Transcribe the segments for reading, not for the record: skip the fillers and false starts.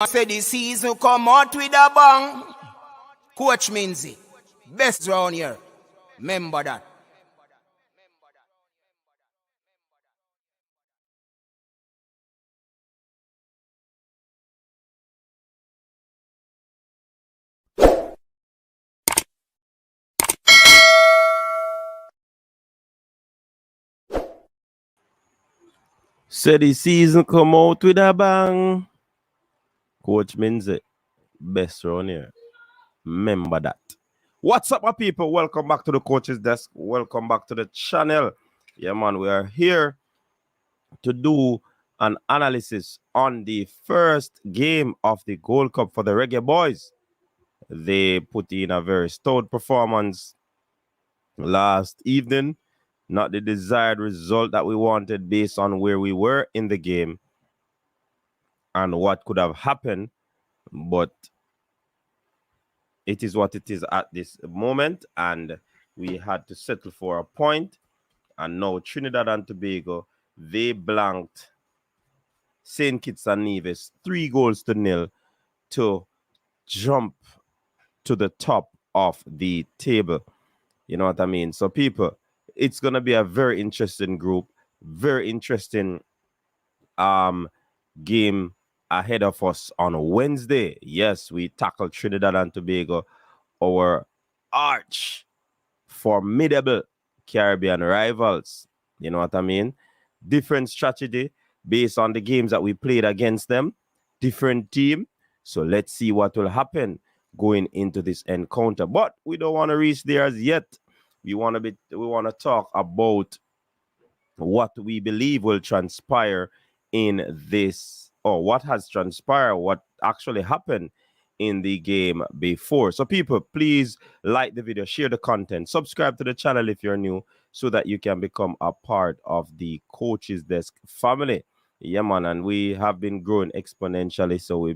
I say the season come out with a bang. Coach Minzy, best round here. Remember that. Say the season come out with a bang. Coach Minzy, best round here. Remember that. What's up, my people? Welcome back to the coach's desk. Welcome back to the channel. Yeah, man, we are here to do an analysis on the first game of the Gold Cup for the Reggae Boyz. They put in a very stout performance last evening. Not the desired result that we wanted based on where we were in the game and what could have happened, but it is what it is at this moment, and we had to settle for a point. And now Trinidad and Tobago, they blanked St. Kitts and Nevis 3-0 to jump to the top of the table. You know what I mean? So people, it's gonna be a very interesting group, very interesting game ahead of us on Wednesday. Yes, we tackle Trinidad and Tobago, our arch formidable Caribbean rivals. You know what I mean? Different strategy based on the games that we played against them. Different team. So let's see what will happen going into this encounter. But we don't want to reach there as yet. We want to talk about what we believe will transpire in this, or what has transpired, what actually happened in the game before. So people, please like the video, share the content, subscribe to the channel if you're new, so that you can become a part of the Coach's Desk family. Yeah, man, and we have been growing exponentially. So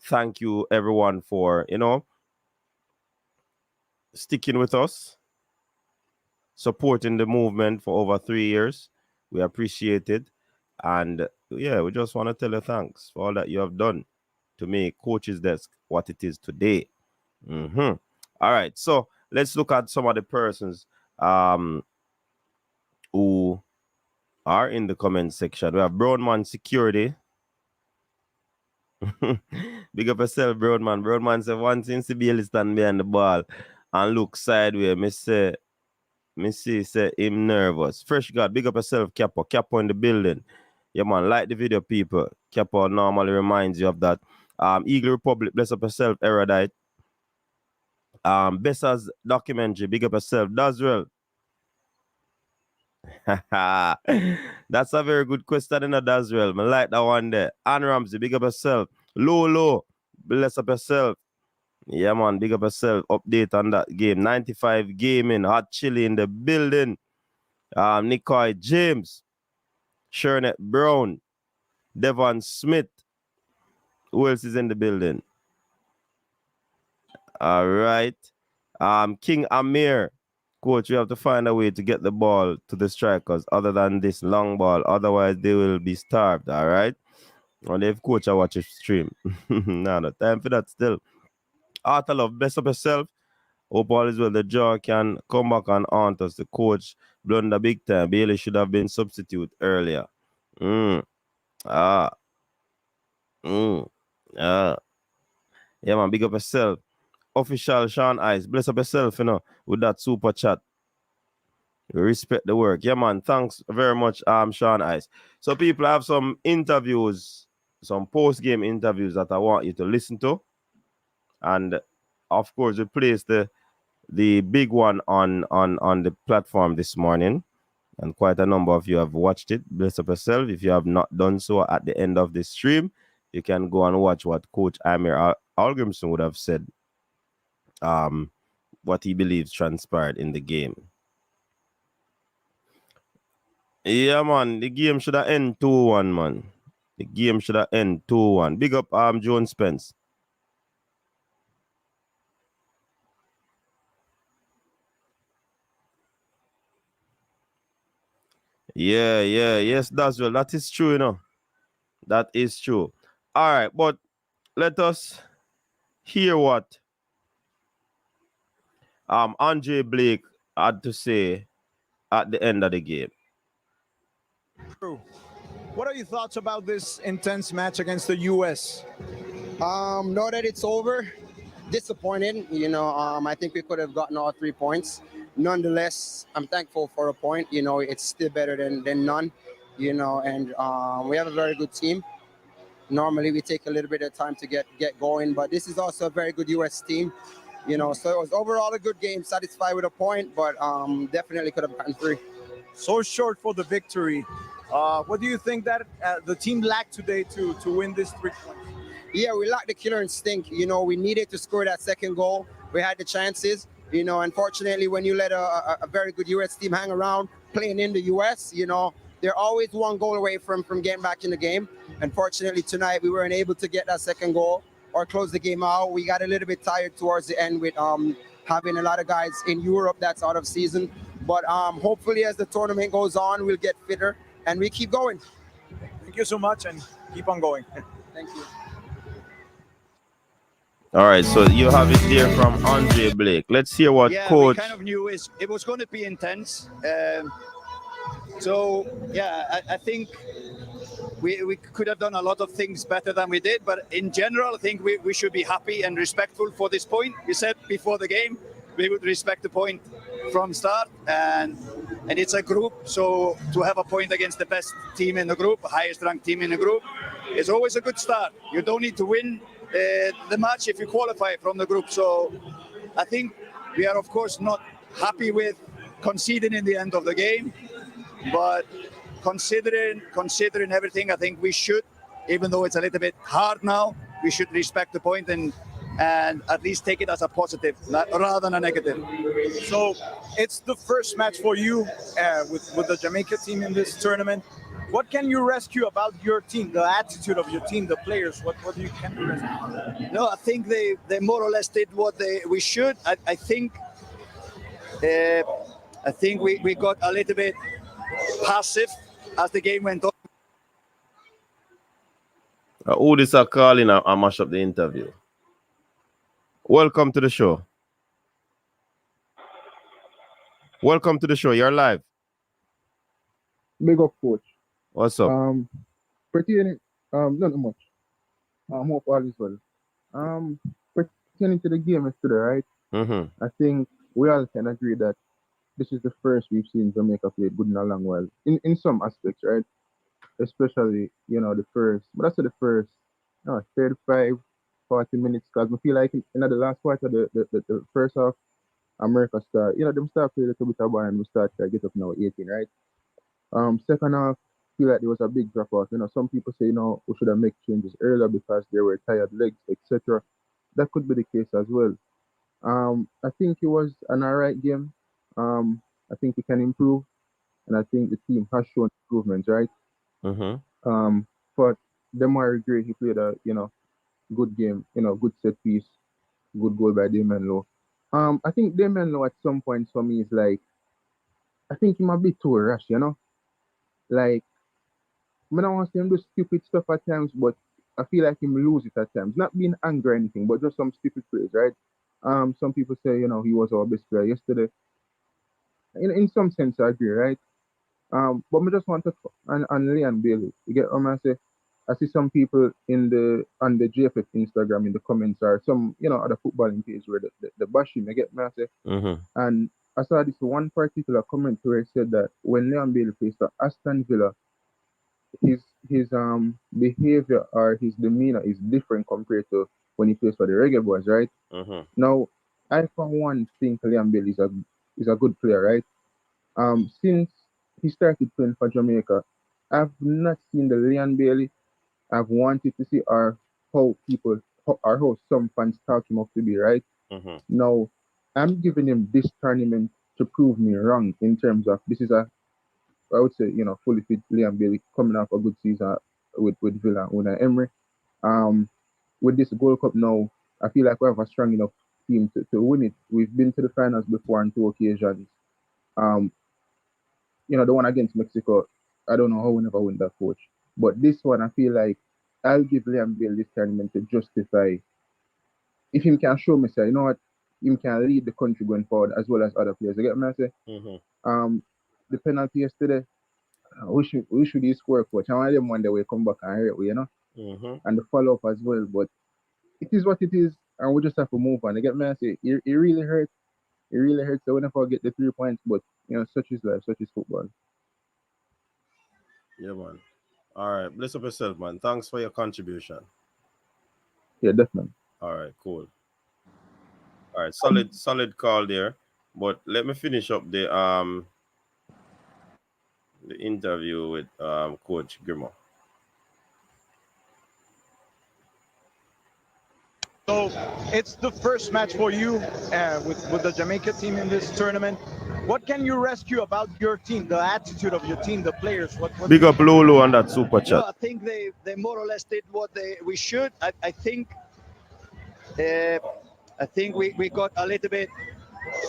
thank you everyone for sticking with us, supporting the movement for over 3 years. We appreciate it. And yeah, we just want to tell you thanks for all that you have done to make Coach's Desk what it is today. All right, so let's look at some of the persons who are in the comment section. We have Brownman Security. Big up yourself, Brownman. Brownman said one thing to be able to stand behind the ball and look sideways. Me say him nervous. Fresh God, big up yourself, Capo. Capo in the building. Yeah, man, like the video, people. Capo normally reminds you of that. Eagle Republic, bless up yourself, Erudite. Bessa's documentary, big up yourself, Dazrell. That's a very good question in Dazrell. I like that one there. Ann Ramsey, big up yourself. Lolo, bless up yourself. Yeah, man, big up yourself. Update on that game. 95 gaming, hot chili in the building. Nicoy James, Shernet Brown, Devon Smith. Who else is in the building? All right. King Amir. Coach, you have to find a way to get the ball to the strikers other than this long ball. Otherwise, they will be starved. All right. And if coach, I watch a stream. No time for that still. Arthur Love, best of yourself. Hope all is well. The jaw can come back and haunt us. The coach blunder big time. Bailey should have been substitute earlier. Mm. Ah. Mm. Ah. Yeah, man. Big up yourself. Official Sean Ice. Bless up yourself, with that super chat. Respect the work. Yeah, man. Thanks very much, Sean Ice. So people have some interviews, some post-game interviews that I want you to listen to. And of course, we placed the big one on the platform this morning. And quite a number of you have watched it. Bless up yourself. If you have not done so at the end of the stream, you can go and watch what Coach Amir Algrimson would have said, what he believes transpired in the game. Yeah, man, the game should have end 2-1, man. The game should have end 2-1. Big up Joan Spence. Yes, that's well. That is true, That is true. All right, but let us hear what Andre Blake had to say at the end of the game. What are your thoughts about this intense match against the U.S.? Know that it's over. Disappointed. I think we could have gotten all 3 points. Nonetheless, I'm thankful for a point. It's still better than none. And we have a very good team. Normally, we take a little bit of time to get going, but this is also a very good U.S. team. So it was overall a good game. Satisfied with a point, but definitely could have gotten 3. So short for the victory. What do you think that the team lacked today to win this 3 points? Yeah, we lacked the killer instinct. We needed to score that second goal. We had the chances. Unfortunately, when you let a very good U.S. team hang around playing in the U.S., they're always one goal away from getting back in the game. Unfortunately, tonight we weren't able to get that second goal or close the game out. We got a little bit tired towards the end with having a lot of guys in Europe that's out of season. But hopefully, as the tournament goes on, we'll get fitter and we keep going. Thank you so much and keep on going. Thank you. All right, so you have it there from Andre Blake. Let's hear what coach. We kind of knew it was going to be intense. I think we could have done a lot of things better than we did, but in general, I think we should be happy and respectful for this point. We said before the game we would respect the point from start, and it's a group, so to have a point against the best team in the group, highest ranked team in the group, is always a good start. You don't need to win the match if you qualify from the group. So I think we are of course not happy with conceding in the end of the game, but considering everything, I think we should, even though it's a little bit hard now, we should respect the point and at least take it as a positive rather than a negative. So it's the first match for you with the Jamaica team in this tournament. What can you rescue about your team, the attitude of your team, the players? What can you rescue? No, I think they more or less did what we should. I think we got a little bit passive as the game went on. Who this are calling and mash up the interview? Welcome to the show. Welcome to the show. You're live. Big up, coach. What's up? Pertaining, not much. Hope all is well. Pertaining to the game yesterday, right? Mm-hmm. I think we all can agree that this is the first we've seen Jamaica play good in a long while. In some aspects, right? Especially, the first, but I said the first, 35, 40 minutes, because I feel like in the last quarter, the first half, America start, them start play a little bit of ball and we start to get up now 18, right? Second half, feel like there was a big drop off. Some people say, we should have made changes earlier because they were tired legs, etc. That could be the case as well. I think it was an alright game. I think we can improve, and I think the team has shown improvements, right? Mm-hmm. But the more I agree, he played a good game, good set piece, good goal by Damien Lowe. I think Damien Lowe at some point for me is like, I think he might be too rash, Like, I don't want to see him do stupid stuff at times, but I feel like him lose it at times. Not being angry or anything, but just some stupid plays, right? Some people say, he was our best player yesterday. In some sense, I agree, right? But I just want to on Leon Bailey. You get what I say? I see some people on the JFF Instagram in the comments or some other footballing page where the bashing. You get what I say? Mm-hmm. And I saw this one particular comment where it said that when Leon Bailey faced Aston Villa, his behavior or his demeanor is different compared to when he plays for the Reggae Boyz, right? Mm-hmm. Now, I for one think Leon Bailey is a good player, right? Since he started playing for Jamaica, I've not seen the Leon Bailey I've wanted to see or how some fans talk him up to be, right? Mm-hmm. Now, I'm giving him this tournament to prove me wrong in terms of this is I would say, fully fit Liam Bailey coming off a good season with Villa and Emery. With this Gold Cup now, I feel like we have a strong enough team to win it. We've been to the finals before on 2 occasions. The one against Mexico, I don't know how we never win that, coach. But this one, I feel like I'll give Liam Bale this tournament to justify if him can show me, say, you know what, him can lead the country going forward as well as other players. You get me? I say, the penalty yesterday, we should he score, coach. I want them one day we come back and hurt, you know, and the follow up as well. But it is what it is, and we just have to move on. You get me? I say, it really hurts. It really hurts. So we never get the 3 points, but you know, such is life, such is football. Yeah, man. All right, bless up yourself, man. Thanks for your contribution. Yeah, definitely. All right, cool. All right, solid call there. But let me finish up the interview with Coach Grimo. So it's the first match for you with the Jamaica team in this tournament. What can you rescue about your team, the attitude of your team, the players? What Big up Lolo on that super chat. I think they more or less did what we should. I think we got a little bit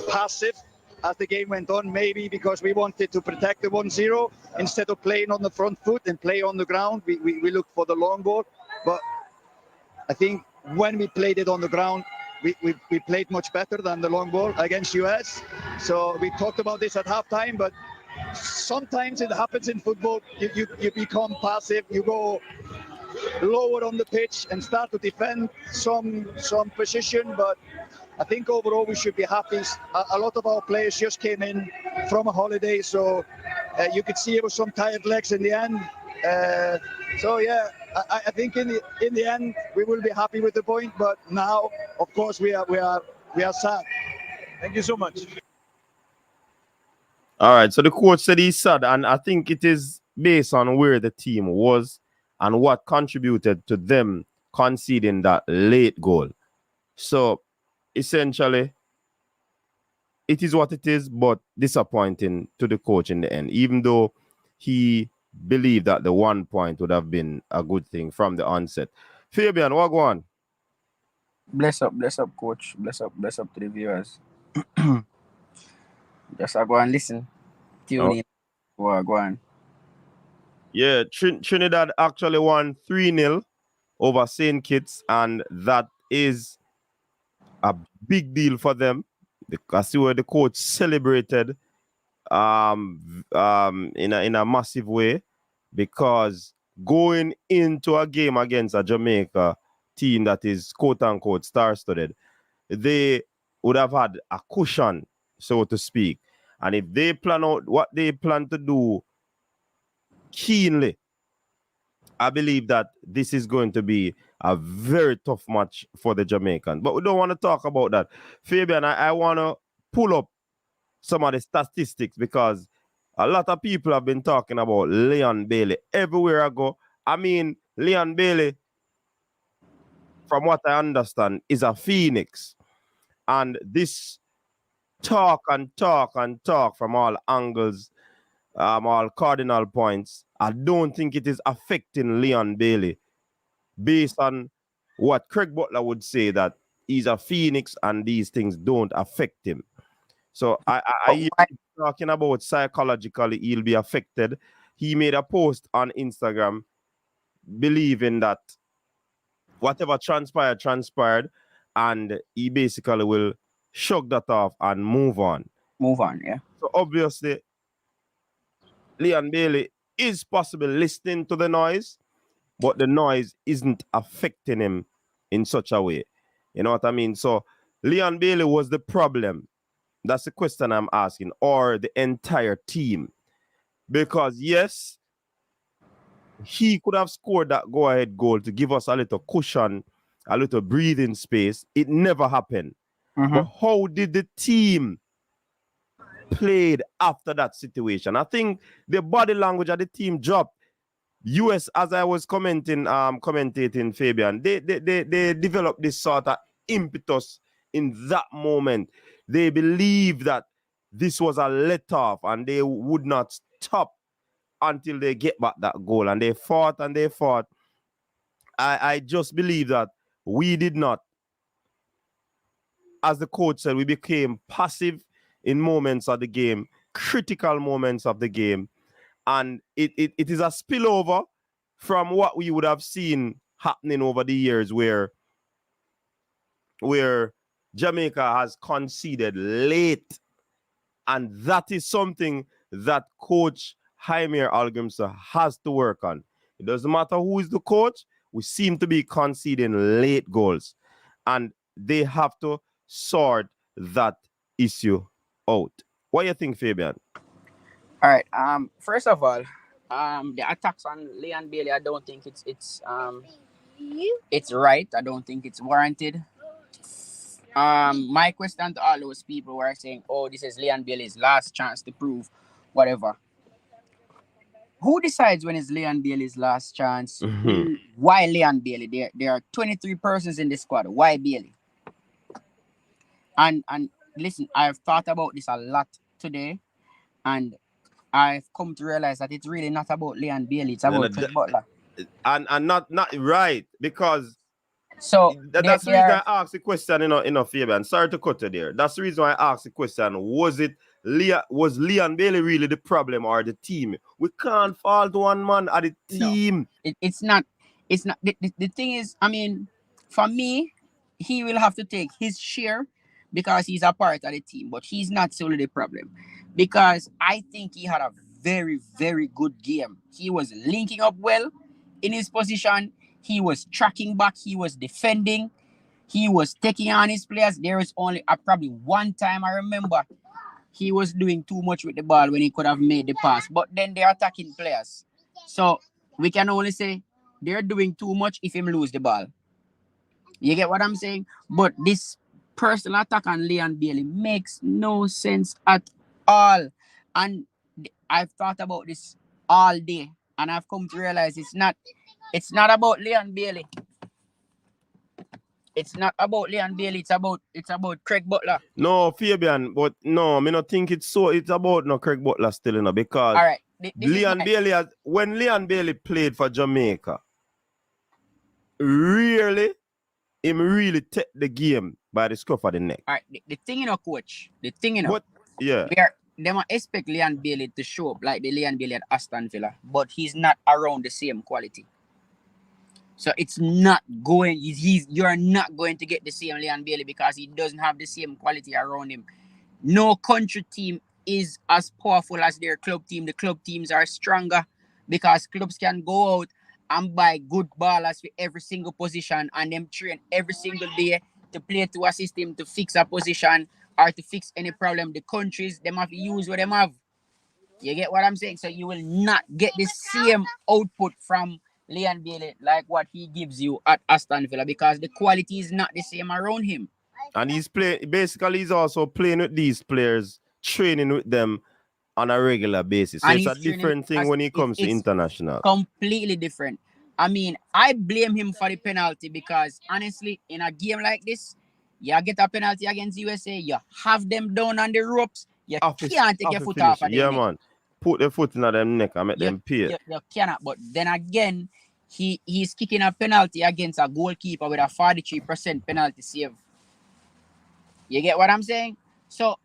passive as the game went on, maybe because we wanted to protect the 1-0 instead of playing on the front foot and play on the ground. We looked for the long ball, but I think when we played it on the ground, we played much better than the long ball against US. So we talked about this at halftime, but sometimes it happens in football. You become passive, you go lower on the pitch and start to defend some position, but I think overall we should be happy. A lot of our players just came in from a holiday, so you could see it was some tired legs in the end. So yeah, I think in the end we will be happy with the point, but now of course we are sad. Thank you so much. All right, so the coach said he's sad, and I think it is based on where the team was and what contributed to them conceding that late goal. So essentially, it is what it is, but disappointing to the coach in the end, even though he believed that the 1 point would have been a good thing from the onset. Fabian, what go on? Bless up, coach. Bless up to the viewers. Just go and listen. Tune in. Go on. Yeah, Trinidad actually won 3-0 over St. Kitts, and that is a big deal for them. I see where the coach celebrated in a massive way, because going into a game against a Jamaica team that is quote-unquote star-studded, they would have had a cushion, so to speak. And if they plan out what they plan to do keenly, I believe that this is going to be a very tough match for the Jamaicans. But we don't want to talk about that. Fabian, I want to pull up some of the statistics, because a lot of people have been talking about Leon Bailey everywhere I go. I mean, Leon Bailey, from what I understand, is a phoenix. And this talk from all angles, all cardinal points, I don't think it is affecting Leon Bailey, based on what Craig Butler would say, that he's a phoenix and these things don't affect him. So I hear talking about psychologically he'll be affected. He made a post on Instagram believing that whatever transpired, and he basically will shrug that off and move on. Yeah. So obviously, Leon Bailey is possibly listening to the noise, but the noise isn't affecting him in such a way. You know what I mean? So Leon Bailey was the problem. That's the question I'm asking, or the entire team. Because yes, he could have scored that go-ahead goal to give us a little cushion, a little breathing space. It never happened. But how did the team played after that situation? I think the body language of the team dropped. US, as I was commentating, Fabian, they developed this sort of impetus in that moment. They believed that this was a let-off and they would not stop until they get back that goal. And they fought. I just believe that we did not, as the coach said, we became passive in moments of the game, critical moments of the game. And it is a spillover from what we would have seen happening over the years where Jamaica has conceded late. And that is something that Coach Jaime Algrimson has to work on. It doesn't matter who is the coach, we seem to be conceding late goals. And they have to sort that issue out. What do you think, Fabian? All right. First of all, the attacks on Leon Bailey, I don't think it's right. I don't think it's warranted. My question to all those people who are saying, "Oh, this is Leon Bailey's last chance to prove whatever." Who decides when it's Leon Bailey's last chance? Why Leon Bailey? There are 23 persons in the squad. Why Bailey? And listen, I've thought about this a lot today, and I've come to realize that it's really not about Leon Bailey. It's about Chris Butler. And not right, because so that's the reason I asked the question, Fabian. Sorry to cut you there. That's the reason why I asked the question. Was Leon Bailey really the problem or the team? We can't fault one man at the team. No, it's not. The thing is, I mean, for me, he will have to take his share because he's a part of the team, but he's not solely the problem. Because I think he had a very, very good game. He was linking up well in his position. He was tracking back. He was defending. He was taking on his players. There is only probably one time I remember he was doing too much with the ball when he could have made the pass. But then they're attacking players. So we can only say they're doing too much if him lose the ball. You get what I'm saying? But this personal attack on Leon Bailey makes no sense at all. And I've thought about this all day. And I've come to realize it's not about Leon Bailey. It's not about Leon Bailey. It's about Craig Butler. No, Fabian, but no, I don't think it's about Craig Butler still, because all right, Leon Bailey when Leon Bailey played for Jamaica, him really take the game by the scruff of the neck. All right, the thing, coach. The thing, But, yeah. They might expect Leon Bailey to show up like the Leon Bailey at Aston Villa, but he's not around the same quality. So it's not going. You're not going to get the same Leon Bailey because he doesn't have the same quality around him. No country team is as powerful as their club team. The club teams are stronger because clubs can go out and buy good ballers for every single position and them train every single day to play to a system to fix a position or to fix any problem. The countries, them have to use what them have. You get what I'm saying? So you will not get the same output from Leon Bailey like what he gives you at Aston Villa because the quality is not the same around him. And he's also playing with these players, training with them on a regular basis. So it's a different thing when it comes to international. Completely different. I mean, I blame him for the penalty because honestly, in a game like this, you get a penalty against USA, you have them down on the ropes, you can't take your foot off of them. Yeah, man. Put the foot in them neck and make them pay. You cannot. But then again, he's kicking a penalty against a goalkeeper with a 43% penalty save. You get what I'm saying? So,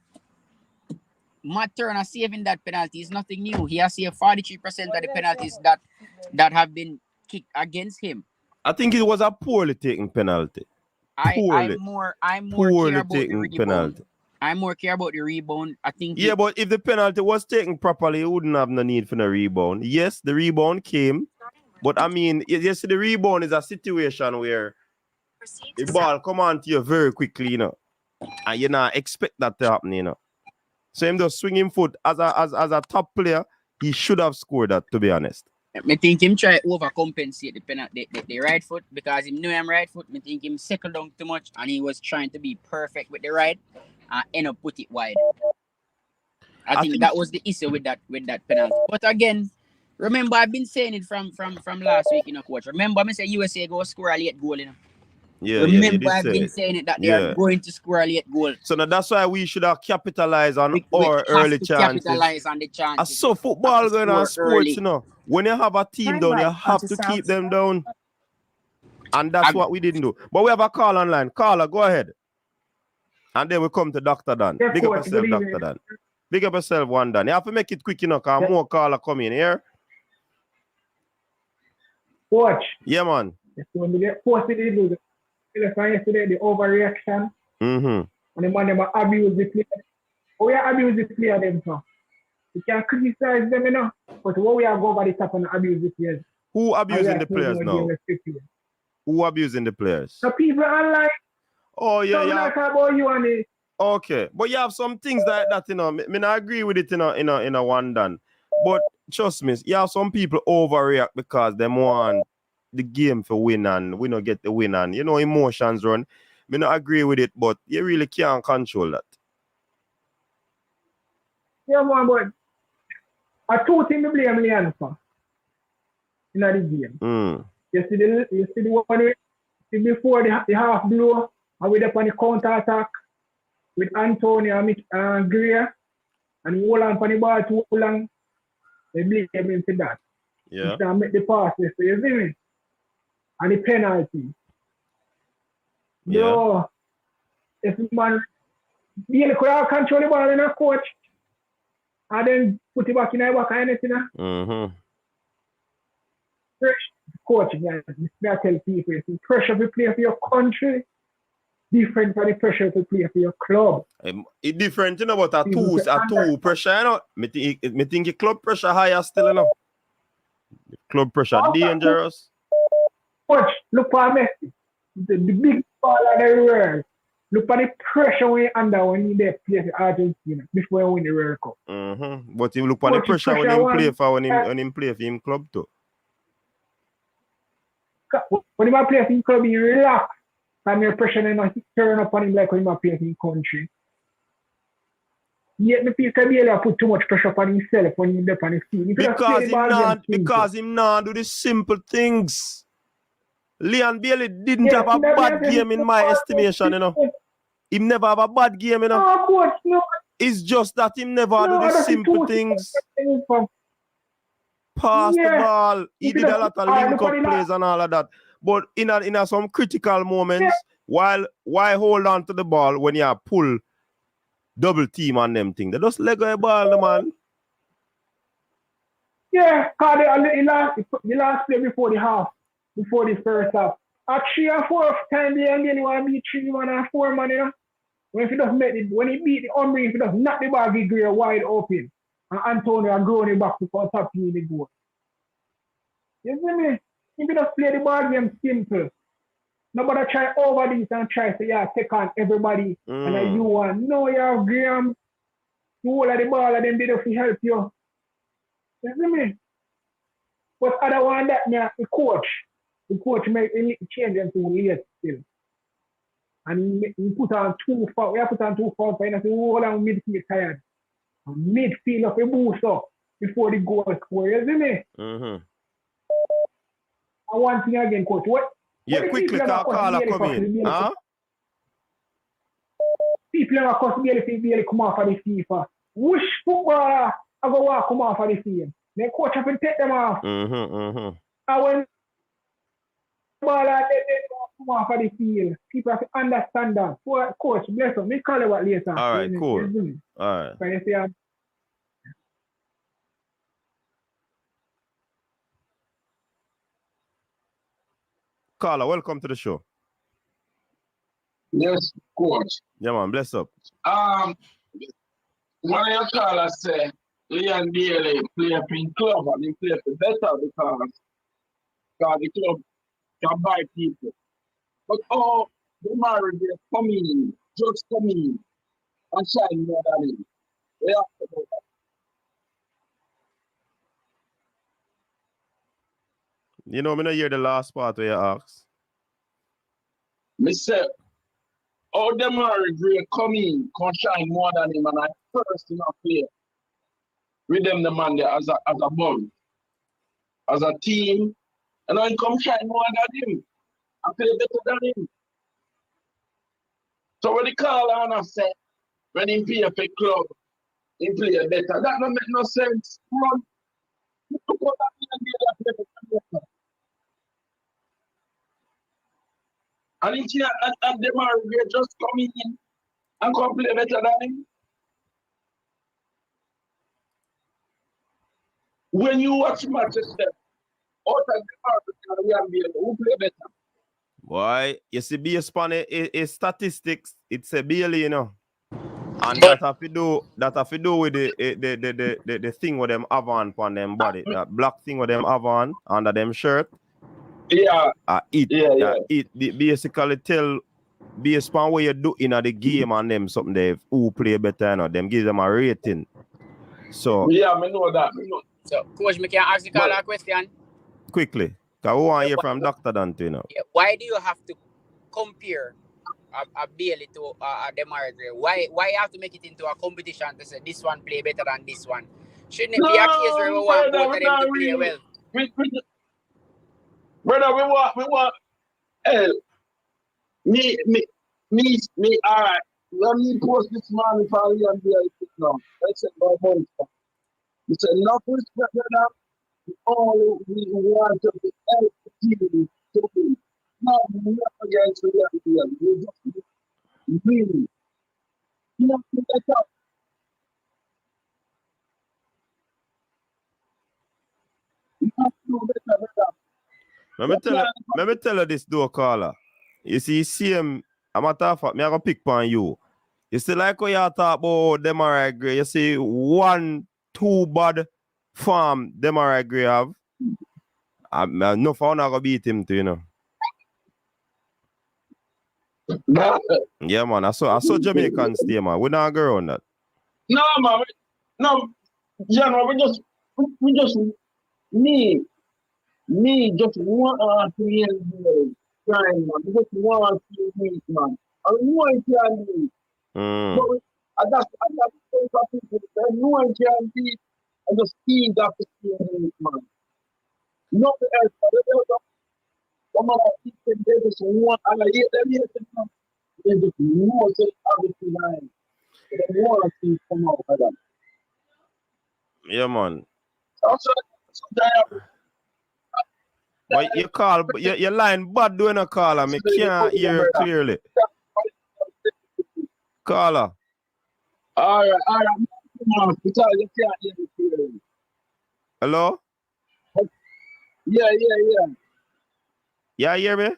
Matt Turner saving that penalty is nothing new. He has saved 43% of the penalties that have been kicked against him. I think it was a poorly taken penalty. I'm more care about the rebound. Penalty. I'm more care about the rebound. I think. Yeah, but if the penalty was taken properly, it wouldn't have no need for the rebound. Yes, the rebound came, but I mean, you see, the rebound is a situation where the ball come on to you very quickly, and you not expect that to happen, So him just swinging foot as a top player, he should have scored that, to be honest. I think him try to overcompensate the penalty, the right foot, because he knew him right foot. I think him settled down too much, and he was trying to be perfect with the right, and end up put it wide. I think that was the issue with that penalty. But again, remember I've been saying it from last week, coach. Remember I said USA go score a late goal, Yeah, remember I've been saying it that they are going to score a late goal. So now that's why we should have capitalized on our early chances. Capitalize on the chances. So football going on sports, when you have a team down, you have to keep them down. And that's what we didn't do. But we have a call online. Caller, go ahead. And then we come to Dr. Dan. Yeah, Big up yourself, Dr. Dan. Big up yourself, one Dan. You have to make it quick, because more caller come in here. Coach. Yeah, man. That's when they posted it, the yesterday, the overreaction, Mm-hmm. and the man them abuse the player. How we abuse the player them so? We can criticize them, but what we are go over the top and abuse the players. Who abusing the players now? Who abusing the players? The people online. Oh, yeah, yeah. Like about you and it. Okay, but you have some things like that, Me not agree with it in a one done. But trust me, you have some people overreact because they want the game for win and we don't get the win and emotions run. Me not agree with it, but you really can't control that. Yeah, man, but I two things to blame Leon for in the game. You see the one before the half blow and with up on the counter attack with Antonio and Gray and he hold on for the ball too long. They blame him for that. Yeah. He make the passes, so you see me? And the penalty. Bro, if man really could have control the ball in a coach and then put it back in the back or anything. Mm-hmm. Coach, I tell people, it's pressure to play for your country different from the pressure to play for your club. It's different, but a two pressure, Me think the club pressure higher still, Club pressure dangerous. Coach, look for Messi. The big ball of the world. Look at the pressure we under when you play for Argentina before you win the World Cup. Mm-hmm. But you look at the pressure when he play for when play for him club too. When he play for him club, he relax. And your pressure and he turn up on him like when he play for him country. Yet the people can put too much pressure on himself when he's up on his field. Because him not do the simple things. Leon Bailey didn't have a bad game in my estimation, He never have a bad game, Oh, coach, no. It's just that he never do the simple things. Pass the ball. He did a lot of link-up plays and all of that. But in some critical moments, why hold on to the ball when you pull double team on them thing? They just let go the ball, man. Yeah, because the last play before the first half. At 3 or 4 times the game, you want to beat 3-1 and 4 man, When he beat the Umbri, if he does not the ball, he Gray wide open. And Antonio are growing back to top in the goal. You see me? If you just play the ball game simple. Nobody try over this and try to take on everybody. And then you want, no, you have Graham. You hold the ball and then they don't help you. You see me? But other one that, the coach make any change them to late still. And he put on 2 fouls. We have put on 2 fouls and I say, hold on, midfield tired. And midfield of a boost up before the goal score. You see me? Mm-hmm. And one thing again, coach. Yeah, quickly, call come in. Huh? People are across Bailey come off of the FIFA. Which footballer I go walk come off of the field? The coach have to take them off. Mm-hmm. And when baller they come off of the field, people have to understand that. So, coach, bless them. Me call you what later. All right, cool. All right. Carla, welcome to the show. Yes, coach. Yeah, man, bless up. One of your callers say Leon Bailey play up in club and he play for better because the club can buy people. But the marriage is coming, just coming and shine more than him. They have to go back. Me not hear the last part where you asked. Me say, the marriage will come in, can shine more than him, and I first in a play with them the man there as a ball, as a team, and I come shine more than him. I play better than him. So when the call on us say, when he play for club, he play better. That don't make no sense. Run. And them are just coming in and come play better than him. When you watch matches, out of the market, Leon Bailey, who play better? Boy, you see, based on a statistics, it's a Bailey, you know. And But that have to do with the thing what them have on them body. That black thing what them have on under them shirt. Yeah. It basically tell based on what you do in the game and them something they who play better, you know, them give them a rating. So yeah, I know that. So, Coach, me can ask you a question. Quickly, because we want to hear from Dr. Dante, you know. Why do you have to compare a Bailey to a Demar Gray? Why you have to make it into a competition to say this one play better than this one? Shouldn't it be a case where we want both of them to play well? Brother, we want. Me, all right. Let me post this man for Leon Bailey now. Let's say no money. It's enough respect, brother. All we want to be help the team to be. No, we're not against Leon Bailey. We just really. You know, that's up. You have to do better, brother. Let me tell you this, though, caller. You see him, I'm a tough, me I go pick on you. You see, like when you talk about Demar Gray, you see 1-2 bad farm Demar Gray have. No fun I go beat him too, you know. Yeah, man. I saw Jamaicans stay, man. We not go on that. No, man. No, General, we just me just want to hear the time, man. We just want to hear it, man. I know I can do it. But I just people. I know I can do it. I just feel that to see it, man. Nothing else. Some of the people they just want, and I hear them here. They just want to have it tonight. They want to see come out of that. Yeah, man. Also, but you call, your line bad doing a caller. Me can't hear clearly. Caller. All right. Because you can't hear me clearly. Hello? Yeah. Yeah, hear me?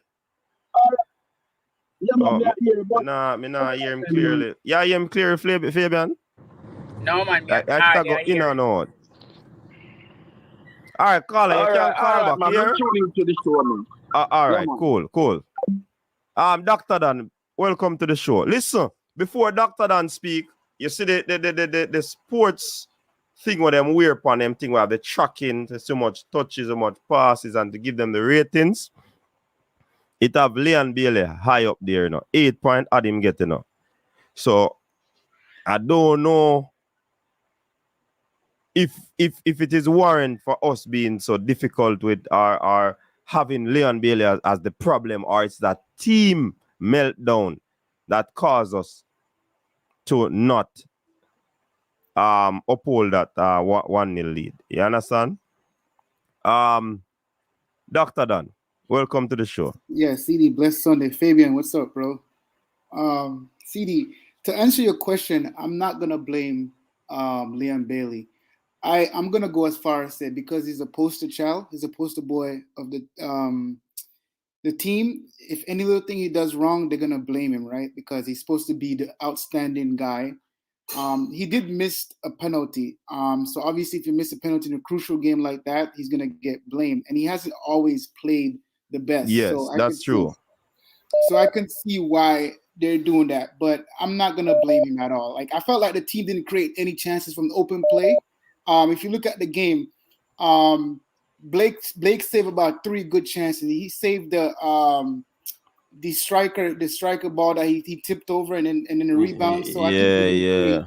Yeah, man, I hear you, but me not hear him clearly. Yeah, hear him clearly, Fabian? No, man. I go in and out. All right, caller, you can call back man, here. To the show, man. All right, man. cool. Dr. Dan, welcome to the show. Listen, before Dr. Dan speak, you see the sports thing where them wear upon them thing where the tracking, so much touches, so much passes, and to give them the ratings. It have Leon Bailey high up there, you know. 8 point at him getting, you know. So I don't know if it is warrant for us being so difficult with our having Leon Bailey as the problem, or it's that team meltdown that caused us to not uphold that 1-0 lead. You understand? Dr. Dan, welcome to the show. Yeah, CD, blessed Sunday. Fabian, what's up, bro? CD, to answer your question, I'm not gonna blame Leon Bailey. I'm gonna go as far as say because he's a poster child, he's a poster boy of the team. If any little thing he does wrong, they're gonna blame him, right? Because he's supposed to be the outstanding guy. He did miss a penalty. So obviously, if you miss a penalty in a crucial game like that, he's gonna get blamed, and he hasn't always played the best. Yes, so that's true. So I can see why they're doing that, but I'm not gonna blame him at all. Like I felt like the team didn't create any chances from the open play. If you look at the game, Blake saved about 3 good chances. He saved the striker ball that he tipped over and then the rebound. So I think yeah.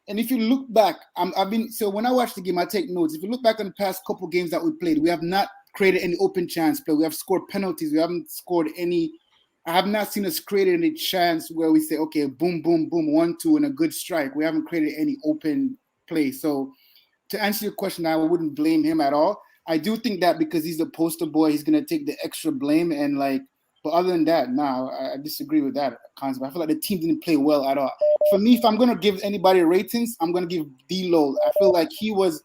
And if you look back, when I watch the game, I take notes. If you look back on the past couple games that we played, we have not created any open chance play. We have scored penalties. We haven't scored any. I have not seen us create any chance where we say, okay, boom, boom, boom, 1-2 and a good strike. We haven't created any open play. So to answer your question, I wouldn't blame him at all. I do think that because he's the poster boy, he's gonna take the extra blame and but other than that, I disagree with that concept. I feel like the team didn't play well at all. For me, if I'm gonna give anybody ratings, I'm gonna give D-Lo. I feel like he was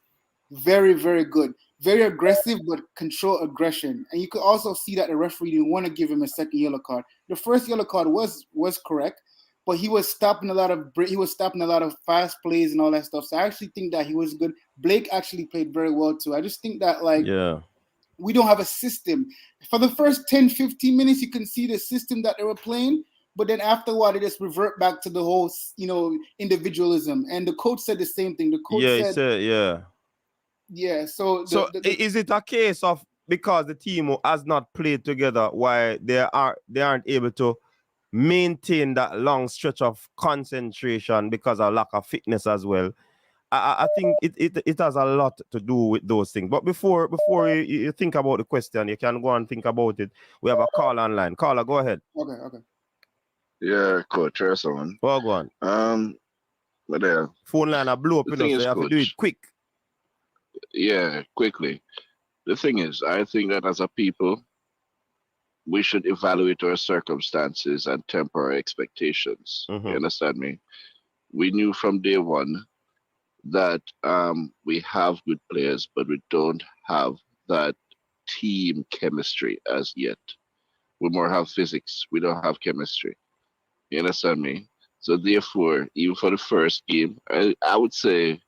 very, very good. very aggressive, but control aggression. And you could also see that the referee didn't want to give him a second yellow card. The first yellow card was correct, but he was stopping a lot of fast plays and all that stuff. So I actually think that he was good. Blake actually played very well too. I just think that we don't have a system. For the first 10, 15 minutes, you can see the system that they were playing. But then after a while, they just revert back to the whole, individualism. And the coach said the same thing. The coach said, yeah. So is it a case of because the team has not played together, why they aren't able to maintain that long stretch of concentration because of lack of fitness as well? I think it has a lot to do with those things. But before you think about the question, you can go and think about it. We have a call online. Caller, go ahead. Okay. Yeah, coach, or someone. Well, go on. But phone line are blow up, so you have to do it quick. Yeah, quickly. The thing is, I think that as a people, we should evaluate our circumstances and temper our expectations. Mm-hmm. You understand me? We knew from day one that we have good players, but we don't have that team chemistry as yet. We more have physics. We don't have chemistry. You understand me? So therefore, even for the first game, I would say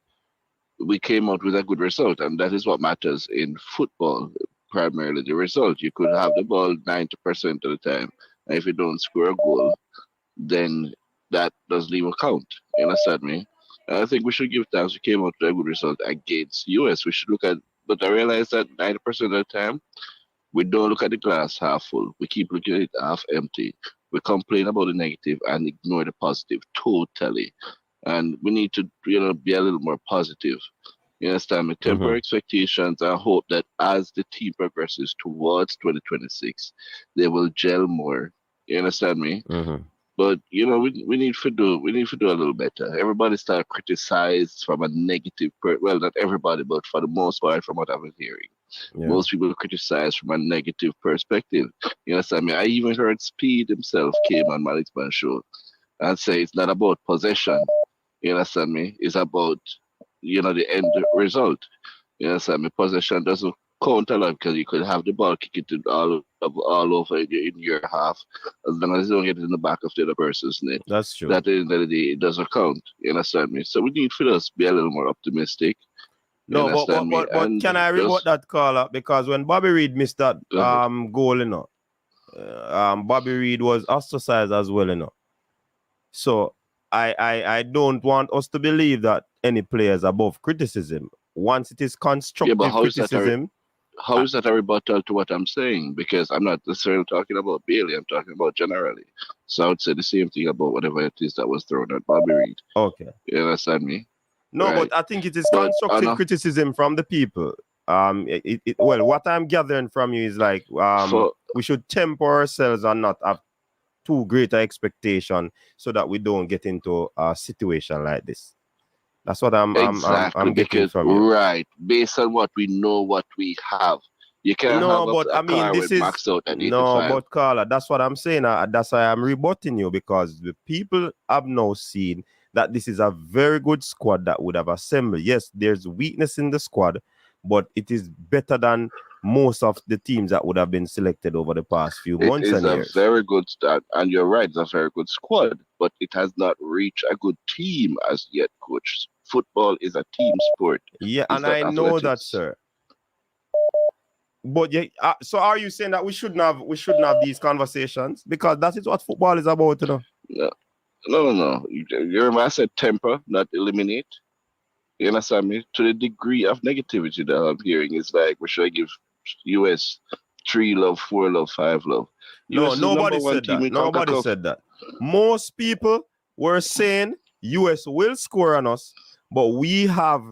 we came out with a good result, and that is what matters in football, primarily the result. You could have the ball 90% of the time, and if you don't score a goal, then that doesn't even count. You understand me? And I think we should give thanks. We came out with a good result against US. We should look at, but I realize that 90% of the time, we don't look at the glass half full. We keep looking at it half empty. We complain about the negative and ignore the positive totally. And we need to, be a little more positive. You understand me? Temper expectations. I hope that as the team progresses towards 2026, they will gel more. You understand me? But we need to do a little better. Everybody start criticize from a negative well, not everybody, but for the most part, from what I've been hearing. Yeah. Most people criticize from a negative perspective. You understand me? I even heard Speed himself came on Malik's show and say it's not about possession. You understand me? It's about, the end result. You understand me? Possession doesn't count a lot because you could have the ball kick it all over in your half, as long as you don't get it in the back of the other person's net. That's true. That at the end of the day, it doesn't count. You understand me? So we need for us to be a little more optimistic. No, but can I rebut that caller? Because when Bobby Reid missed that goal, Bobby Reid was ostracized as well, So I don't want us to believe that any player is above criticism. Once it is constructive criticism. How is that a rebuttal to what I'm saying? Because I'm not necessarily talking about Bailey, I'm talking about generally. So I would say the same thing about whatever it is that was thrown at Bobby Reid. Okay. You understand me? No, right. But I think it is constructive criticism from the people. Well, what I'm gathering from you is like we should temper ourselves and not have too great an expectation so that we don't get into a situation like this. That's what I'm getting from you. Right. Based on what we know, what we have. You can't have a car with max out at 85. No, but Carla, that's what I'm saying. That's why I'm rebutting you, because the people have now seen that this is a very good squad that would have assembled. Yes, there's weakness in the squad, but it is better than most of the teams that would have been selected over the past few months and years. It is a very good start, and you're right, it's a very good squad, but it has not reached a good team as yet, coach. Football is a team sport. Yeah, and I know that, sir. But so are you saying that we shouldn't have these conversations? Because that is what football is about, No. You remember I said temper, not eliminate. You understand me? To the degree of negativity that I'm hearing, it's like we should give US 3 love, 4 love, 5 love. No, nobody said that. Nobody said that. Most people were saying US will score on us, but we have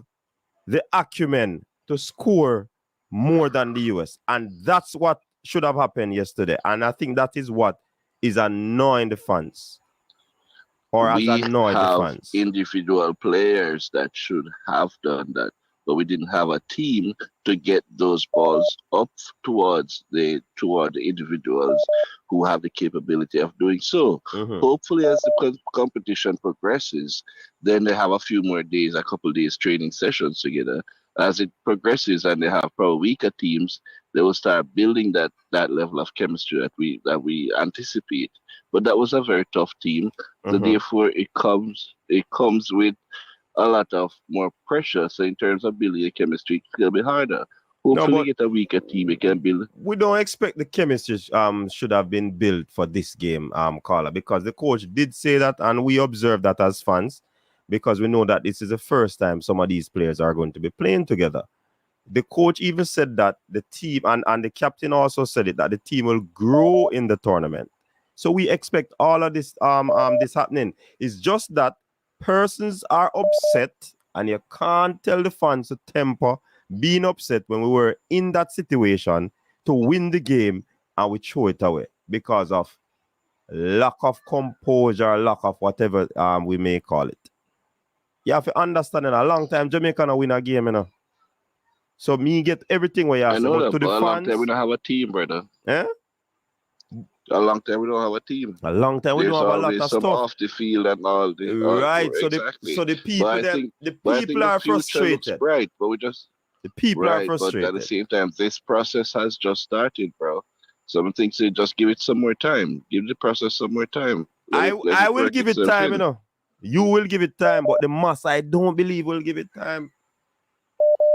the acumen to score more than the US. And that's what should have happened yesterday. And I think that is what is annoying the fans. Or has annoyed the fans. Individual players that should have done that, but we didn't have a team to get those balls up toward the individuals who have the capability of doing so. Hopefully, as the competition progresses, then they have a few more days, a couple days training sessions together, as it progresses and they have probably weaker teams, they will start building that level of chemistry that we anticipate. But that was a very tough team, so therefore it comes with a lot of more pressure. So in terms of building a chemistry, it'll be harder. Hopefully, get a weaker team it can build. We don't expect the chemistry should have been built for this game, Carla, because the coach did say that, and we observed that as fans, because we know that this is the first time some of these players are going to be playing together. The coach even said that the team, and the captain also said it, that the team will grow in the tournament. So we expect all of this this happening. It's just that persons are upset, and you can't tell the fans to temper being upset when we were in that situation to win the game and we throw it away because of lack of composure, lack of whatever we may call it. You have to understand in a long time Jamaica no win a game, you know. So me get everything where you have I know that, to the but fans. A long time we don't have a team, brother. Eh? A long time we don't have a team. A long time we don't have a lot of some stuff off the field and all. Right. So exactly. the people, the people are frustrated. Right, but the people are frustrated. But at the same time, this process has just started, bro. Some things say just give it some more time. Give the process some more time. I will give it time, you know. You will give it time, but the mass, I don't believe will give it time.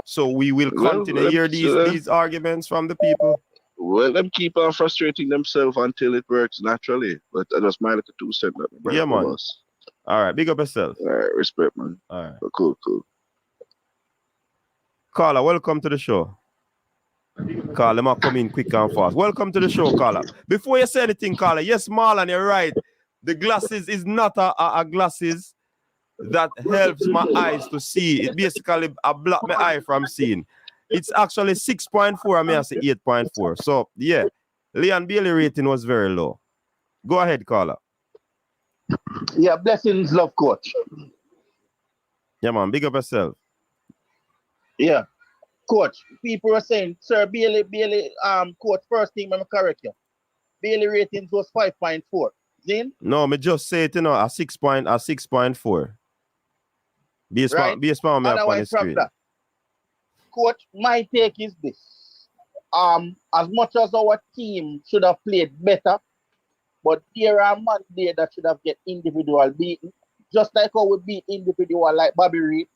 So we will continue to hear these arguments from the people. Well, them keep on frustrating themselves until it works naturally. But that's my little 2 cents. Yeah, man. All right, big up yourself. All right, respect, man. All right. Cool. Carla, welcome to the show. Carla, I'm come in quick and fast. Welcome to the show, Carla. Before you say anything, Carla, yes, Marlon, you're right. The glasses is not a glasses that helps my eyes to see. It basically block my eye from seeing. It's actually 6.4. I may have say 8.4. So, yeah, Leon Bailey rating was very low. Go ahead, Carla. Yeah, blessings, love, coach. Yeah, man, big up yourself. Yeah, coach, people were saying, Sir Bailey, coach, first thing, I'm correct you. Bailey ratings was 5.4. Zin? No, me just say it, you know, a 6.4. Based on me up on the screen. Coach, my take is this. As much as our team should have played better, but there are man there that should have get individual beaten. Just like how we beat individual like Bobby Reed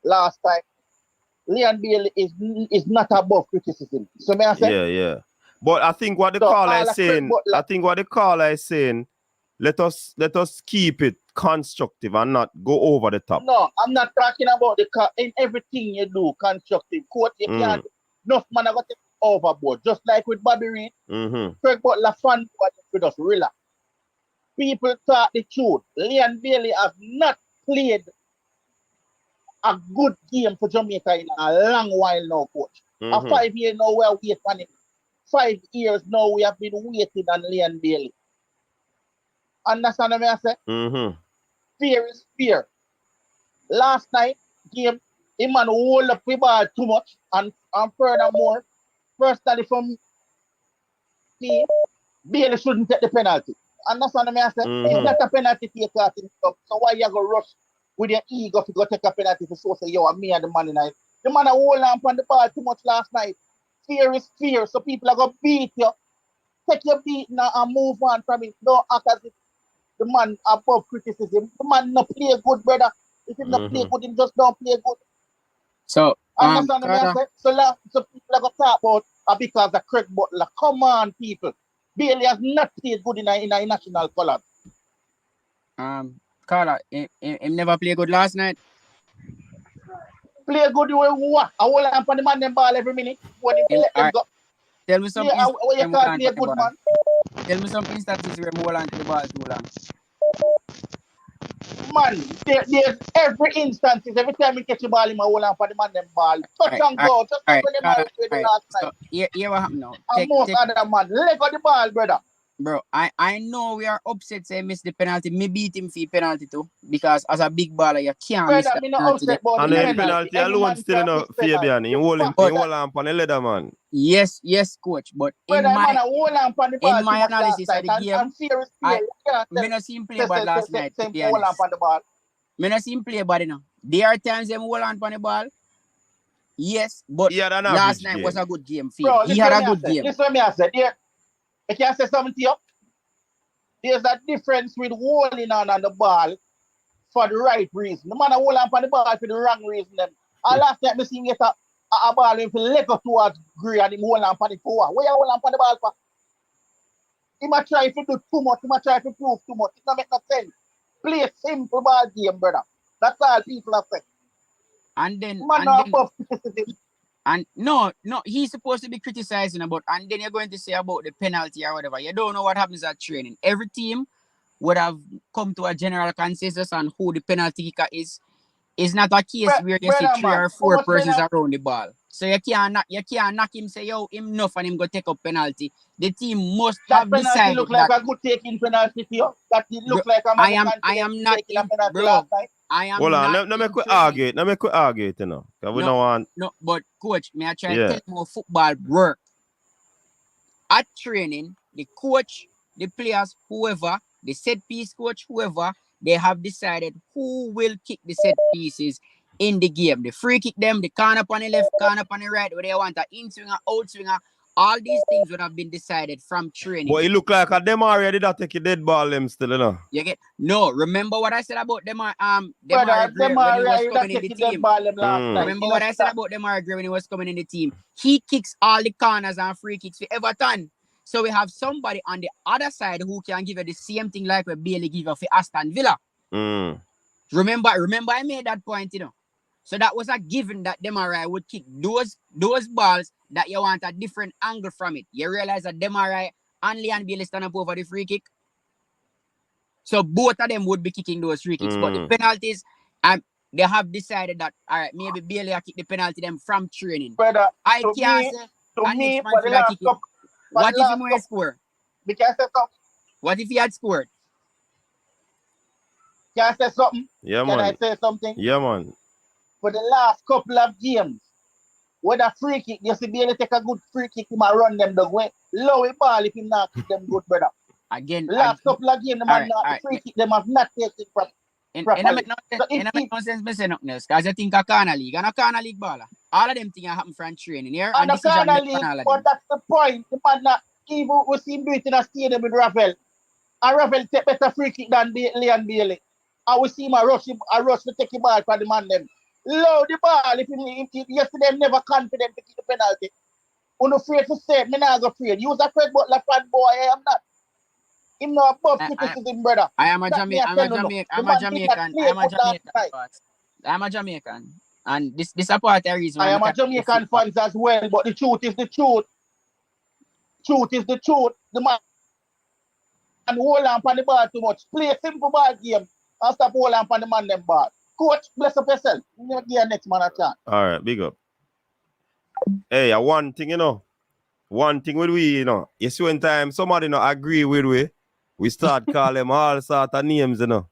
last time. Leon Bailey is not above criticism. So may I say? Yeah. But I think what the caller is saying, let us keep it constructive and not go over the top. No, I'm not talking about in everything you do constructive. Coach, you can't. Enough man are going to overboard. Just like with Bobby Reed, Craig Butler fan with us, relax. People talk the truth. Leon Bailey has not played a good game for Jamaica in a long while now, coach. A 5 years now we are waiting on him. 5 years now we have been waiting on Leon Bailey. Understand what I say? Fear is fear. Last night, game, him man hold up the ball too much, and furthermore, personally from me, Bailey shouldn't take the penalty. Understand what I say? It's not a penalty taker. So why you go rush with your ego to go take a penalty to show say, yo, I'm me and the man tonight. The man hold on the ball too much last night. Fear is fear, so people are going to beat you. Take your beat now and move on from it. Don't act as if the man above criticism. The man not play good, brother. If he not play good, he just don't play good. So, understand what I say? So people are going to talk about because of Craig Butler. Come on, people. Bailey has not played good in a national colors. Carla, he never played good last night. Play good with what? I will lamp on the man them ball every minute. When he let them go. Tell me some you can't play good, man. Tell me some instances where we hold on to the ball too long. Man, there's every instance. Every time we catch the ball, him hold on for the man them ball. Touch and go. Just like when the man played the last night. Here what happened now? And most other man, leg on the ball, brother. Bro, I know we are upset say miss the penalty. Me beat him for penalty too. Because as a big baller, you can't miss the penalty. And the penalty alone still enough, Fabian. You hold on for the leather, man. Yes, coach. But in my analysis of the game, I not see him play bad last night. Me not see him play bad enough. There are times them hold on for the ball. Yes, but He had an last average night game. was a good game for Bro, him. He had a good game. Listen to me, I said. I can say something to you. There's a difference with holding on the ball for the right reason. The man hold on the ball for the wrong reason. Them. Last night, I see him get a ball with the leg towards Gray and him hold on the forward. Where you hold on the ball for? He might try to do too much. He might try to prove too much. It don't make no sense. Play a simple ball game, brother. That's all people are saying. And then, no, he's supposed to be criticizing about, and then you're going to say about the penalty or whatever. You don't know what happens at training. Every team would have come to a general consensus on who the penalty kicker is. It's not a case where you see 3 or 4 persons around the ball. So you can't knock him, say, yo, him enough and him go take up penalty. The team must have decided that look like a good taking penalty for you. That it look like a I am not taking a penalty bro. last night. I am Hold on, not. let me quick argue. Let me quick argue, you know. We don't want. No, but coach, may I try to tell you how football work? At training, the coach, the players, whoever, the set piece coach, whoever, they have decided who will kick the set pieces in the game. The free kick them, the corner on the left, corner on the right, where they want an in swinger, out swinger. All these things would have been decided from training. But it look like a them already that take a dead ball them still, you know. You get no. Remember what I said about Demar when he was coming in the team. Remember what I said about Demar when he was coming in the team. He kicks all the corners and free kicks for Everton. So we have somebody on the other side who can give you the same thing like we Bailey give you for Aston Villa. Remember I made that point, you know. So that was a given that Demarai would kick those balls that you want a different angle from it. You realize that Demarai and Leon Bailey stand up over the free kick. So both of them would be kicking those free kicks. But the penalties, they have decided that, all right, maybe Bailey will kick the penalty them from training. Brother, I can't say, what if he might have scored? What if he had scored? Can I say something? Yeah, Can man. I say something? Yeah, man. For the last couple of games, with a free kick, you see Bailey take a good free kick, he might run them the way. Low ball if he not kick them good, brother. Again, the last couple of games, the man not free kick, them have not taken properly. It make no sense me say nothing else, because I think a corner league, and a corner league baller. All of them things happen from training here. And the corner league, but that's the point. The man not, even we see him do it in a stadium with Ravel. And Ravel take better free kick than Leon Bailey. And we see him a rush to take the ball for the man them. Low the ball, if yesterday never confident to kick the penalty. I'm afraid to say it, I'm not afraid. You was afraid about the fan boy, I am not. Him no above criticism, brother. I'm a Jamaican. And this a part of the reason I am a Jamaican fans as well, but the truth is the truth. Truth is the truth. The man and hold on for the ball too much. Play a simple ball game and stop hold on for the man them ball. Coach, bless up yourself. You give next man a chance. All right, big up. Hey, one thing, you know. One thing with we, you know. You see when time somebody not agree with we start calling them all sort of names, you know.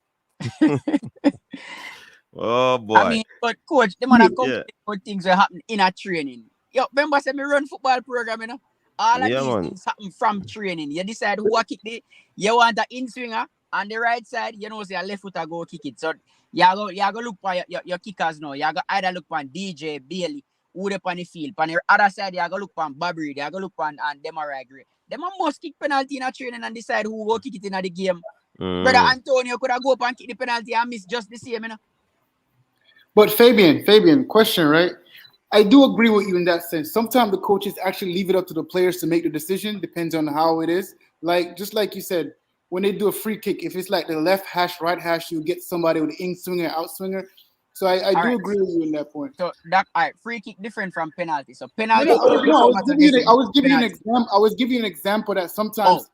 Oh boy. I mean, but coach, the man come with things that happen in a training. Yo, remember say me run football program, you know? All of these things happen from training. You decide who kick the you want an in swinger on the right side, you know, say a left footer go kick it. So you go look for your kickers now. You go either look for DJ, Bailey, who they on the field. On the other side, you go look for Bobby, you go look for and Demarai Gray. Them must kick penalty in a training and decide who will kick it in the game. Brother Antonio could have go up and kick the penalty and miss just the same, you know. But Fabian, question, right? I do agree with you in that sense. Sometimes the coaches actually leave it up to the players to make the decision. Depends on how it is. Like, just like you said, when they do a free kick, if it's like the left hash, right hash, you get somebody with an in swinger, out swinger. So I do agree with you in that point. So that free kick different from penalty. So penalty. I was giving you an example that sometimes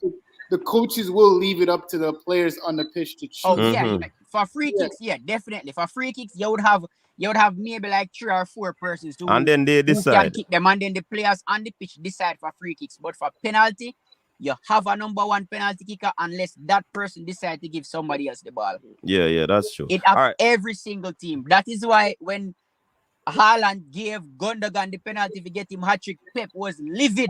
the coaches will leave it up to the players on the pitch to choose. Oh yeah, for free kicks, definitely. For free kicks, you would have maybe like 3 or 4 persons who, and then they decide. Who can kick them, and then the players on the pitch decide for free kicks. But for penalty, you have a number 1 penalty kicker unless that person decides to give somebody else the ball. Yeah, that's true. It affects every single team. That is why when Haaland gave Gundogan the penalty to get him hat-trick, Pep was livid.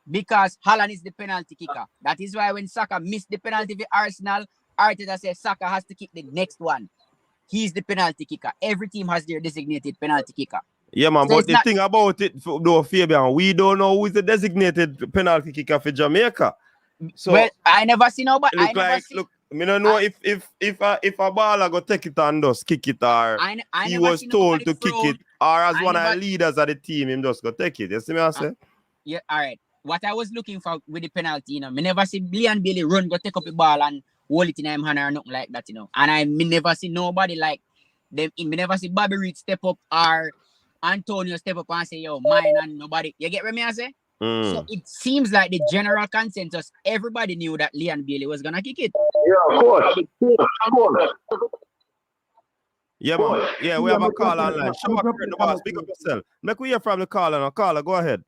Because Haaland is the penalty kicker. That is why when Saka missed the penalty for Arsenal, Arteta said Saka has to kick the next one. He's the penalty kicker. Every team has their designated penalty kicker. Yeah, man, So but it's the not. thing about it, though, Fabian, we don't know who is the designated penalty kicker for Jamaica. So Well, I never see nobody. I look never like, see. look, I don't know if a baller go take it and just kick it, or I he never was see told nobody to kick throw. it, or as I one of never. the leaders of the team, him just go take it. You see me I say? Yeah, all right. What I was looking for with the penalty, you know, me never see Leon Bailey run, go take up the ball and hold it in him hand or nothing like that, you know. And me never see nobody like them. Me never see Bobby Reed step up or Antonio step up and say, yo, mine and nobody. You get what me I say? So it seems like the general consensus, everybody knew that Leon Bailey was gonna kick it. Yeah, coach. Yeah, man. Yeah, we have a call online. Show up the boss. Speak up yourself. Make we hear from the caller now. Caller, go ahead.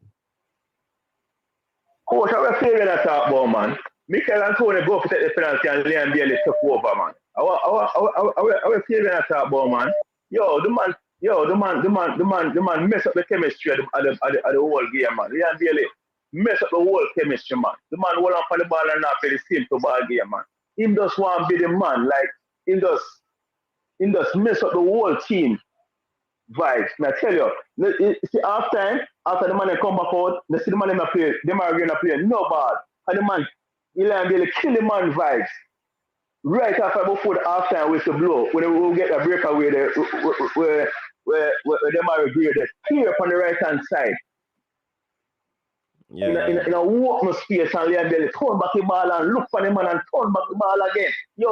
Coach, I was saying that talk about, man. Michael and Tony go for take the penalty and Liam Bailey took over, man. I was saying that talk about, man. The man mess up the chemistry of the whole game, man. Liam Bailey mess up the whole chemistry, man. The man hold on for the ball and not play the simple ball game, man. Him just want to be the man, like him just mess up the whole team vibes. I tell you, see half time, after the man come back out, they see the man in the play, them are going to play no bad. And the man, Eli Bailey kill the man vibes. Right after before the half time whistle blow, when they will get a breakaway there, where them are graded, clear up on the right hand side. Yeah. In a open space, and Liam Bailey turn back the ball and look for the man and turn back the ball again. I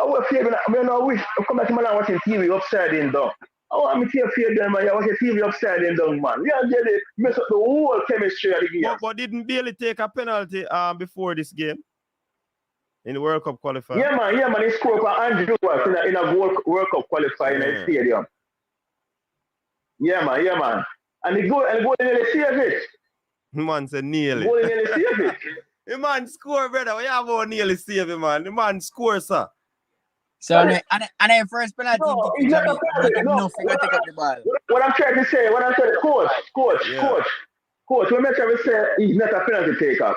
was feeling, I wish I come back to man and watching TV upside in down. I want me to fear them, man. I watch TV upside in down, man. Liam Bailey mess up the whole chemistry of the game. But didn't Bailey take a penalty before this game? In the World Cup qualifier? Yeah, man. He scored for Andrew in a World Cup qualifier in the stadium. Yeah, man. And he go and nearly save it. Man said nearly. Go nearly save it. The man score, brother. We have about nearly save it, man. The man score, sir. So and the first penalty, he's not a penalty. No. Take up the ball. What I'm trying to say, coach, what I'm trying to say, he's not a penalty taker.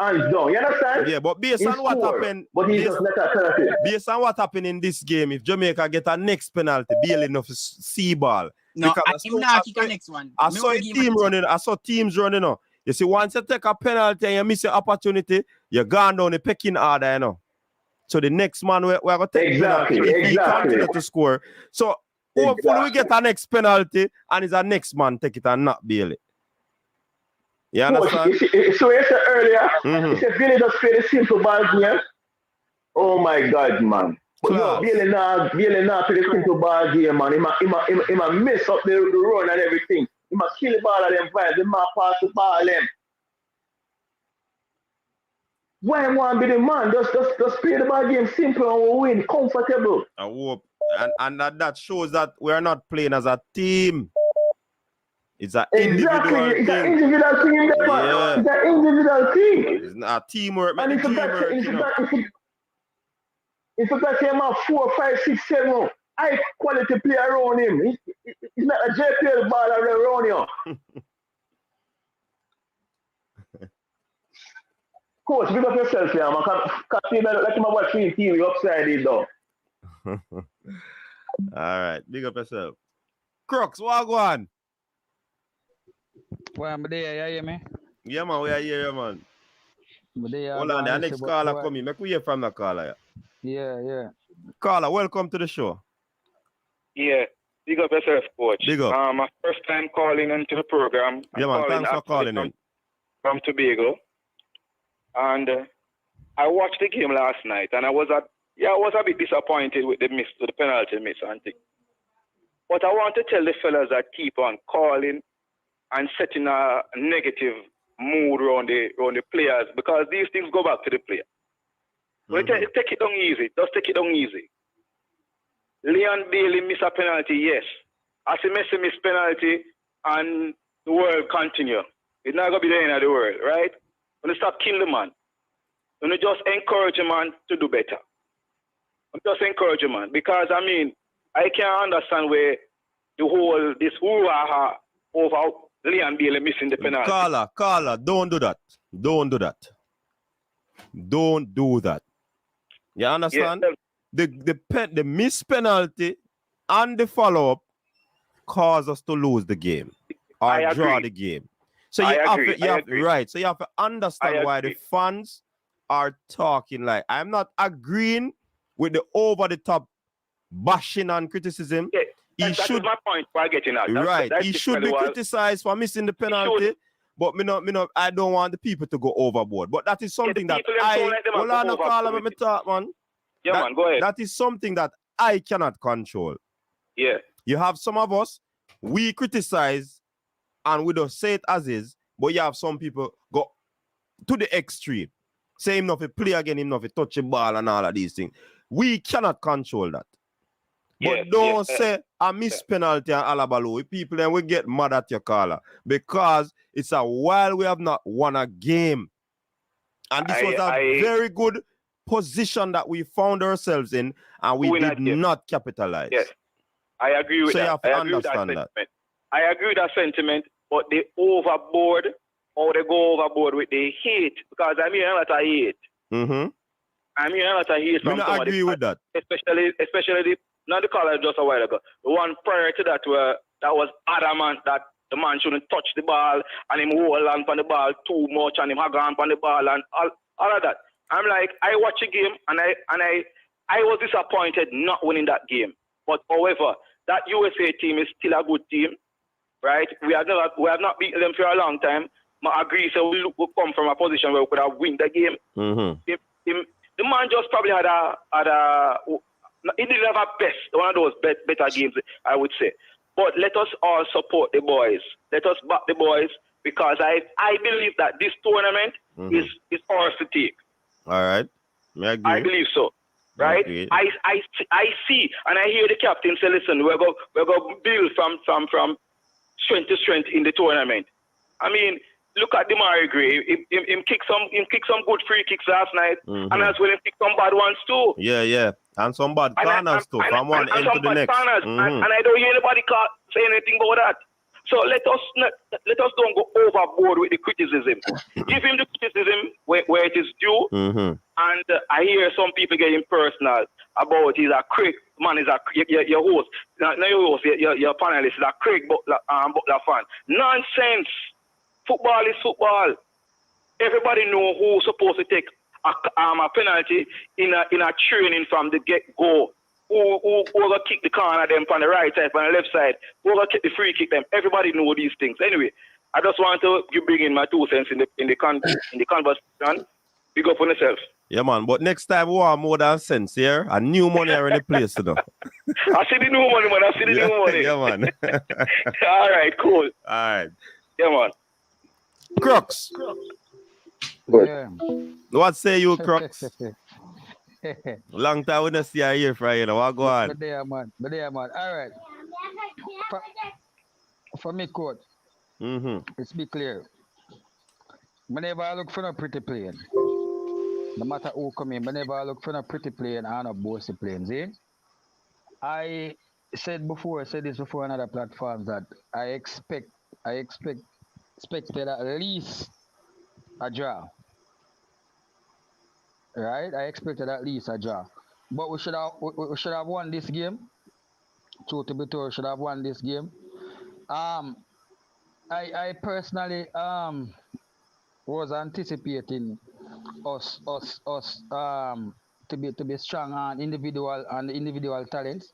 Hands down, you understand? Yeah, but based on what happened, but he's just not a penalty. Based on what happened in this game, if Jamaica get a next penalty, Bailey enough see ball. No, I'm not kick the next one. I saw a team running. I saw teams running. You see, once you take a penalty and you miss your opportunity, you're gone down the pecking order, you know. So the next man we're going to take penalty if he continue to score. So hopefully we get a next penalty and it's a next man take it and not Bailey. You understand? So you said earlier, you said Bailey just play the simple ball game. Oh my God, man. But no, Bailey not play the simple ball game, man. He might mess up the run and everything. He might kill the ball of them vibes. He might pass the ball of them. Why want to be the man? Just play the ball game simple and we'll win, comfortable. I hope. And that shows that we are not playing as a team. It's an individual thing. It's an individual team, man. Yeah. It's an individual team. It's not teamwork, man. And it's a guy came out 4, 5, 6, 7 high quality player around him. He's not a JPL baller around you. Coach, big up yourself, yeah, man. Can't let him watch TV upside it though. All right, big up yourself. Crooks, what go on? Well, I'm there, you hear me? Yeah, man, we are here, man. Hold on, the next caller coming. Make we hear from the caller. Yeah. Caller, welcome to the show. Yeah, big up yourself, coach. Big up. My first time calling into the program. Yeah, man, thanks for calling in. From Tobago. And I watched the game last night, and I was a bit disappointed with the penalty miss, and thing. But I want to tell the fellas that keep on calling and setting a negative mood around the players, because these things go back to the player. Take it down easy. Just take it down easy. Leon Bailey miss a penalty, yes. As he miss penalty, and the world continue. It's not going to be the end of the world, right? When you stop killing the man, when you just encourage a man to do better. Just encourage a man. Because, I mean, I can't understand where this hoo-ha-ha over Leon Bailey missing the penalty. Caller, don't do that. Don't do that. You understand? Yeah. The missed penalty and the follow-up cause us to lose the game or I draw agree. the game. So I you have agree. to, I agree. right. So you have to understand I why the agree. fans are talking. Like, I'm not agreeing with the over the top bashing and criticism. Yeah, He that should, is my point for getting at. right. That's He should be basically what criticized for missing the he should. penalty. But I don't want the people to go overboard. But that is Yeah, the something that people them sound like them well, are I go no call overboard him, with let me it. talk, man. Yeah, man, go ahead. That is something that I cannot control. Yeah. You have some of us, we criticize and we don't say it as is, but you have some people go to the extreme. Say him not to play again, him not to touch the ball and all of these things. We cannot control that. But don't say a miss penalty and Alabalu. People then will get mad at your caller because it's a while we have not won a game. And this was a very good position that we found ourselves in and we did not capitalize. Yes. I agree with so that. You have to I agree with that understand sentiment. I agree with that sentiment, but they overboard or they go overboard with the hate because I'm hearing a lot of hate. Mm-hmm. I'm hearing a lot of hate from I agree with that. Especially the not the caller just a while ago. The one prior to that that was adamant that the man shouldn't touch the ball and him hold on the ball too much and him hang on the ball and all of that. I'm like, I watch a game and I was disappointed not winning that game. But however, that USA team is still a good team, right? We have not beaten them for a long time. I agree, so we come from a position where we could have win the game. Mm-hmm. The man just probably he didn't have one of those better games, I would say. But let us all support the boys. Let us back the boys because I believe that this tournament is ours to take. All right. I believe so. Right? I see and I hear the captain say, listen, we're going to build from strength to strength in the tournament. I mean, look at Demari Gray. Him kick some good free kicks last night, and as well him kick some bad ones too. Yeah. And some bad corners too, from one end to the next. And I don't hear anybody say anything about that. So let us don't go overboard with the criticism. Give him the criticism where it is due. Mm-hmm. And I hear some people getting personal about he's a Craig man, is your host, not your host, your panelist is a Craig Butler fan. Nonsense. Football is football. Everybody know who's supposed to take a penalty in a training from the get-go. Who will kick the corner them from the right side, from the left side, who will kick the free kick them. Everybody know these things. Anyway, I just want to bring in my 2 cents in the conversation. Big up on yourself. Yeah, man. But next time we want more than sense here. A new money are in the place, you know. I see the new money, man. I see the new money. Yeah, man. All right, cool. All right. Yeah, man. Crooks. Yeah. What say you, Crooks? Long time we don't see you here, Friday. You know, what go on? But there, man. All right. For me, coach, let's be clear. Whenever I look for a pretty plane, no matter who come in, whenever I look for a pretty plane and a bossy plane, see? I said this before on other platforms that I expected at least a draw. Right? I expected at least a draw. But we should have won this game. Truth to be told, we should have won this game. I personally was anticipating us to be strong on individual talents.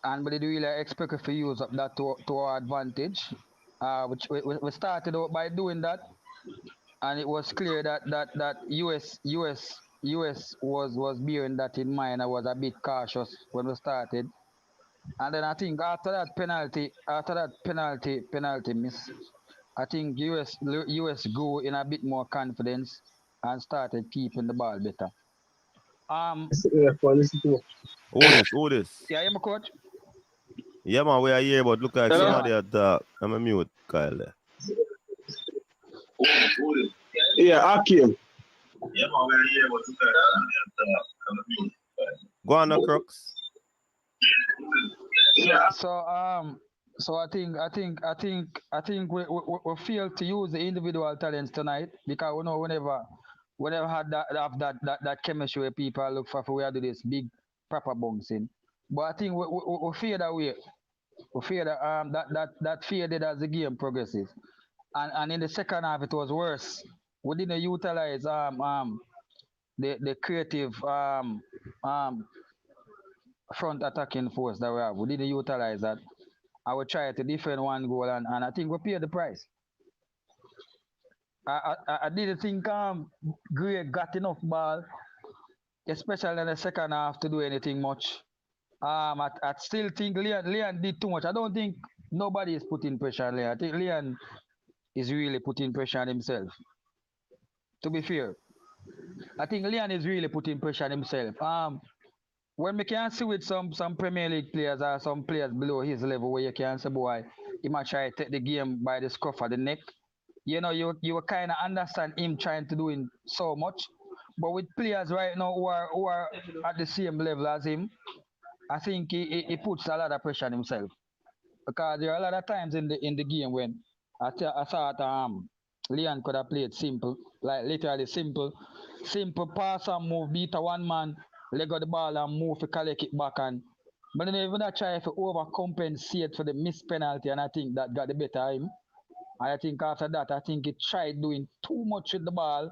And but really expect us to use up that to our advantage. Which we started out by doing that. And it was clear that US was bearing that in mind. I was a bit cautious when we started. And then I think after that penalty miss, I think US grew in a bit more confidence and started keeping the ball better. Who this? Yeah, I'm a coach. Yeah, man, we are here, but look like somebody at I'm a mute, Kyle. There. Yeah, Akim. Yeah, man, we are here, but look like somebody at I'm a mute, Kyle. Go on, no Crooks. Yeah. So I think we failed to use the individual talents tonight because we know whenever had that chemistry where people look for we do this big proper bouncing. But I think we fade away We fear that faded as the game progresses. And in the second half it was worse. We didn't utilize the creative front attacking force that we have. We didn't utilize that. I would try to defend one goal and I think we paid the price. I didn't think Gray got enough ball, especially in the second half, to do anything much. I still think Leon did too much. I don't think nobody is putting pressure on Leon. I think Leon is really putting pressure on himself. To be fair, I think Leon is really putting pressure on himself. When we can see with some Premier League players or some players below his level, where you can say, boy, he might try to take the game by the scruff of the neck. You know, you kind of understand him trying to do so much. But with players right now who are at the same level as him, I think he puts a lot of pressure on himself. Because there are a lot of times in the game when I thought Leon could have played simple, like literally simple pass and move, beat a one man, leg of the ball and move to collect it back. But then even I try to overcompensate for the missed penalty, and I think that got the better of him. And I think after that, I think he tried doing too much with the ball,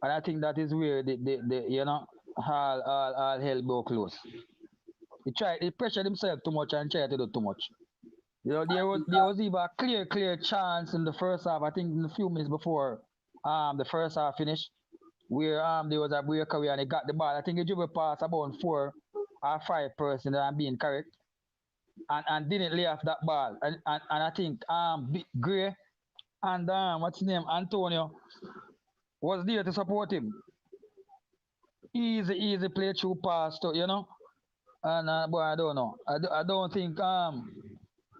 and I think that is where the all hell broke loose. He pressured himself too much and tried to do too much. You know, there was even a clear chance in the first half. I think in a few minutes before the first half finished, where there was a breakaway and he got the ball. I think he dribbled past about 4 or 5 persons, and I'm being correct, and didn't lay off that ball. And I think Gray and what's his name, Antonio, was there to support him. Easy play through pass to, you know. And boy, I don't know. I don't think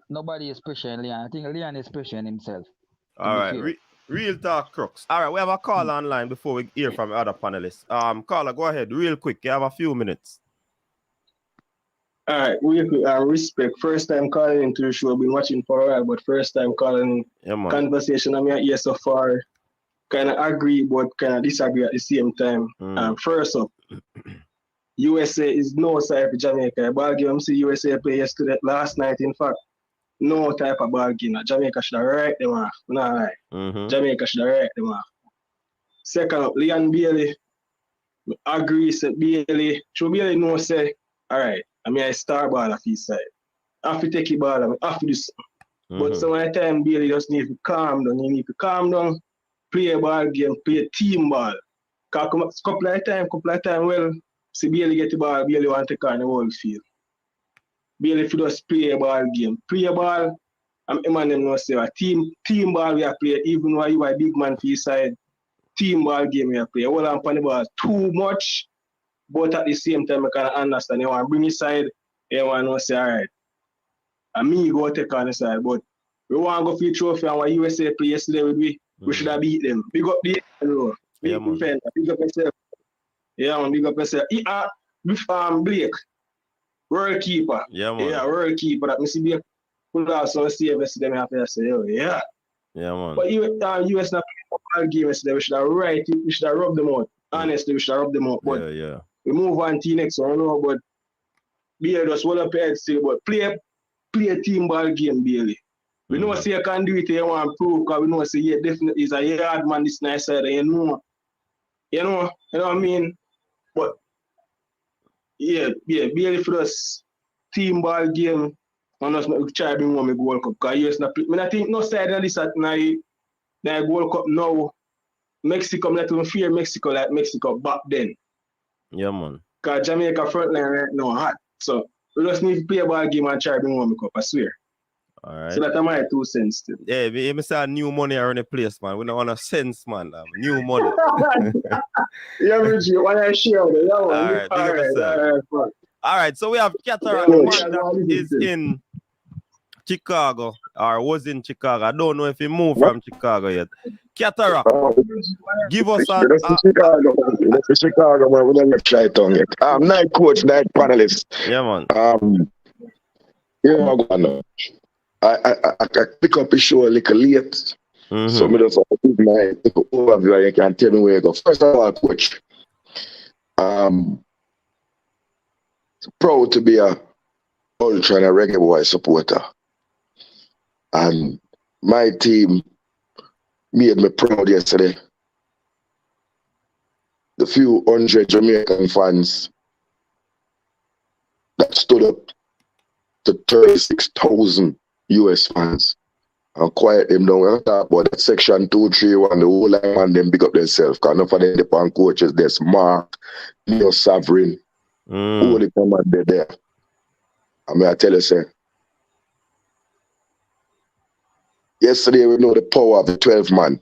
nobody is pressuring Leon. I think Leon is pressuring himself. All right, real talk, Crooks. All right, we have a call online before we hear from other panelists. Caller, go ahead, real quick. You have a few minutes. All right, real quick. Respect. First time calling into the show. I've been watching for a while, but first time calling conversation. I mean, yes, so far, kind of agree, but kind of disagree at the same time. First up, USA is no side for Jamaica. Ball game, see USA play yesterday, last night, in fact. No type of ball game. Jamaica should have right them off. Nah, right. Jamaica should have right them off. Second up, Leon Bailey. Agree, say Bailey. Should Bailey know say, all right, I mean I star ball off his side. I have to take it ball, I have to do something. But some of the time Bailey just need to calm down. He need to calm down, play a ball game, play a team ball. Cause couple of time, well, see Bailey get the ball, Bailey want to take on the whole field. Bailey if you just play a ball game. Play a ball, and them know say a team ball we are play, even though you are a big man for your side, team ball game we are play. Hold on the ball too much, but at the same time I can understand. You want to bring your side, you want to say, all right. And me go take on the side, but we want to go for the trophy and what USA play yesterday with we should have beat them. Big up the big up yourself. Yeah, man, big up yourself. With Blake. World keeper. Yeah, man. Yeah, world keeper. That Mr. B could also see them have to say, oh, yeah. Yeah, man. But US not playing a game yesterday. We should have we should have rubbed them out. Honestly, we should have rubbed them out. But we move on to the next one, but Bailey just hold up your head still, but play a team ball game, Bailey. We know say you can do it, you want to prove, because we know say yeah, definitely is a hard man this nice side, you know what I mean? But yeah, Bailey for us team ball game, and us not try to bring home a Gold Cup. Because US not play. I think no side of this at the Gold Cup now. Mexico, not even fear Mexico like Mexico back then. Yeah, man. Because Jamaica front line right now hot. So we just need to play a ball game and try to bring home a cup, I swear. All right. So that's my 2 cents still. Yeah, we say new money around the place, man. We don't want a sense, man. New money. Yeah, Richie, why I share that one? All right, so we have Cataract, the man that is in Chicago, or was in Chicago. I don't know if he moved from Chicago yet. Cataract, give us a... Chicago, man. We don't try it on yet. Night coach, night panelist. Yeah, man. Yeah, man. I pick up a show a little late. So I just give my overview and you can tell me where you go. First of all, coach, proud to be a ultra and a Reggae Boyz supporter. And my team made me proud yesterday. The few hundred Jamaican fans that stood up to 36,000 US fans and quiet them down. I talk about that section 231, the whole line man them big up themselves. Because enough of them depend coaches, there's Mark, Neo Sovereign, all the time they're there. I mean, I tell you, sir, yesterday we know the power of the 12 man.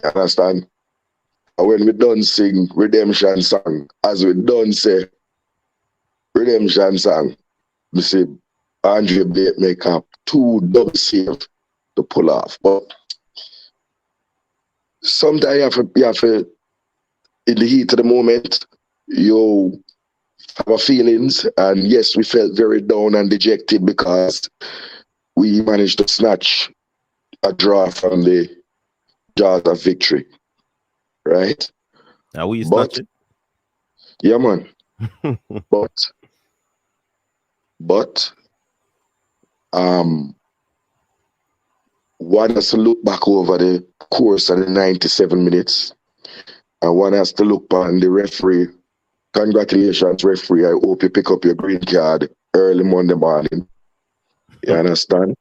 You understand? And when we done sing redemption song, as we done say redemption song, we see Andre Blake make up 2 double save to pull off. But sometimes you have to, in the heat of the moment, you have our feelings. And yes, we felt very down and dejected because we managed to snatch a draw from the jaws of victory. Right? Now we snatch it? Yeah, man. But one has to look back over the course of the 97 minutes, and one has to look on the referee. Congratulations, referee. I hope you pick up your green card early Monday morning. You understand?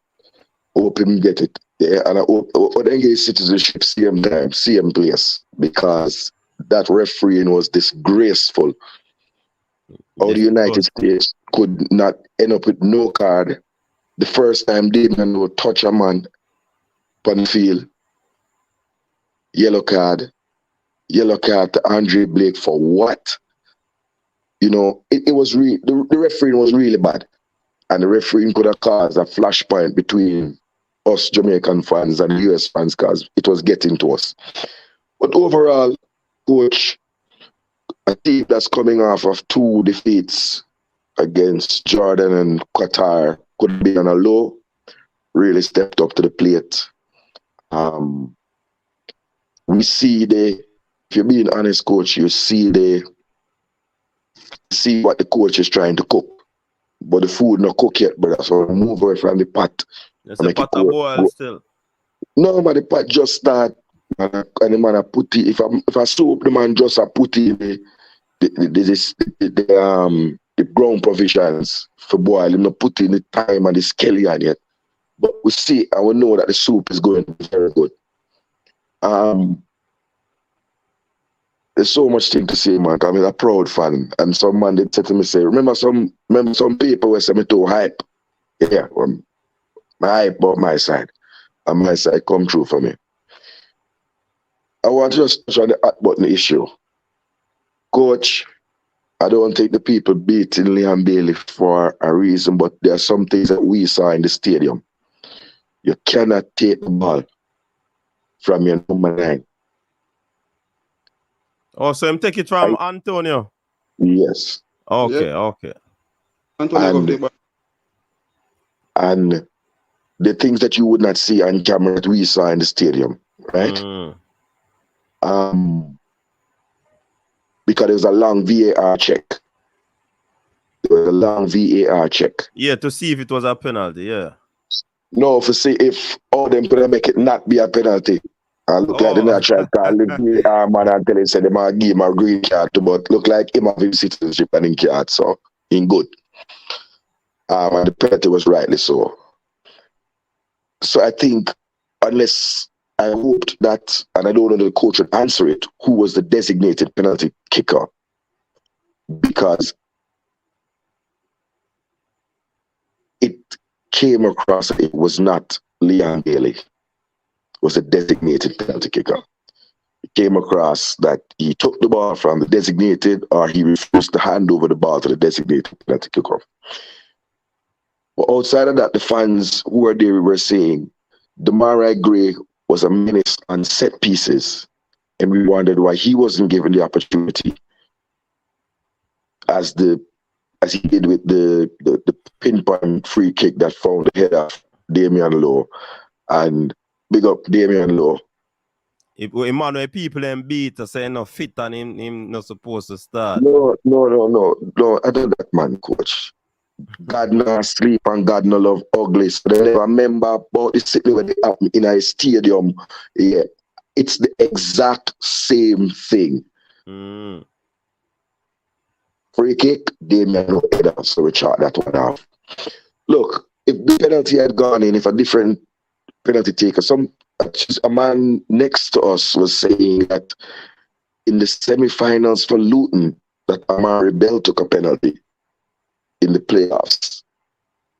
Hope him get it. Yeah, and I hope they get citizenship same time, same place, because that refereeing was disgraceful. How the United States could not end up with no card the first time they didn't know touch a man on the field. Yellow card to Andre Blake for what? You know, it was the refereeing was really bad. And the refereeing could have caused a flashpoint between us Jamaican fans and US fans because it was getting to us. But overall, coach, a team that's coming off of 2 defeats against Jordan and Qatar could be on a low, really stepped up to the plate. We see if you're being honest, coach, you see what the coach is trying to cook. But the food not cook yet, brother. So move away from the pot. There's a pot of boil still. No, but the pot just start. And the man put it. If I soup, the man just put it the ground provisions for boil. Him not put in the thyme and the scallion yet. But we see and we know that the soup is going to be very good. There's so much thing to say, man. I'm a proud fan. And some man did say to me, remember some people were saying me too hype. Yeah, my hype about my side. And my side come true for me. I want to just touch on the hot button issue. Coach, I don't think the people beating Liam Bailey for a reason, but there are some things that we saw in the stadium. You cannot take the ball from your number 9. Oh, so him take it from Antonio? Yes. Okay. And the things that you would not see on camera that we saw in the stadium, right? Because there was a long VAR check. Yeah, to see if it was a penalty, yeah. No, to see if all them could make it not be a penalty. And look like the natural call the VAR man and tell him say they might give him a green card, but look like him having citizenship and in card, so in good. And the penalty was rightly so. So I think unless I hoped that, and I don't know the coach would answer it, who was the designated penalty kicker? Because it came across that it was not Liam Bailey. It was a designated penalty kicker. It came across that he took the ball from the designated or he refused to hand over the ball to the designated penalty kicker. But outside of that, the fans who were there were saying Demarai Gray was a menace on set pieces, and we wondered why he wasn't given the opportunity as he did with the pinpoint free kick that found the head of Damian Lowe. And big up Damian Lowe. If Emmanuel people and beat to say no fit and him not supposed to start. No, I don't that man, coach. God no sleep and God no love ugly. So they never remember about the city when they happen in a stadium. Yeah. It's the exact same thing. Free kick, Damien no header, so we chart that one off. Look, if the penalty had gone in, if a different penalty taker, a man next to us was saying that in the semi-finals for Luton, that Amari Bell took a penalty in the playoffs.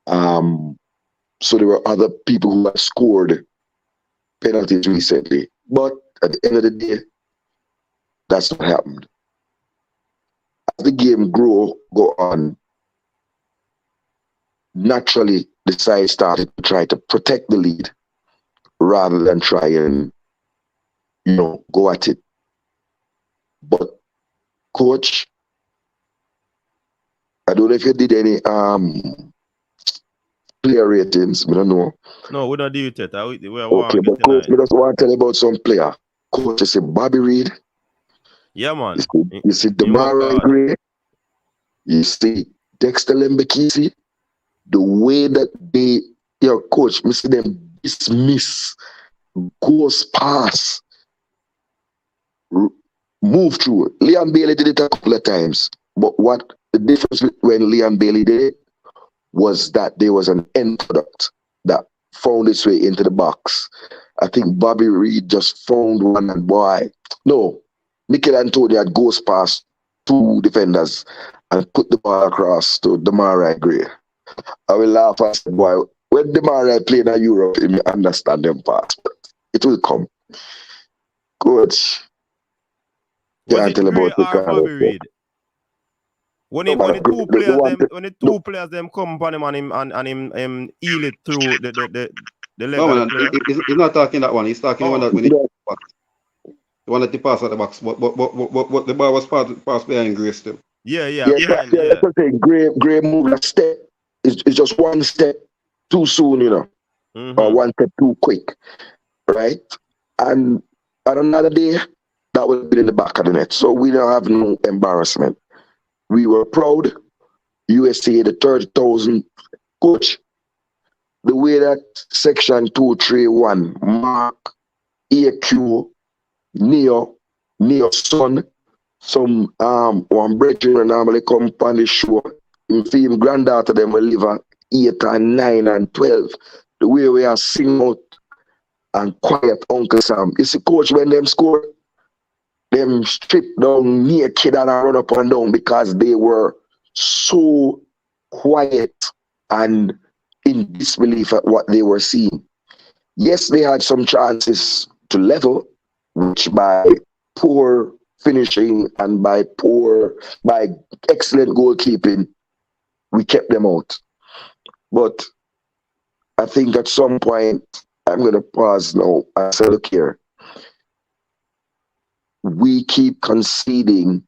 So there were other people who have scored penalties recently. But at the end of the day, that's what happened. As the game go on, naturally the side started to try to protect the lead rather than try and, go at it. But coach, I don't know if you did any player ratings. I don't know. No, we don't do it yet. Okay, but coach, I just want to tell you about some player. Coach, you see Bobby Reed. Yeah, man. You see Damara Gray. You see Dexter Lembekisi. The way that they, coach, I see them dismiss, goes past, move through. Liam Bailey did it a couple of times. But what the difference when Liam Bailey did it was that there was an end product that found its way into the box. I think Bobby Reed just found one and Mikel Antonio had goes past two defenders and put the ball across to Demarai Gray. I will laugh and say, boy, when Demarai played in Europe, he may understand them parts, but it will come. Coach, was it Gray or Bobby Reed? When the two players them come upon him and him eel it through the leg no, of the player. He's not talking that one. He's talking the one that when he box. The one that he passed at the box. But the ball was passed behind Gray still. Yeah. That's what I'm saying. Gray moved a step. It's just one step too soon, or one step too quick, right? And on another day, that would have been in the back of the net. So we don't have no embarrassment. We were proud. USA, the 30,000 coach. The way that section 231, Mark, AQ, Neo son, some one brethren normally come on the show. In film granddaughter them will live at 8 and 9 and 12. The way we are sing out and quiet Uncle Sam. You see, coach, when them score, them strip down naked and run up and down because they were so quiet and in disbelief at what they were seeing. Yes, they had some chances to level, which by poor finishing and by excellent goalkeeping, we kept them out. But I think at some point, I'm going to pause now and say, look here. We keep conceding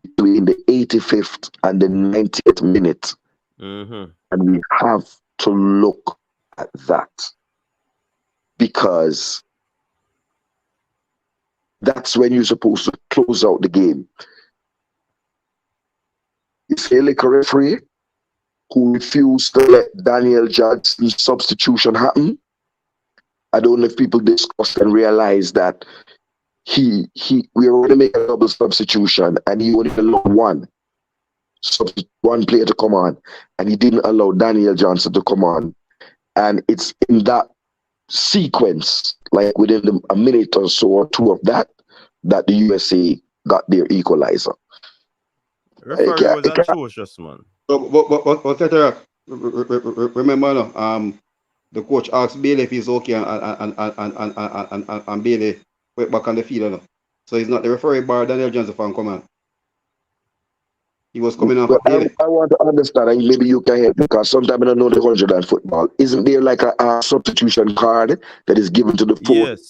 between the 85th and the 90th minute. And we have to look at that. Because that's when you're supposed to close out the game. It's a liquor referee who refused to let Daniel Johnson's substitution happen. I don't know if people discussed and realize that we were going to make a double substitution and he only allowed one player to come on, and he didn't allow Daniel Johnson to come on. And it's in that sequence, like within a minute or so or two of that the USA got their equalizer. Referee was atrocious, man. But remember, the coach asked Bailey if he's okay, and Bailey went back on the field. So he's not the referee bar Daniel Johnson fan come on. He was coming off Bailey. I want to understand, and maybe you can help, because sometimes I don't know the 100 and football. Isn't there like a substitution card that is given to the fourth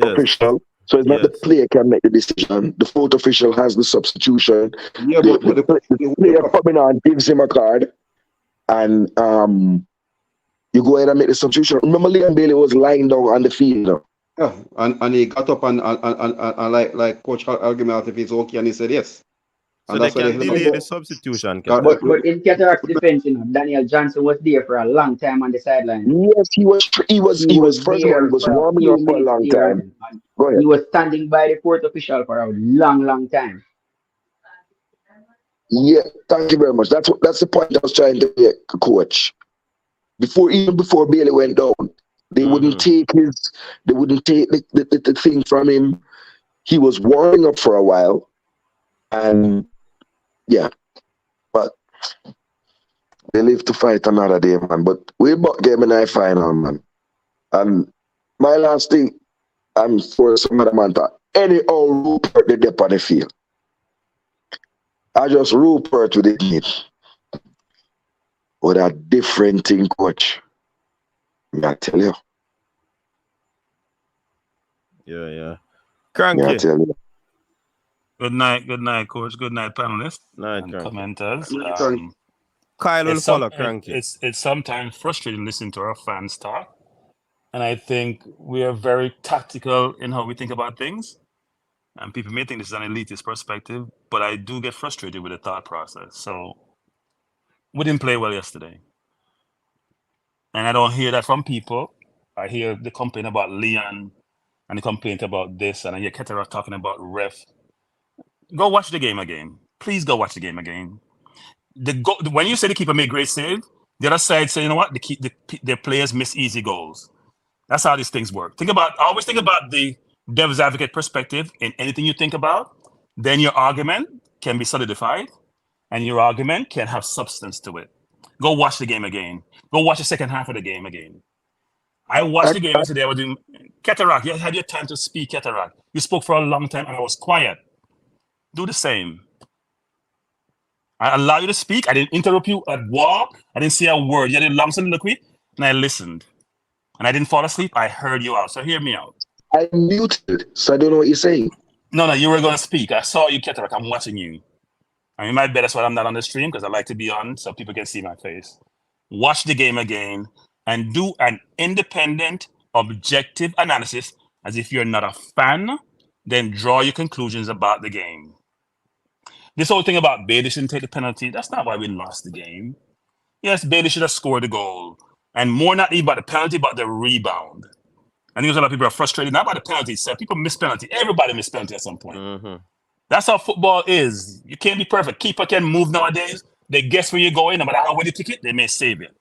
official? So it's not the player can make the decision. The fourth official has the substitution. Yeah, but the player coming on gives him a card, and you go ahead and make the substitution. Remember, Liam Bailey was lying down on the field. Yeah, and he got up and like Coach argument if he's okay, and he said yes. So they can delay the substitution. But in Cataract's defense, Daniel Johnson was there for a long time on the sideline. Yes, he was first of all, he was for a warming few up for a minutes long there. time. Go ahead. He was standing by the fourth official for a long time. Yeah, thank you very much. That's the point I was trying to make, coach. Even before Bailey went down, they wouldn't take the thing from him. He was warming up for a while, and yeah, but they live to fight another day, man. But we both game in our final, man. And my last thing, I'm for some other man to anyhow Rupert the dep on the field. I just Rupert with it need. With a different thing, coach. I tell you. Yeah. Cranky. I tell you. Good night, coach. Good night, panelists and commenters. Kyle will follow Cranky. It's sometimes frustrating listening to our fans talk. And I think we are very tactical in how we think about things. And people may think this is an elitist perspective, but I do get frustrated with the thought process. So we didn't play well yesterday. And I don't hear that from people. I hear the complaint about Leon and the complaint about this, and I hear Ketera talking about ref. Go watch the game again. Please go watch the game again. When you say the keeper made great save, the other side say, you know what, the players miss easy goals. That's how these things work. Always think about the devil's advocate perspective in anything you think about. Then your argument can be solidified, and your argument can have substance to it. Go watch the game again. Go watch the second half of the game again. I watched the game yesterday. I was doing Cataract. You had your time to speak, Cataract. You spoke for a long time, and I was quiet. Do the same. I allow you to speak. I didn't interrupt you at walk. I didn't say a word. You had a long soliloquy, and I listened. And I didn't fall asleep. I heard you out. So hear me out. I muted, so I don't know what you're saying. No, you were going to speak. I saw you, Cataract. I'm watching you. I mean, my bet that's why I'm not on the stream, because I like to be on so people can see my face. Watch the game again and do an independent, objective analysis as if you're not a fan, then draw your conclusions about the game. This whole thing about Bailey shouldn't take the penalty, that's not why we lost the game. Yes, Bailey should have scored the goal. And more not even about the penalty, but the rebound. I think a lot of people are frustrated, not by the penalty itself. People miss penalty. Everybody miss penalty at some point. That's how football is. You can't be perfect. Keeper can move nowadays. They guess where you're going. No matter how well you kick it, they may save it.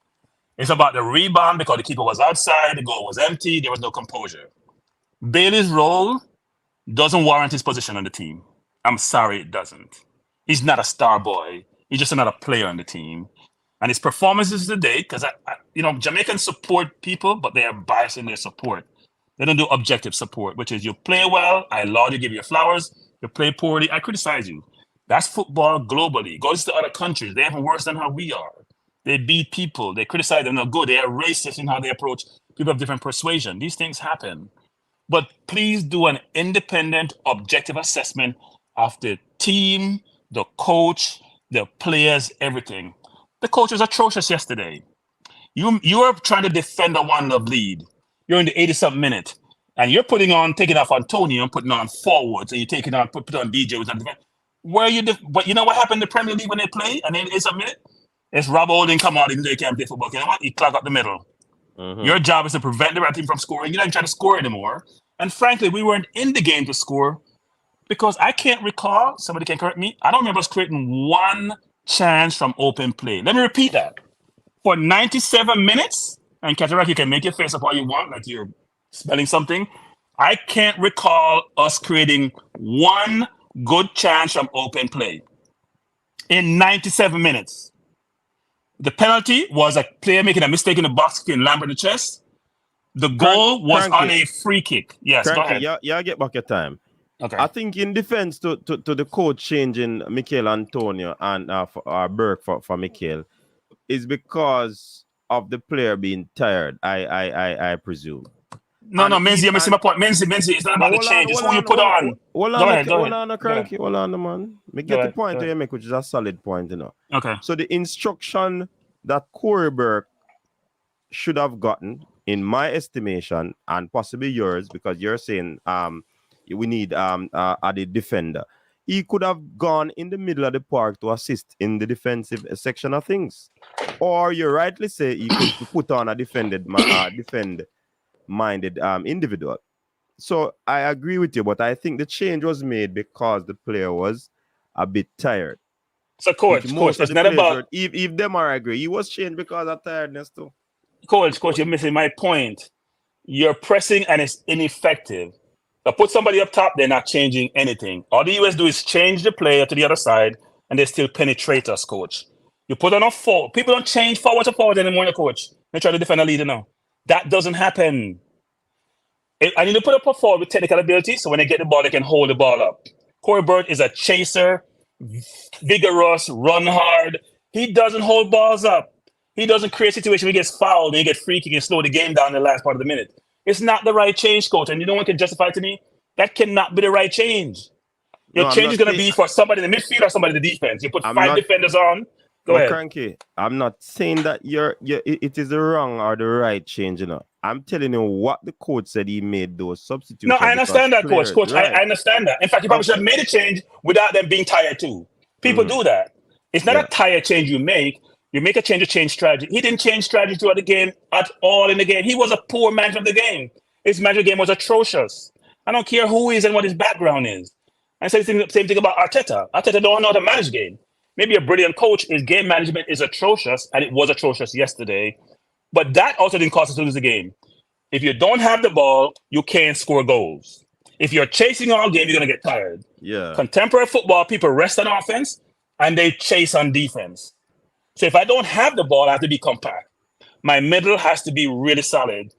It's about the rebound because the keeper was outside, the goal was empty, there was no composure. Bailey's role doesn't warrant his position on the team. I'm sorry, it doesn't. He's not a star boy. He's just another player on the team. And his performances today, because Jamaicans support people, but they are biased in their support. They don't do objective support, which is you play well, I laud you, give you flowers. You play poorly, I criticize you. That's football globally. Goes to other countries. They're even worse than how we are. They beat people. They criticize them. They're good. They are racist in how they approach people of different persuasion. These things happen. But please do an independent, objective assessment of the team, the coach, the players, everything. The coach was atrocious yesterday. You are trying to defend a 1-0 lead. You're in the 80-something minute. And you're taking off Antonio and putting on forwards. And you're taking on, put on DJ. But you know what happened in the Premier League when they play? And then it's a minute. It's Rob Holding come out even though he can't play football. You know what? He clog up the middle. Your job is to prevent the right team from scoring. You're not even trying to score anymore. And frankly, we weren't in the game to score because I can't recall, somebody can correct me, I don't remember us creating one chance from open play. Let me repeat that. For 97 minutes, and Cataract, you can make your face up all you want, like you're spelling something. I can't recall us creating one good chance from open play in 97 minutes. The penalty was a player making a mistake in the box, kicking Lambert in the chest. The goal was on a free kick. Yes, go ahead. Yeah, get back your time. Okay. I think in defense to the coach changing Mikel Antonio and Burke for Mikel is because of the player being tired, I presume. No, Menzi, you're missing my point. Menzi, it's not about the change. It's who you put on. Hold on, Cranky. Hold on, man. Me get the point you make, which is a solid point, Okay. So the instruction that Corey Burke should have gotten, in my estimation, and possibly yours, because you're saying we need a defender. he could have gone in the middle of the park to assist in the defensive section of things. Or you rightly say he could put on a defend-minded individual. So I agree with you, but I think the change was made because the player was a bit tired. So, coach, it's not about... If them are agree, he was changed because of tiredness too. Coach, you're missing my point. You're pressing and it's ineffective. So put somebody up top, they're not changing anything. All the US do is change the player to the other side, and they still penetrate us, coach. You put on a forward. People don't change forward to forward anymore, coach. They try to defend a leader now. That doesn't happen. I need to put up a forward with technical ability, so when they get the ball, they can hold the ball up. Corey Bird is a chaser, vigorous, run hard. He doesn't hold balls up. He doesn't create a situation where he gets fouled and he gets free kick and slow the game down in the last part of the minute. It's not the right change, coach. And no one can justify it to me. That cannot be the right change. Your change is going to be for somebody in the midfield or somebody in the defense. You put five defenders on. Go ahead. Cranky, I'm not saying that it is the wrong or the right change, I'm telling you what the coach said he made those substitutions. No, I understand that, coach. Right. I understand that. In fact, you probably should have made a change without them being tired too. People do that. It's not a tired change you make. You make a change to change strategy. He didn't change strategy throughout the game at all in the game. He was a poor manager of the game. His manager game was atrocious. I don't care who he is and what his background is. I say the same thing about Arteta. Arteta don't know how to manage game. Maybe a brilliant coach, his game management is atrocious, and it was atrocious yesterday. But that also didn't cost us to lose the game. If you don't have the ball, you can't score goals. If you're chasing all game, you're going to get tired. Yeah. Contemporary football, people rest on offense, and they chase on defense. So if I don't have the ball, I have to be compact. My middle has to be really solid.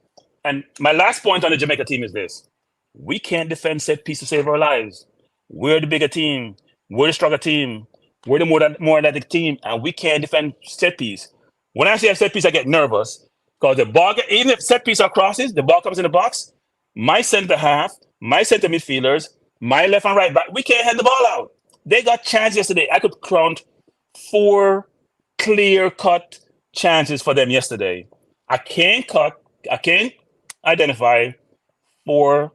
And my last point on the Jamaica team is this. We can't defend set piece to save our lives. We're the bigger team. We're the stronger team. We're the more athletic team, and we can't defend set piece. When I say a set piece, I get nervous because the ball, even if set piece are crosses, the ball comes in the box, my center half, my center midfielders, my left and right back, we can't head the ball out. They got chances yesterday. I could count 4 clear-cut chances for them yesterday. I can't identify 4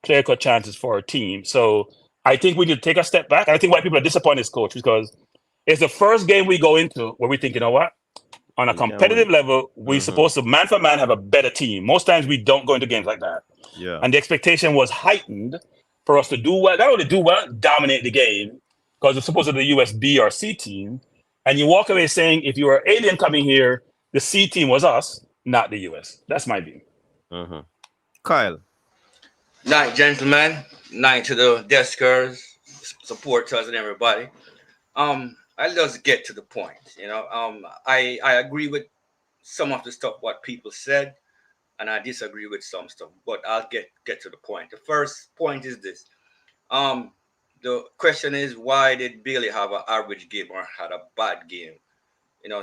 clear-cut chances for our team. So I think we need to take a step back. And I think why people are disappointed is coach, because it's the first game we go into where we think, you know what? On a competitive level, we're supposed to man for man have a better team. Most times we don't go into games like that. Yeah. And the expectation was heightened for us to do well, not only do well, dominate the game, because it's supposed to be the US B or C team. And you walk away saying, if you were an alien coming here, the C team was us, not the US. That's my view. Kyle. Night, gentlemen. Night to the deskers, supporters, and everybody. I'll just get to the point. I agree with some of the stuff what people said, and I disagree with some stuff. But I'll get to the point. The first point is this: the question is, why did Bailey have an average game or had a bad game?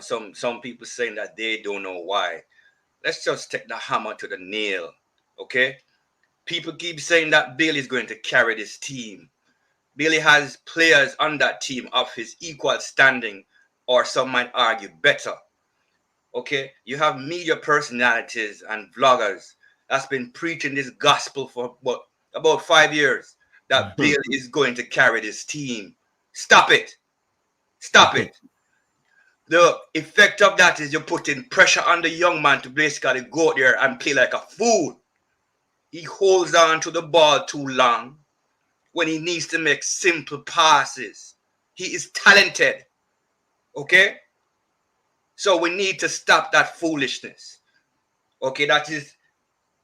Some people saying that they don't know why. Let's just take the hammer to the nail, okay? People keep saying that Bailey is going to carry this team. Bailey has players on that team of his equal standing, or some might argue better. Okay? You have media personalities and vloggers that's been preaching this gospel for about 5 years, that Bailey is going to carry this team. Stop it. Stop it. The effect of that is you're putting pressure on the young man to basically go out there and play like a fool. He holds on to the ball too long when he needs to make simple passes. He is talented. Okay? So we need to stop that foolishness. Okay, that is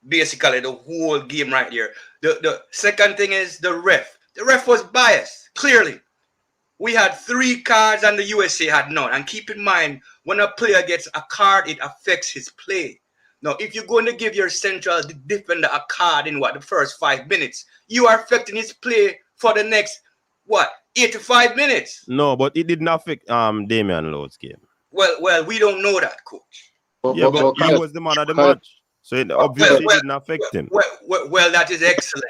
basically the whole game right there. The second thing is the ref. The ref was biased, clearly. We had 3 cards and the USA had none. And keep in mind, when a player gets a card, it affects his play. Now, if you're going to give your central defender a card in the first 5 minutes, you are affecting his play for the next, 85 minutes? No, but it didn't affect Damian Lillard's game. Well, we don't know that, coach. But he was the man of the match. So it obviously didn't affect him. Well, that is excellent.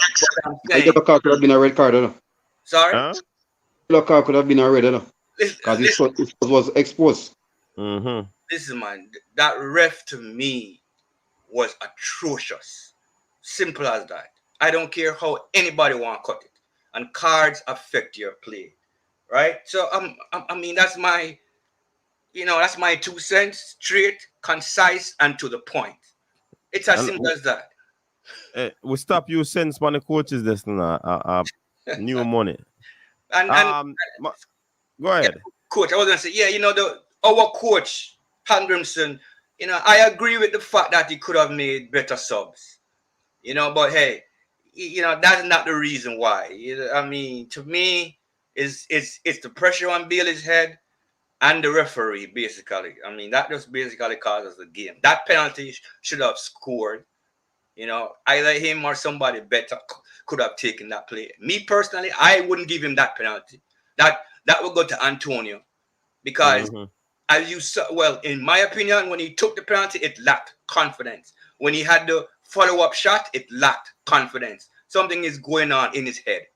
I yellow card could have been a red card, no? Sorry? Huh? Yellow card could have been a red, no? Because it was exposed. Listen, man, that ref to me was atrocious. Simple as that. I don't care how anybody want to cut it. and cards affect your play, right? So I mean, that's my, that's my 2 cents, straight, concise, and to the point. It's as And simple as that. we stop you since when the coaches this new money. And Go ahead. Coach, I was gonna say, our coach Hangrimson, I agree with the fact that he could have made better subs, but hey, that's not the reason why. I mean, to me, it's the pressure on Bailey's head and the referee, basically. I mean, that just basically causes the game. That penalty should have scored. Either him or somebody better could have taken that play. Me personally, I wouldn't give him that penalty. That would go to Antonio, because as you saw, well, in my opinion, when he took the penalty, it lacked confidence. When he had the follow-up shot, it lacked confidence. Something is going on in his head.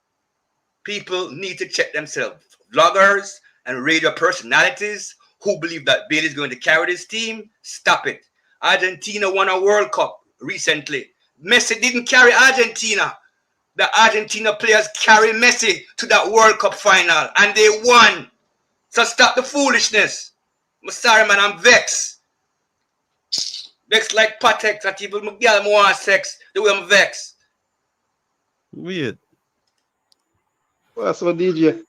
People need to check themselves. Vloggers and radio personalities who believe that Bailey is going to carry this team, stop it. Argentina won a World Cup recently. Messi didn't carry Argentina. The Argentina players carry Messi to that World Cup final, and they won. So stop the foolishness. I'm sorry, man, I'm vexed. Vexed like Patek, that people girl more sex. The way I'm vexed. Weird. Well, so DJ.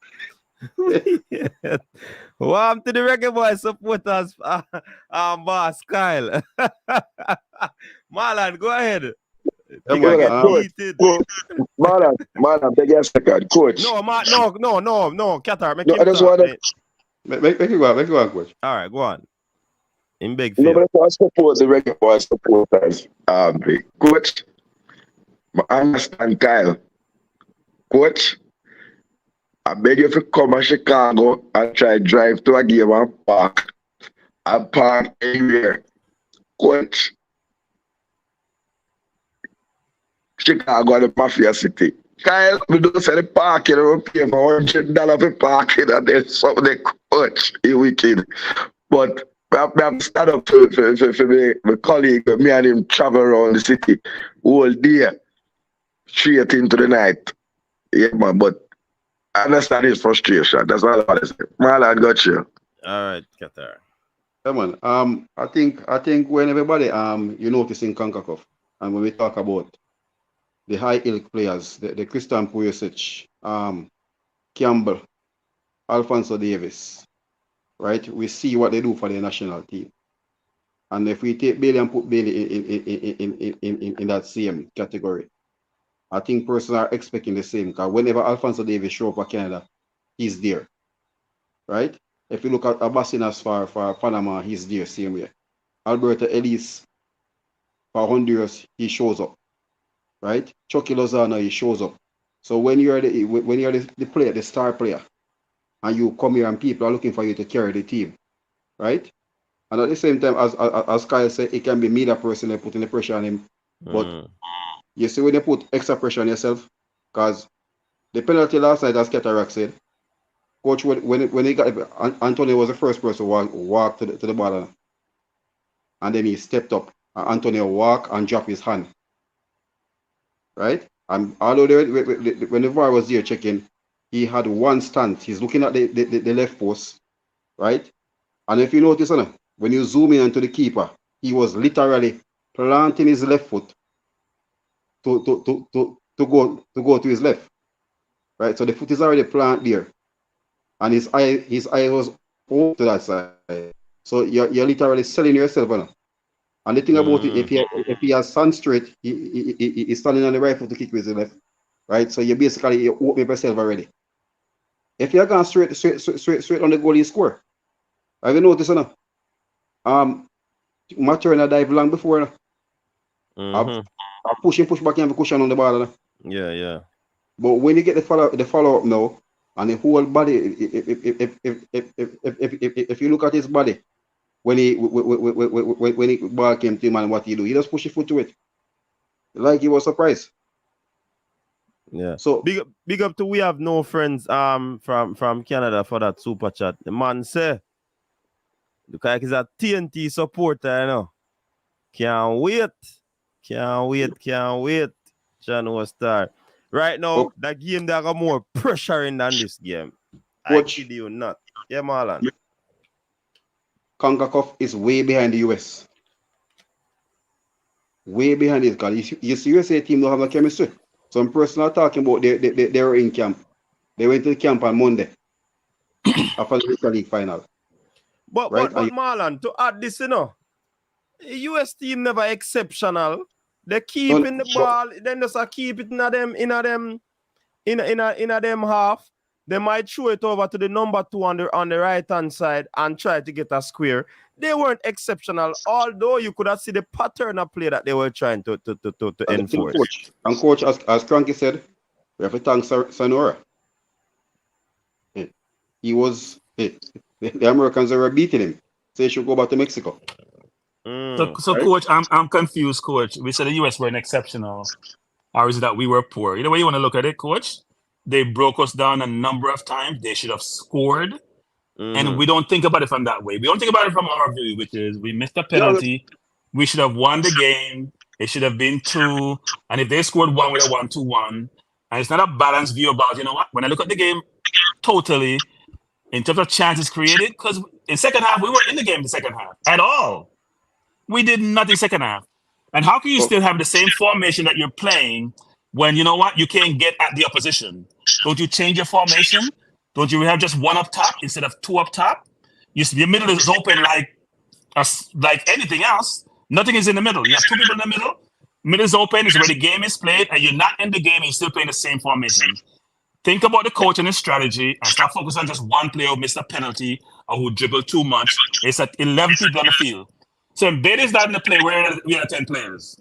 Welcome to the Reggae Boyz supporters, boss Kyle. Marlon, go ahead. Marlon, beg your second, coach. No, Qatar, I just want to. Make you go, coach. All right, go on. In big No, but I want to support the Reggae Boyz supporters. Coach, I understand Kyle. Coach, I beg you to come to Chicago and try drive to a game and park. And park anywhere. Coach, Chicago and the Mafia City. Kyle, we don't say the parking, we pay for $100 for parking, and then some of the coach, he wicked. But I have to stand up for my colleague, me and him travel around the city all day, straight into the night. Yeah, man, but I understand his frustration. That's all I want to say. Marlon, got you. All right, Qatar. Come on. I think when everybody you notice in CONCACAF, and when we talk about the high ilk players, the Christian Pulisic, Campbell, Alphonso Davis, right? We see what they do for the national team. And if we take Bailey and put Bailey in that same category, I think persons are expecting the same, because whenever Alphonso Davis show up for Canada, he's there, right? If you look at Abasinas for Panama, he's there same way. Alberto Ellis for Honduras, he shows up, right? Chucky Lozano, he shows up. So when you're the player, the star player, and you come here and people are looking for you to carry the team, right? And at the same time, as Kyle said, it can be me that person that putting the pressure on him, but you see when you put extra pressure on yourself, because the penalty last night, as Ketarak said, coach, when he got Antonio was the first person to walk to the ball, and then he stepped up, and Antonio walked and dropped his hand, right? And although when the VAR was there checking, he had one stance. He's looking at the left post, right? And if you notice, when you zoom in onto the keeper, he was literally planting his left foot to go to his left, right? So the foot is already planted there, and his eye was open to that side. So you're literally selling yourself, And the thing about it, if he has stand straight, he's standing on the right foot to kick with his left, right? So you open up yourself already. If you're going straight on the goal, you score. Have you noticed, Matt Turner dive long before, I push back and cushion on the ball. Yeah. But when you get the follow up now, and the whole body, if you look at his body, when he ball came to him and what he do, he just push his foot to it, like he was surprised. Yeah. So big up to we have no friends from Canada for that super chat. The man say, look like he's a TNT supporter, Can't wait. John was star. Right now, that game they got more pressure in than this game. I kid you not. Yeah, Marlon. CONCACAF is way behind the US. Way behind it, because you see USA team don't have no chemistry. Some person are talking about they were in camp. They went to the camp on Monday after the league final. But Marlon, to add this, the US team never exceptional. They keep in the ball, then just keep it in them half. They might throw it over to the number 2 on the right hand side and try to get a square. They weren't exceptional, although you could have seen the pattern of play that they were trying to enforce. Coach, as Cranky said, we have to thank Sonora. He was the Americans were beating him, so he should go back to Mexico. So right? Coach, I'm confused, Coach. We said the US weren't exceptional, or is it that we were poor? Either way you want to look at it, Coach. They broke us down a number of times. They should have scored. And we don't think about it from that way. We don't think about it from our view, which is we missed a penalty. We should have won the game. It should have been 2. And if they scored 1, we'd have won 2-1. And it's not a balanced view about, you know what? When I look at the game totally, in terms of chances created, because in second half, we weren't in the game in the second half at all. We did nothing second half. And how can you still have the same formation that you're playing when, you know what, you can't get at the opposition? Don't you change your formation? Don't you have just 1 up top instead of 2 up top? Your middle is open like anything else. Nothing is in the middle. You have 2 people in the middle. Middle is open, is where the game is played, and you're not in the game and you're still playing the same formation. Think about the coach and his strategy and stop focusing on just one player who missed a penalty or who dribbled too much. It's at 11 people on the field. So if Beatty's not in the play, we have 10 players.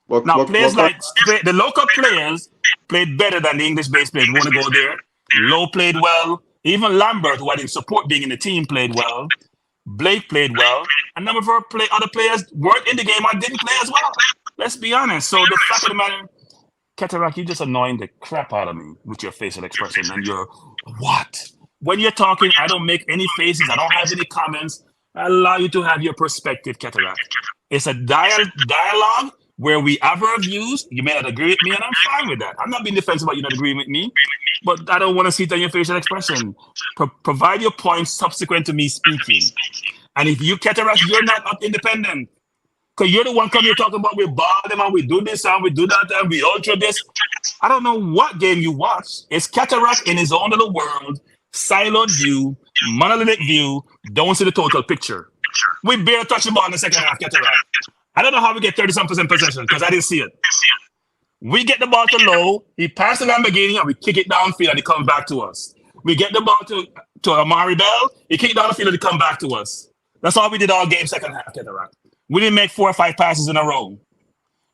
Players like the local players played better than the English-based players. Want to go there? Lowe played well. Even Lambert, who I didn't support being in the team, played well. Blake played well. A number of other players weren't in the game or didn't play as well. Let's be honest. So the fact of the matter, Cataract, you're just annoying the crap out of me with your facial expression and your what? When you're talking, I don't make any faces. I don't have any comments. I allow you to have your perspective, Cataract. It's a dialogue where we have our views. You may not agree with me, and I'm fine with that. I'm not being defensive about you not agreeing with me, but I don't want to see it on your facial expression. Provide your points subsequent to me speaking. And if you, Cataract, you're not up independent, because you're the one coming here talking about we ball them and we do this and we do that and we ultra this. I don't know what game you watch. It's Cataract in his own little world, siloed view, monolithic view, don't see the total picture. We barely touch the ball in the second half, Cataract. I don't know how we get 30-some% possession because I didn't see it. We get the ball to Lowe, he passes the Lamborghini and we kick it downfield and he comes back to us. We get the ball to Amari Bell, he kicked down the field and he come back to us. That's all we did all game second half, Cataract. We didn't make 4 or 5 passes in a row.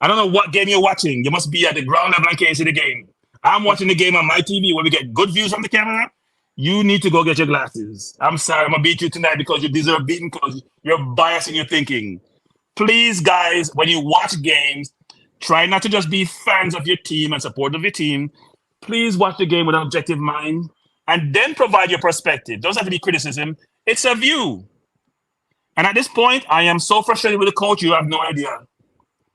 I don't know what game you're watching. You must be at the ground level and can't see the game. I'm watching the game on my TV where we get good views from the camera. You need to go get your glasses. I'm sorry, I'm going to beat you tonight because you deserve beating because you're biased in your thinking. Please, guys, when you watch games, try not to just be fans of your team and supporters of your team. Please watch the game with an objective mind and then provide your perspective. Doesn't have to be criticism. It's a view. And at this point, I am so frustrated with the coach, you have no idea.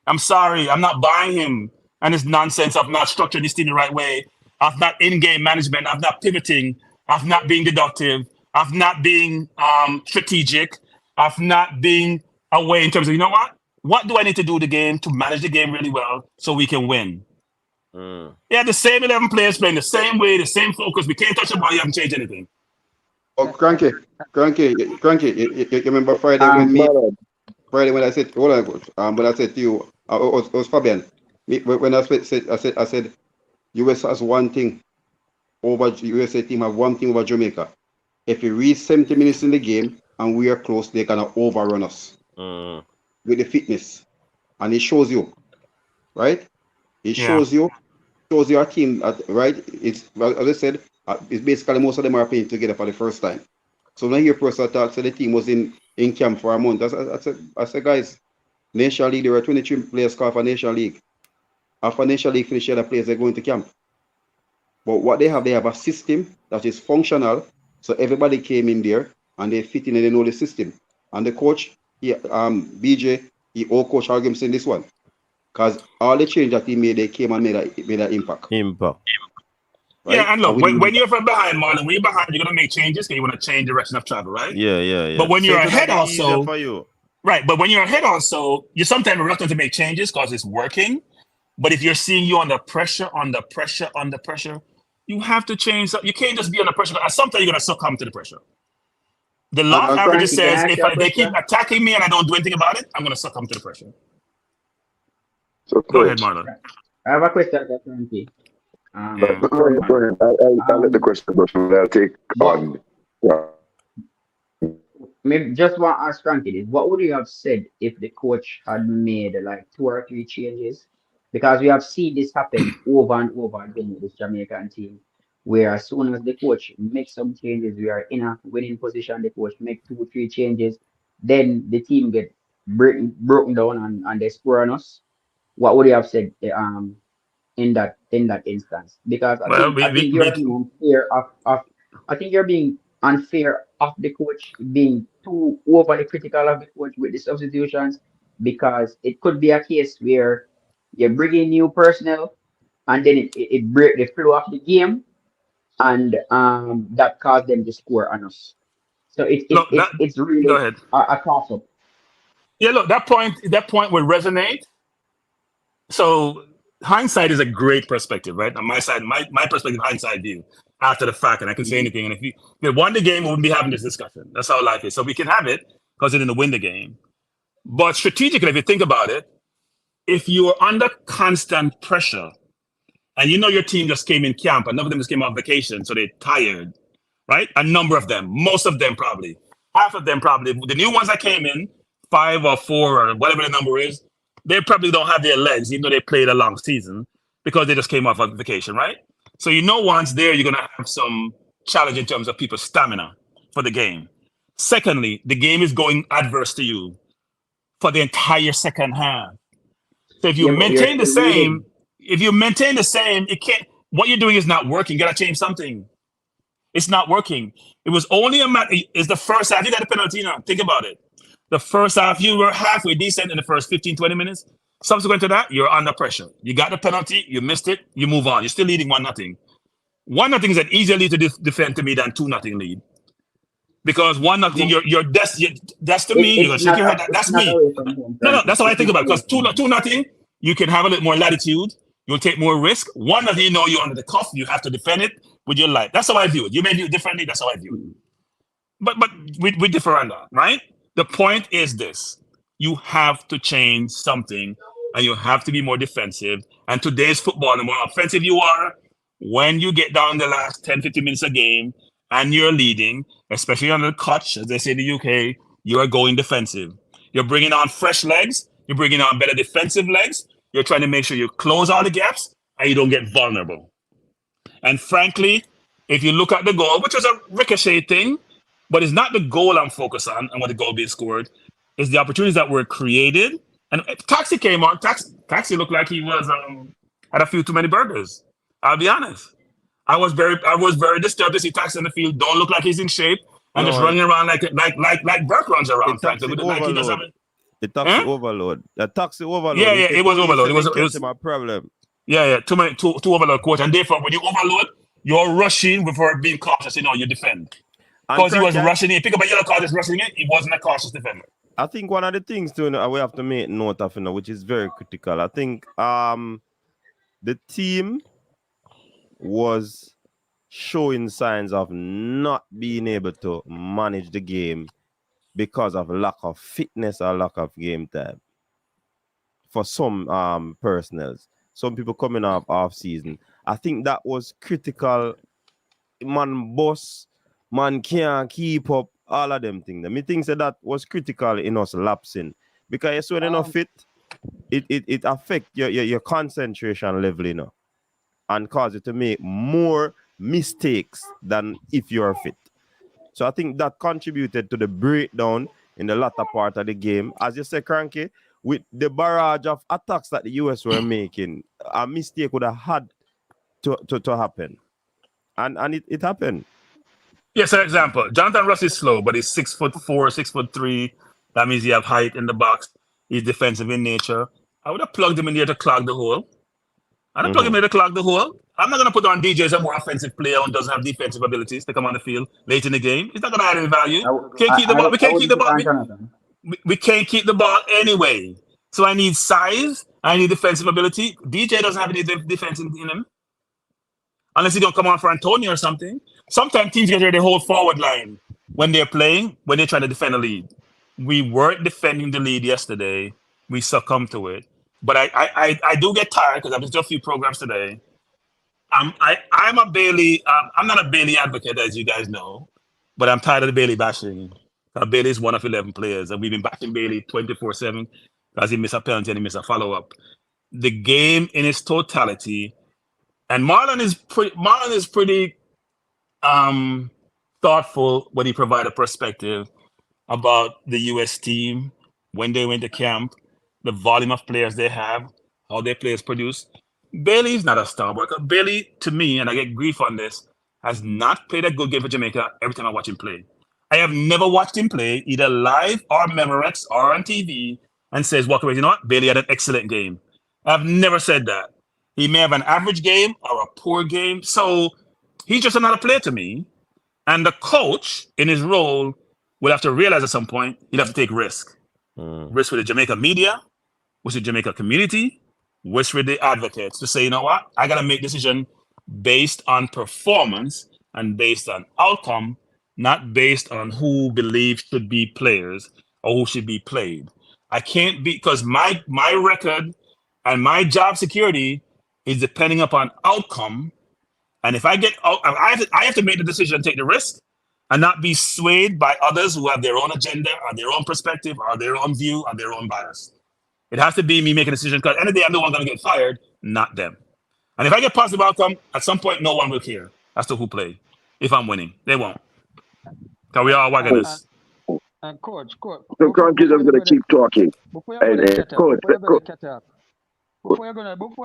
I'm sorry, I'm not buying him and his nonsense of not structuring this team the right way, of not in-game management, of not pivoting, of not being deductive, of not being strategic, of not being away in terms of, you know what do I need to do the game to manage the game really well so we can win? Yeah, the same 11 players playing the same way, the same focus. We can't touch the ball, you haven't changed anything. Oh, Cranky, you remember Friday when I said, hold on, when I said to you, it was Fabian. When I said, US has one thing over USA team have one thing over Jamaica. If we reach 70 minutes in the game and we are close, they're gonna overrun us with the fitness, and it shows you, right? It shows you our team, right? It's as I said. It's basically most of them are playing together for the first time. So when I hear person talk, so the team was in camp for a month. I said, guys, National League, there were 23 players called for National League. After National League finish, the players are going to camp. But what they have a system that is functional. So everybody came in there and they fit in and they know the system. And the coach, BJ, he all coach arguments in this one. Because all the change that he made, they came and made an impact. Right? Yeah, and look, we when you're from behind, Marlon, when you're behind, you're gonna make changes because you want to change direction of travel, right? Yeah. But when So you're it would ahead, be easier also, for you. right? But when you're ahead, also, you're sometimes reluctant to make changes because it's working. But if you're seeing you under pressure, you have to change. You can't just be under pressure. Sometimes you're gonna succumb to the pressure. The law of averages Frankie, can I says ask if you a they keep question? attacking me and I don't do anything about it, I'm gonna succumb to the pressure. So, Go ahead, coach. Marlon. I have a question for Frankie. Go ahead. I'll let the question go through. I'll take on. Yeah. Maybe just want to ask Frankie this. What would you have said if the coach had made like 2 or 3 changes? Because we have seen this happen over and over again with this Jamaican team, where as soon as the coach makes some changes, we are in a winning position. The coach make 2 3 changes, then the team get broken down and they score on us. What would you have said in that instance? Because Well, I think you're being unfair of I think you're being unfair of the coach, being too overly critical of the coach with the substitutions, because it could be a case where you bring in new personnel and then it break the flow of the game, and that caused them to score on us. So look, it's go really ahead. a toss up. Yeah, look, that point would resonate. So hindsight is a great perspective, right? On my side, my perspective, hindsight view after the fact, and I can say anything. And if we won the game, we wouldn't be having this discussion. That's how life is. So we can have it because it didn't win the game. But strategically, if you think about it, if you are under constant pressure and you know your team just came in camp, and none of them just came off vacation, so they're tired, right? A number of them, most of them probably, half of them probably, the new ones that came in, 5 or 4 or whatever the number is, they probably don't have their legs, even though they played a long season, because they just came off on vacation, right? So you know once there, you're going to have some challenge in terms of people's stamina for the game. Secondly, the game is going adverse to you for the entire second half. So if you maintain the same, it can't, what you're doing is not working. You got to change something. It's not working. It was only a matter, it's the first half. You got a penalty now. Think about it. The first half, you were halfway decent in the first 15, 20 minutes. Subsequent to that, you're under pressure. You got the penalty, you missed it, you move on. You're still leading 1-0. 1-0 is an easier lead to defend to me than 2-0 lead. Because 1-0, that's to me, you're going to shake your head. That's me. No, that's how I think about it. Because 2-0, you can have a little more latitude. You'll take more risk. 1-0, you know you're under the cuff. You have to defend it with your life. That's how I view it. You may view it differently. That's how I view it. But we differ on that, right? The point is this. You have to change something, and you have to be more defensive. And today's football, the more offensive you are, when you get down the last 10, 15 minutes a game and you're leading, especially on the clutch, as they say in the UK, you are going defensive. You're bringing on fresh legs. You're bringing on better defensive legs. You're trying to make sure you close all the gaps and you don't get vulnerable. And frankly, if you look at the goal, which was a ricochet thing, but it's not the goal I'm focused on and what the goal being scored, it's the opportunities that were created. And Taxi came on. Taxi looked like he was had a few too many burgers. I'll be honest. I was very disturbed to see Taxi on the field. Don't look like he's in shape and just running around like Burke runs around. The taxi overload. The taxi overload. Yeah, it was overload. It was my problem. Yeah. Too overload, coach. And therefore, when you overload, you're rushing before being cautious. You defend. Because he was rushing in. Pick up a yellow card, just rushing in. He wasn't a cautious defender. I think one of the things too, we have to make note of, which is very critical. I think the team was showing signs of not being able to manage the game because of lack of fitness or lack of game time for some personnels. Some people coming off season. I think that was critical. Man can't keep up, all of them things. I think that was critical in us lapsing. Because when you're not fit, it affects your concentration level, and cause you to make more mistakes than if you're fit. So I think that contributed to the breakdown in the latter part of the game. As you say, Cranky, with the barrage of attacks that the US were making, a mistake would have had to happen. And it happened. Yes, for example, Jonathan Russ is slow, but he's 6'4", 6'3". That means he have height in the box. He's defensive in nature. I would have plugged him in there to clog the hole. I don't plug him in to clog the hole. I'm not going to put on DJs a more offensive player who doesn't have defensive abilities to come on the field late in the game. It's not going to add any value. Can't keep the ball. We can't keep the ball. We can't keep the ball anyway. So I need size. I need defensive ability. DJ doesn't have any defense in him. Unless he don't come on for Antonio or something. Sometimes teams get their whole forward line when they're playing, when they're trying to defend a lead. We weren't defending the lead yesterday. We succumbed to it. But I do get tired because I've been to a few programs today. I'm a Bailey. I'm not a Bailey advocate, as you guys know, but I'm tired of the Bailey bashing. Bailey is one of 11 players, and we've been bashing Bailey 24/7 because he missed a penalty and he missed a follow-up. The game in its totality, and Marlon is pretty thoughtful when he provides a perspective about the U.S. team when they went to camp, the volume of players they have, how their players produce. Bailey's not a star worker. Bailey, to me, and I get grief on this, has not played a good game for Jamaica every time I watch him play. I have never watched him play, either live or Memorex or on TV, and says, walk away, you know what? Bailey had an excellent game. I've never said that. He may have an average game or a poor game. So he's just another player to me. And the coach, in his role, will have to realize at some point, he'll have to take risk. Risk with the Jamaica media, with the Jamaica community, with the advocates to say, you know what? I got to make decision based on performance and based on outcome, not based on who believes should be players or who should be played. I can't be, because my record and my job security is depending upon outcome. And if I get out, I have to make the decision, take the risk, and not be swayed by others who have their own agenda or their own perspective or their own view or their own bias. It has to be me making a decision, because at the end of the day, I'm the one going to get fired, not them. And if I get positive outcome, at some point, no one will care as to who play. If I'm winning, they won't. Because we all wagons. And coach. So Cronky's I'm gonna keep talking. Before you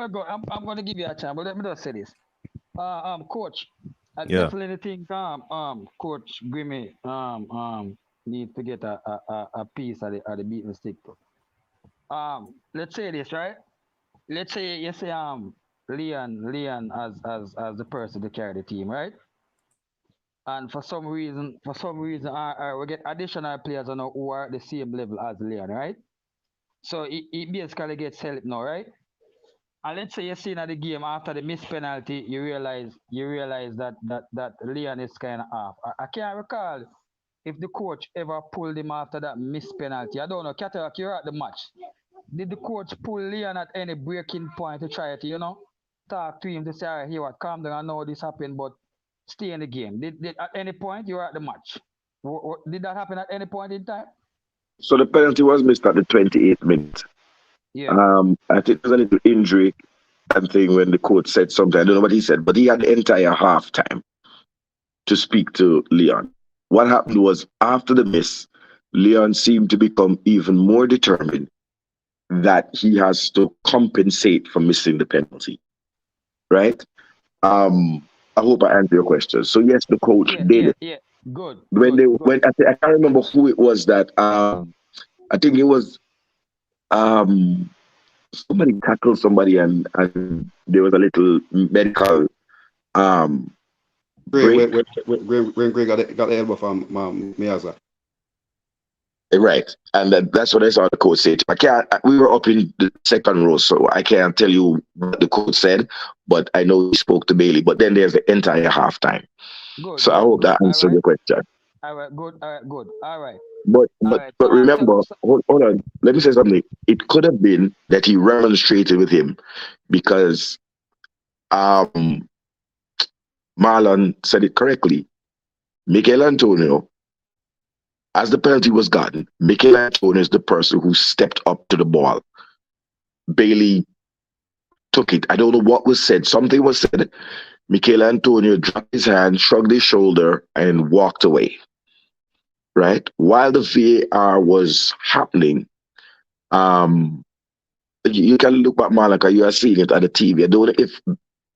go, I'm gonna give you a chance, but let me just say this. Coach, I definitely think Coach Grimmy needs to get a piece of the beaten stick too. Let's say this, right? Let's say you say Leon as the person to carry the team, right? And for some reason, we get additional players who are at the same level as Leon, right? So he basically gets help now, right? And let's say you're seeing at the game after the missed penalty, you realize that Leon is kind of off. I can't recall if the coach ever pulled him after that missed penalty. I don't know. Cataract, you're at the match. Did the coach pull Leon at any breaking point to try to, talk to him to say, all right, here, calm down, I know this happened, but stay in the game? Did at any point you were at the match? Did that happen at any point in time? So the penalty was missed at the 28th minute. Yeah. I think there's a little injury and thing when the coach said something. I don't know what he said, but he had the entire halftime to speak to Leon. What happened was, after the miss, Leon seemed to become even more determined that he has to compensate for missing the penalty. Right? I hope I answer your question. So yes, the coach did it. Yeah, good. When I can't remember who it was that I think it was somebody tackled somebody and there was a little medical break. Greg got the elbow from Miaza. Right, and that's what I saw the coach say. We were up in the second row, so I can't tell you what the coach said, but I know he spoke to Bailey. But then there's the entire halftime. So I hope that answered your question. All right, good. All right. But remember, hold on. Let me say something. It could have been that he remonstrated with him because Marlon said it correctly. Mikel Antonio, as the penalty was gotten, Mikel Antonio is the person who stepped up to the ball. Bailey took it. I don't know what was said. Something was said. Mikel Antonio dropped his hand, shrugged his shoulder, and walked away. Right? While the VAR was happening, you can look back, Malaka, you are seeing it at the TV. I don't know if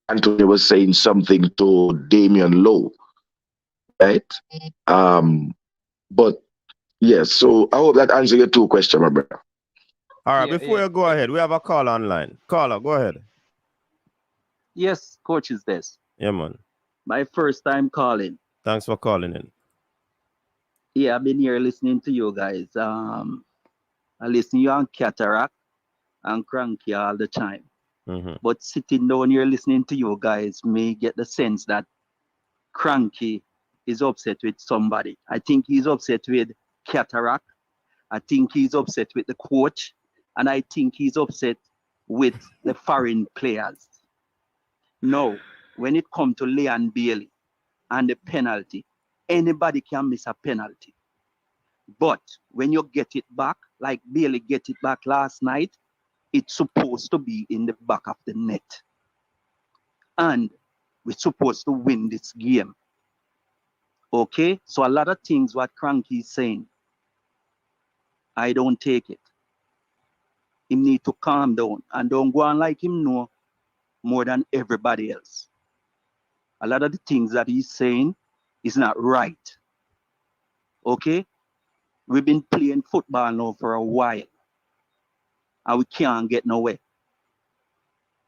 Antonio was saying something to Damian Lowe. Right? But yes, so I hope that answers your two questions, my brother. All right, Yeah, before yeah. you go ahead, we have a call online. Caller, go ahead. Yes, coach is this. Yeah, man. My first time calling. Thanks for calling in. Yeah, I've been here listening to you guys. I listen to you on Cataract and Cranky all the time. But sitting down here listening to you guys may get the sense that Cranky is upset with somebody. I think he's upset with Cataract. I think he's upset with the coach. And I think he's upset with the foreign players. No, when it comes to Leon Bailey and the penalty, anybody can miss a penalty. But when you get it back, like Bailey get it back last night, it's supposed to be in the back of the net. And we're supposed to win this game. Okay? So a lot of things what Cranky is saying, I don't take it. He need to calm down and don't go on like him know more than everybody else. A lot of the things that he's saying is not right. Okay? We've been playing football now for a while. And we can't get nowhere.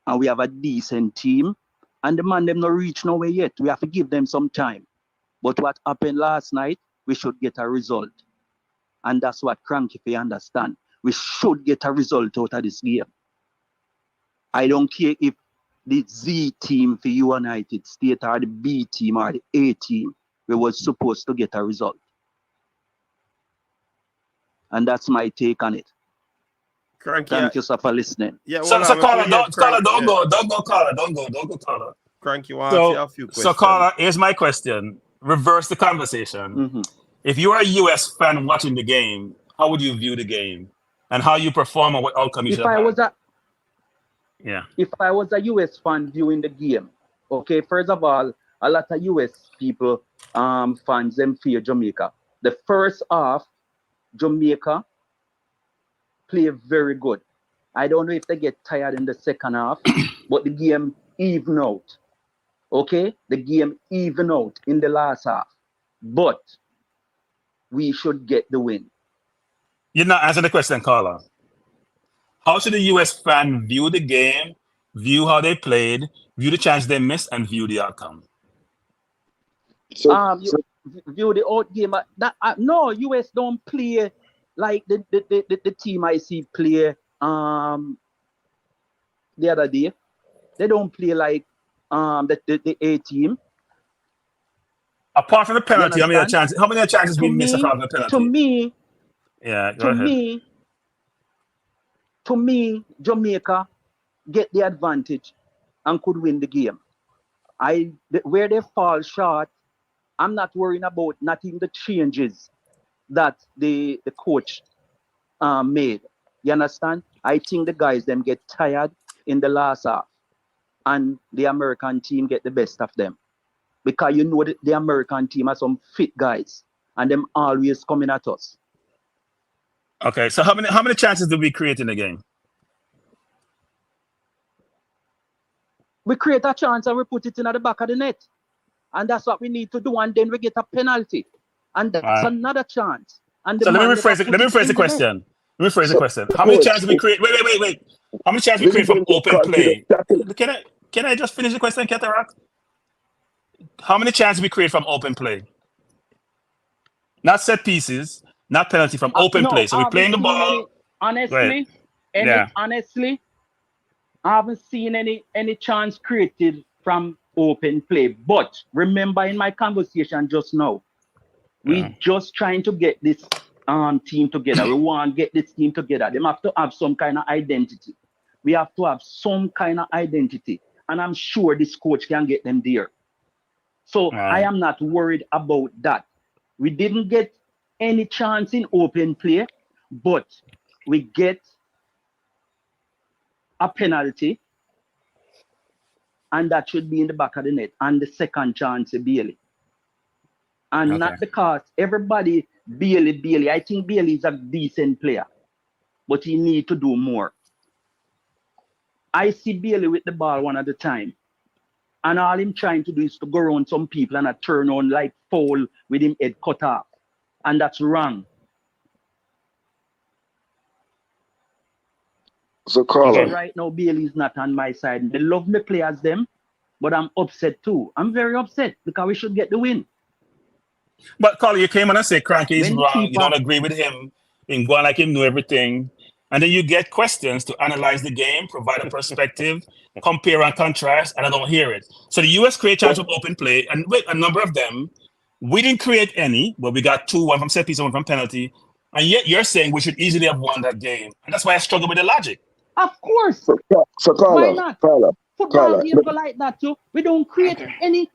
And we have a decent team. And the man them not reach nowhere yet. We have to give them some time. But what happened last night, we should get a result. And that's what Cranky fi understand. We should get a result out of this game. I don't care if the Z team for United States or the B team or the A team, we was supposed to get a result. And that's my take on it. Cranky, Thank you, sir, for listening. Yeah, So caller, don't go, caller. Don't go, caller. Cranky wants to ask a few questions. So caller, here's my question. Reverse the conversation. If you are a US fan watching the game, how would you view the game? And how you perform and what outcome you should have? If I was a US fan viewing the game, okay, first of all, a lot of US people, fans, them fear Jamaica. The first half, Jamaica play very good. I don't know if they get tired in the second half, but the game even out. Okay? The game even out in the last half. But we should get the win. You're not answering the question, caller. How should the US fan view the game, view how they played, view the chance they missed, and view the outcome? View the out game. No, US don't play like the team I see play the other day. They don't play like the A team. Apart from the penalty, how many chances been missed apart from the penalty? To me, Jamaica get the advantage and could win the game. Where they fall short, I'm not worrying about not even the changes that the coach made. You understand? I think the guys them get tired in the last half, and the American team get the best of them. Because you know the American team has some fit guys, and them always coming at us. Okay, so how many chances did we create in the game? We create a chance and we put it in at the back of the net. And that's what we need to do, and then we get a penalty. And that's another chance. And so let me rephrase the question. How many chances we create? Wait. How many chances we create from open play? Can I just finish the question, Cataract? How many chances we create from open play? Not set pieces, not penalty, from open play. So we're playing the ball. Honestly, I haven't seen any chance created from open play. But remember in my conversation just now, we just trying to get this team together. We want to get this team together. They have to have some kind of identity. We have to have some kind of identity. And I'm sure this coach can get them there. So I am not worried about that. We didn't get any chance in open play, but we get a penalty, and that should be in the back of the net. And the second chance is Bailey. And not because everybody, Bailey, I think Bailey is a decent player, but he need to do more. I see Bailey with the ball one at a time. And all him trying to do is to go around some people and turn on like foul with him head cut off. And that's wrong. So So Carla, right now, Bailey's not on my side. They love the players, them, but I'm upset too. I'm very upset because we should get the win. But Carl, you came on and say Cranky is When the wrong. You keeper, don't agree with him in going like him knew everything. And then you get questions to analyze the game, provide a perspective, compare and contrast, and I don't hear it. So the US create chances of open play, and with a number of them, we didn't create any, but we got two, one from set piece, one from penalty. And yet you're saying we should easily have won that game. And that's why I struggle with the logic. of course. so Why Carla, not? Carla, Football Carla. game go like that too. We don't create any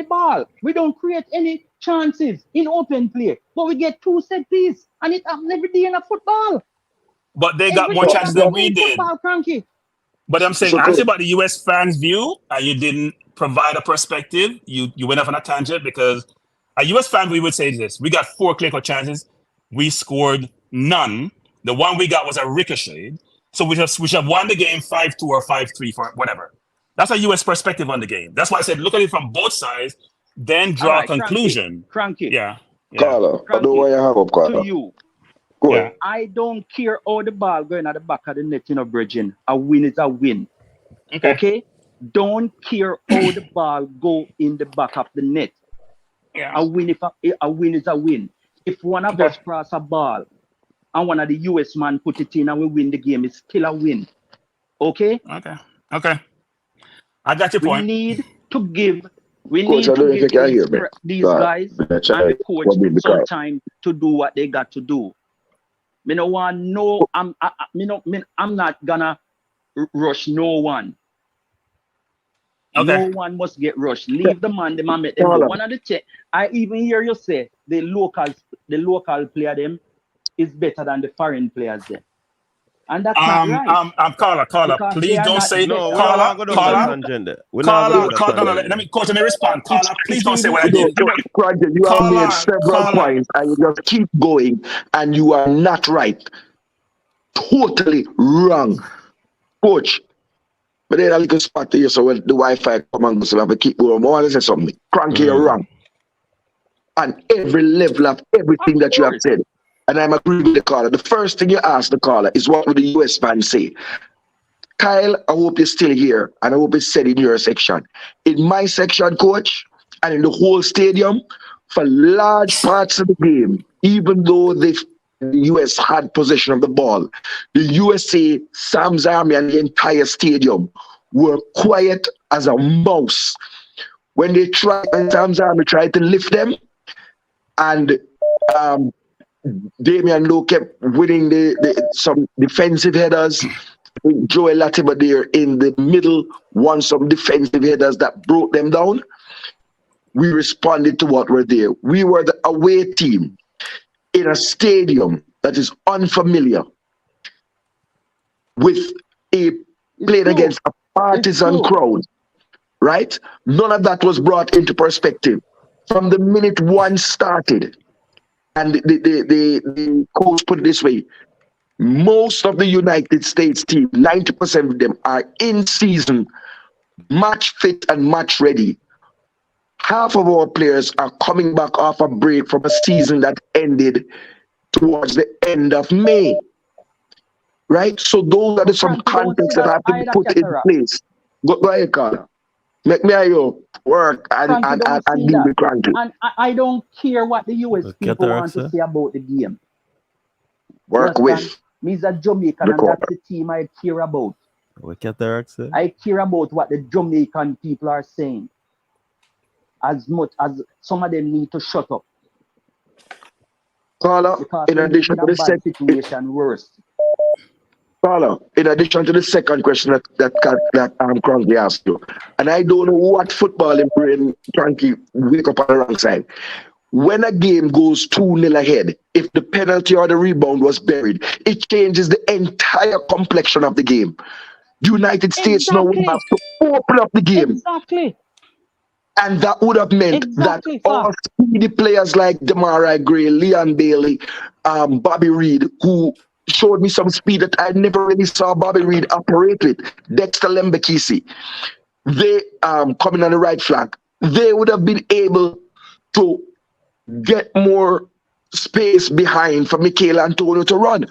ball. We don't create any chances in open play. But we get two set piece. And it happens every day in a football. But they got Every more day chances that than day we in did. football, Cranky. But I'm saying, So answer about the US fans' view, and you didn't provide a perspective. You went off on a tangent because a US fan, we would say this: we got 4 clear-cut chances, we scored none. The one we got was a ricochet, so we should have won the game 5-2 or 5-3 for whatever. That's a US perspective on the game. That's why I said look at it from both sides, then All draw a right, conclusion. Cranky. Yeah. Carla, I know why you have up, To Carla. you. Go Yeah. ahead. I don't care how the ball going at the back of the net, Bridging. A win is a win. Okay? Don't care how the ball go in the back of the net. Yeah. A win is a win. If one of us cross a ball and one of the US man put it in and we win the game, it's still a win. Okay? Okay. I got your We point. need to give Coach, I don't know if you can hear me. these guys and the coach some Because time to do what they got to do. Me no want no. I'm not gonna rush no one. Okay. No one must get rushed. Leave the man make them do. One of the check. I even hear you say the local player them is better than the foreign players there. And that's not right. Carla, Because please they are don't not say better. Carla. No, Let me coach, let me respond. Carla, please don't say what I No, did. Project, you have made several points and you just keep going and you are not right. Totally wrong. Coach, but then a little spot here, so when the Wi-Fi come and go, so I have to keep going. I want to say something. Cranky, you're wrong. On every level of everything that you have said. And I'm agreeing with the caller. The first thing you ask the caller is what would the US fans say? Kyle, I hope you're still here, and I hope it's said in your section. In my section, coach, and in the whole stadium, for large parts of the game, even though the US had possession of the ball, the USA, Sam's Army, and the entire stadium were quiet as a mouse. When Sam's Army tried to lift them, and Damian Lowe kept winning some defensive headers. Joel Latimer there in the middle won some defensive headers that broke them down. We responded to what were there. We were the away team in a stadium that is unfamiliar with playing against a partisan crowd, right? None of that was brought into perspective. From the minute one started, and the coach put it this way, most of the United States team, 90% of them are in season, match fit and match ready. Half of our players are coming back off a break from a season that ended towards the end of May. Right? So those are some context that have to be put in place. Go ahead, Carla. Make me you work and deal with Cranky. And I don't care what the US people want to say about the game. Work with. Me's a Jamaican and that's the team I care about. I care about what the Jamaican people are saying. As much as some of them need to shut up. Carla, in addition to the situation worse. Carla, in addition to the second question that Cranky asked you, and I don't know what football in brain Cranky wake up on the wrong side. When a game goes 2-0 ahead, if the penalty or the rebound was buried, it changes the entire complexion of the game. United States now will have to open up the game. Exactly. And that would have meant that all speedy players like Demarai Gray, Leon Bailey, Bobby Reed, who showed me some speed that I never really saw Bobby Reed operate with, Dexter Lembekisi, they coming on the right flank, they would have been able to get more space behind for Michael Antonio to run.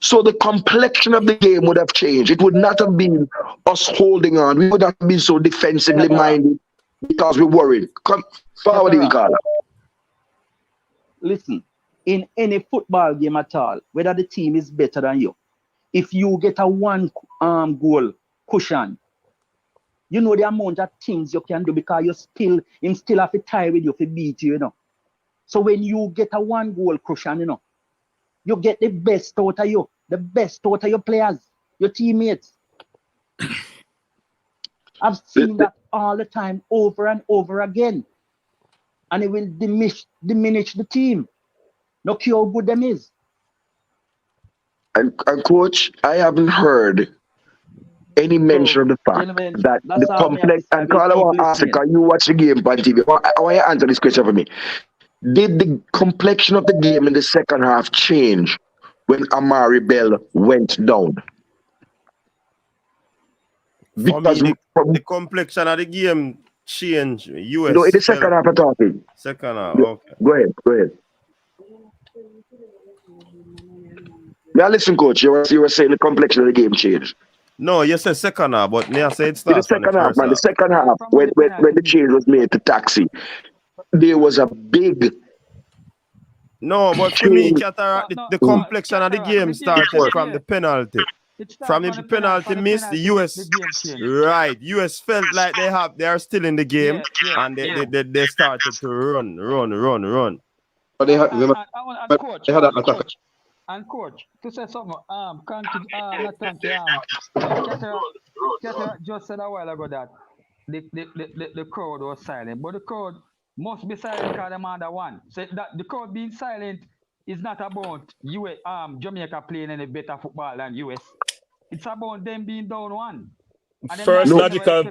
So the complexion of the game would have changed. It would not have been us holding on. We would not have been so defensively minded because we're worried. Come forward in, Carla. Listen, in any football game at all, whether the team is better than you, if you get a one goal cushion, you know the amount of things you can do because him still have to tie with you to beat you, you know. So when you get a one goal cushion, you know, you get the best out of you, the best out of your players, your teammates. I've seen that all the time, over and over again. And it will diminish the team. No care how good them is. And coach, I haven't heard any mention of the fact that the complex and Carla, I want to ask you, can you watch the game on TV? I want you to answer this question for me. Did the complexion of the game in the second half change when Amari Bell went down? Because for me, the complexion of the game changed. US. No, in the second half, I'm talking. Second half, okay. Go ahead. Now listen, coach, you were saying the complexion of the game changed. No, you said second half, but me I said it starts in the second half, man. The second half, when the change was made to taxi, there was a big. No, but for me, Cataract, the complexion of the game started from the penalty. From the penalty miss, the US, right? US felt like they are still in the game, and they started to run. But they had an attack. And coach, to say something, Cataract just said a while ago that the crowd was silent, but the crowd must be silent because they're under one. So that the crowd being silent is not about Jamaica playing any better football than US. It's about them being down one. First logical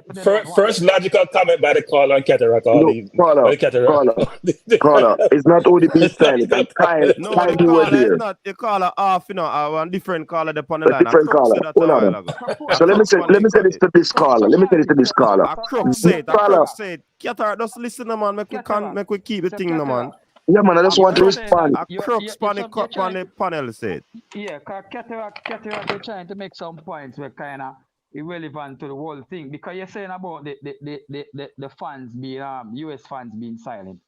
comment by the caller on Cataract. Caller, it's not only being silent. And time you were there. It's not the caller off, you know, one different caller upon the line. Different caller. Hold on. So let me say this to this caller. A crook said, Cataract, just listen, man. Make we keep the thing, no, man. Yeah, man, I just want to respond. A crooks on the panel said. Yeah, because Cataract is trying to make some points where kind of irrelevant to the whole thing, because you're saying about the fans being US fans being silent.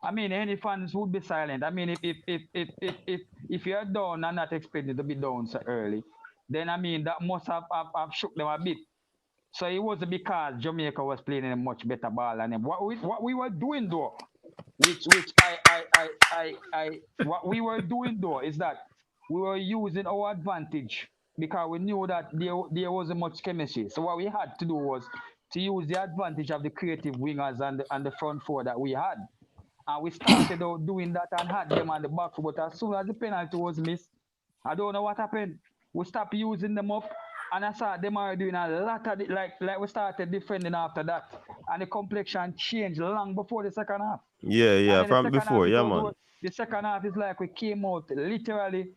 I mean, any fans would be silent. I mean, if you're down and not expected to be down so early, then I mean that must have shook them a bit. So it wasn't because Jamaica was playing a much better ball than them. What we were doing though, what we were doing though is that we were using our advantage, because we knew that there wasn't much chemistry. So what we had to do was to use the advantage of the creative wingers and the front four that we had. And we started out doing that and had them on the back foot. But as soon as the penalty was missed, I don't know what happened. We stopped using them up, and I saw them are doing a lot of it, like we started defending after that. And the complexion changed long before the second half. Yeah, from before, man. The second half is like we came out literally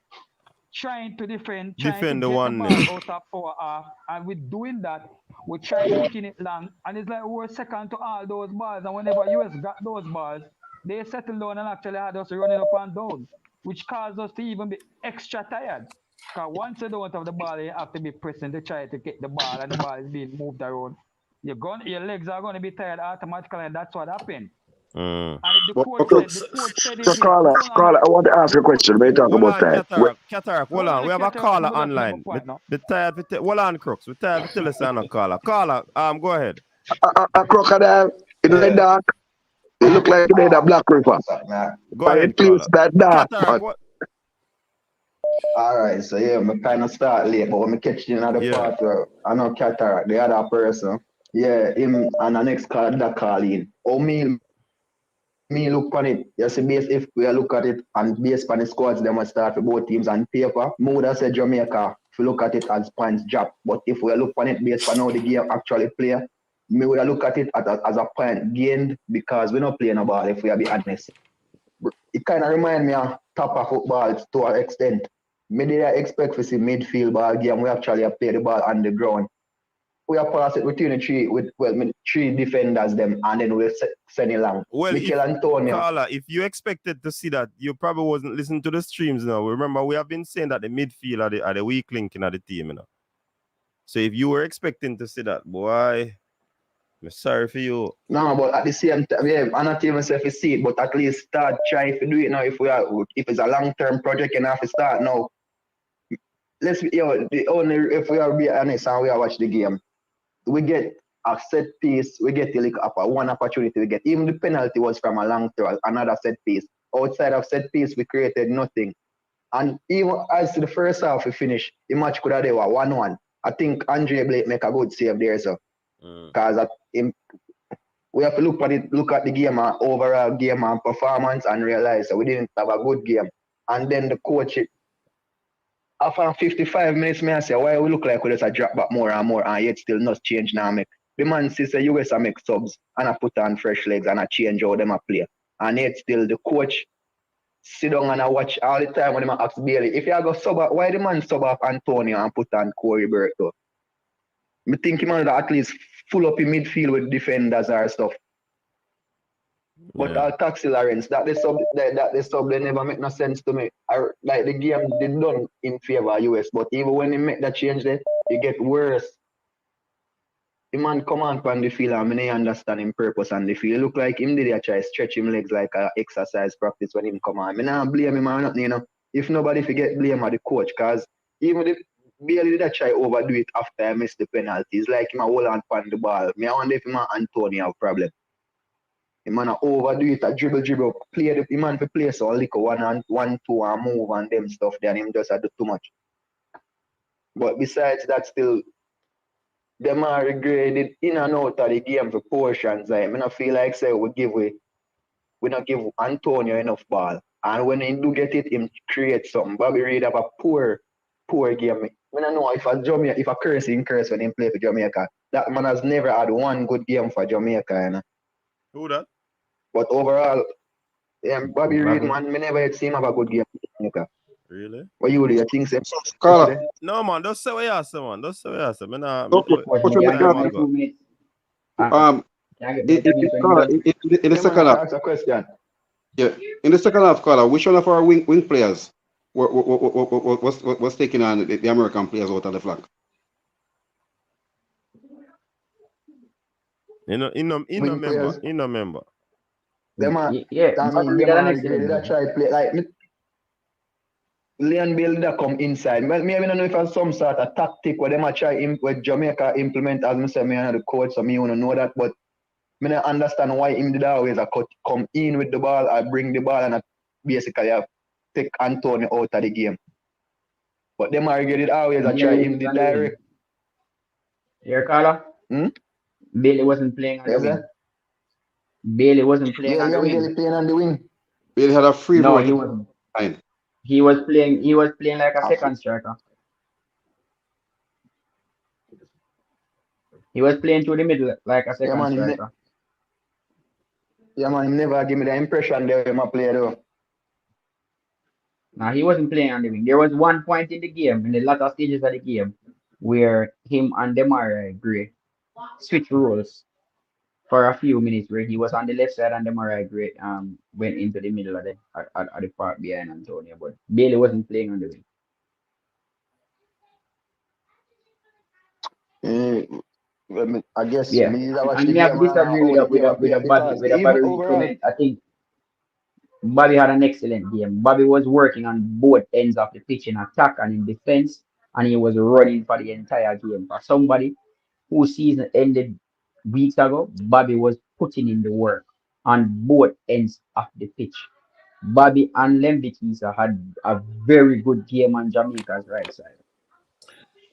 trying to defend the one the ball out of our half, and with doing that, we try pushing it long, and it's like we were second to all those balls, and whenever US got those balls, they settled down and actually had us running up and down, which caused us to even be extra tired. Because once you don't have the ball, you have to be pressing to try to get the ball, and the ball is being moved around. Your legs are going to be tired automatically, and that's what happened. And the coach said so Carla, I want to ask you a question. When you talk about that, Cataract, hold on. We have a caller online. Hold on, Crooks. We're tired to tell us on a caller. Caller, go ahead. A crocodile in the dark. It look like you a black river. Go ahead, that dark. All right, so yeah, I kind of start late, but when I catch you in another part where I know Cataract, the other person, yeah, him and the next call that call in. Oh, me look on it. You see, if we look at it and based on the squads, they must start for both teams on paper. Me would have said Jamaica, if you look at it as points drop. But if we look on it based on how the game actually play, me would have look at it as a point gained, because we're not playing a ball, if we are be honest. It kind of reminds me of top of football to an extent. Me did expect to see midfield ball game. We actually play the ball on the ground. we are pass it between the three defenders them, and then we'll send it long. Well, Mikel Antonio. Carla, if you expected to see that, you probably wasn't listening to the streams now. Remember, we have been saying that the midfield are the weak link in the team, you know. So if you were expecting to see that, boy, I'm sorry for you. No, but at the same time, yeah, I'm not even saying if you see it, but at least start trying to do it now. If it's a long-term project, you have to start now. Let's be, if we are be honest and we are watch the game, we get a set piece, we get one opportunity we get. Even the penalty was from a long throw, another set piece. Outside of set piece, we created nothing. And even as the first half we finished, the match could have been 1-1. I think Andre Blake make a good save there, so. Because we have to look at the game, overall game and performance, and realize that we didn't have a good game. And then the coach, after 55 minutes, I say, why we look like we just drop back more and more, and yet still not change now. The man says the US make subs and I put on fresh legs and I change how them a play. And yet still the coach sit down and I watch all the time when they ask Bailey, if you go sub up, why the man sub up Antonio and put on Corey Burke? I think he might at least full up in midfield with defenders or stuff. But I'll taxi Lawrence, that the sub they never make no sense to me. Like the game they done in favor of US, but even when they make that change there, it get worse. The man come on from the field and I understand him purpose on the field. It look like him did try stretch him legs like a exercise practice when him come on. I don't blame him or nothing, you know. If nobody forget blame at the coach, because even if Bailey did try overdo it after I missed the penalties, like him a hold on the ball. I wonder if him and Antonio have a problem. The man overdo it, a dribble, play the man for play so like 1-2 and move and them stuff there, and him just do too much. But besides that, still, them are regraded in and out of the game for portions. Like, I don't feel like say we not give Antonio enough ball. And when he do get it, him create something. Bobby Reid have a poor game. I don't know if a curse when he play for Jamaica. That man has never had one good game for Jamaica, you know. Who that? But overall, Bobby Reid, man, me never seen him have a good game for Jamaica. Really? What you do? You think so? No, man, just say what you say, man. Just say what you say. In the second half, yeah, in the second half, Carla, which one of our wing players was taking on the American players out of the flank? In a member. Them that try play like Leon Bill that come inside. Well, me I don't know if it's some sort of tactic where them try with Jamaica implement, as I say, me and the coach, so me want to know that, but I don't understand why him did always come in with the ball, I bring the ball and basically take Antonio out of the game. But them are get it always try him the direct. Here, Carla? Bailey wasn't playing on the wing. Bailey wasn't playing on the wing. Bailey playing on the wing. Bailey had a free No, roll. he wasn't. He was playing like a second striker. He was playing through the middle like a second striker. Yeah, man, he never give me the impression that him a player though. No, he wasn't playing on the wing. There was one point in the game, in the latter stages of the game, where him and Demarai Gray switched roles for a few minutes, where he was on the left side and Demarai Gray went into the middle of the part behind Antonio. But Bailey wasn't playing on the wing. I guess yeah. And we have to disagree with a Bobby Reid comment. I think Bobby had an excellent game. Bobby was working on both ends of the pitch, in attack and in defense, and he was running for the entire game. For somebody whose season ended weeks ago, Bobby was putting in the work on both ends of the pitch. Bobby and Lembikisa had a very good game on Jamaica's right side.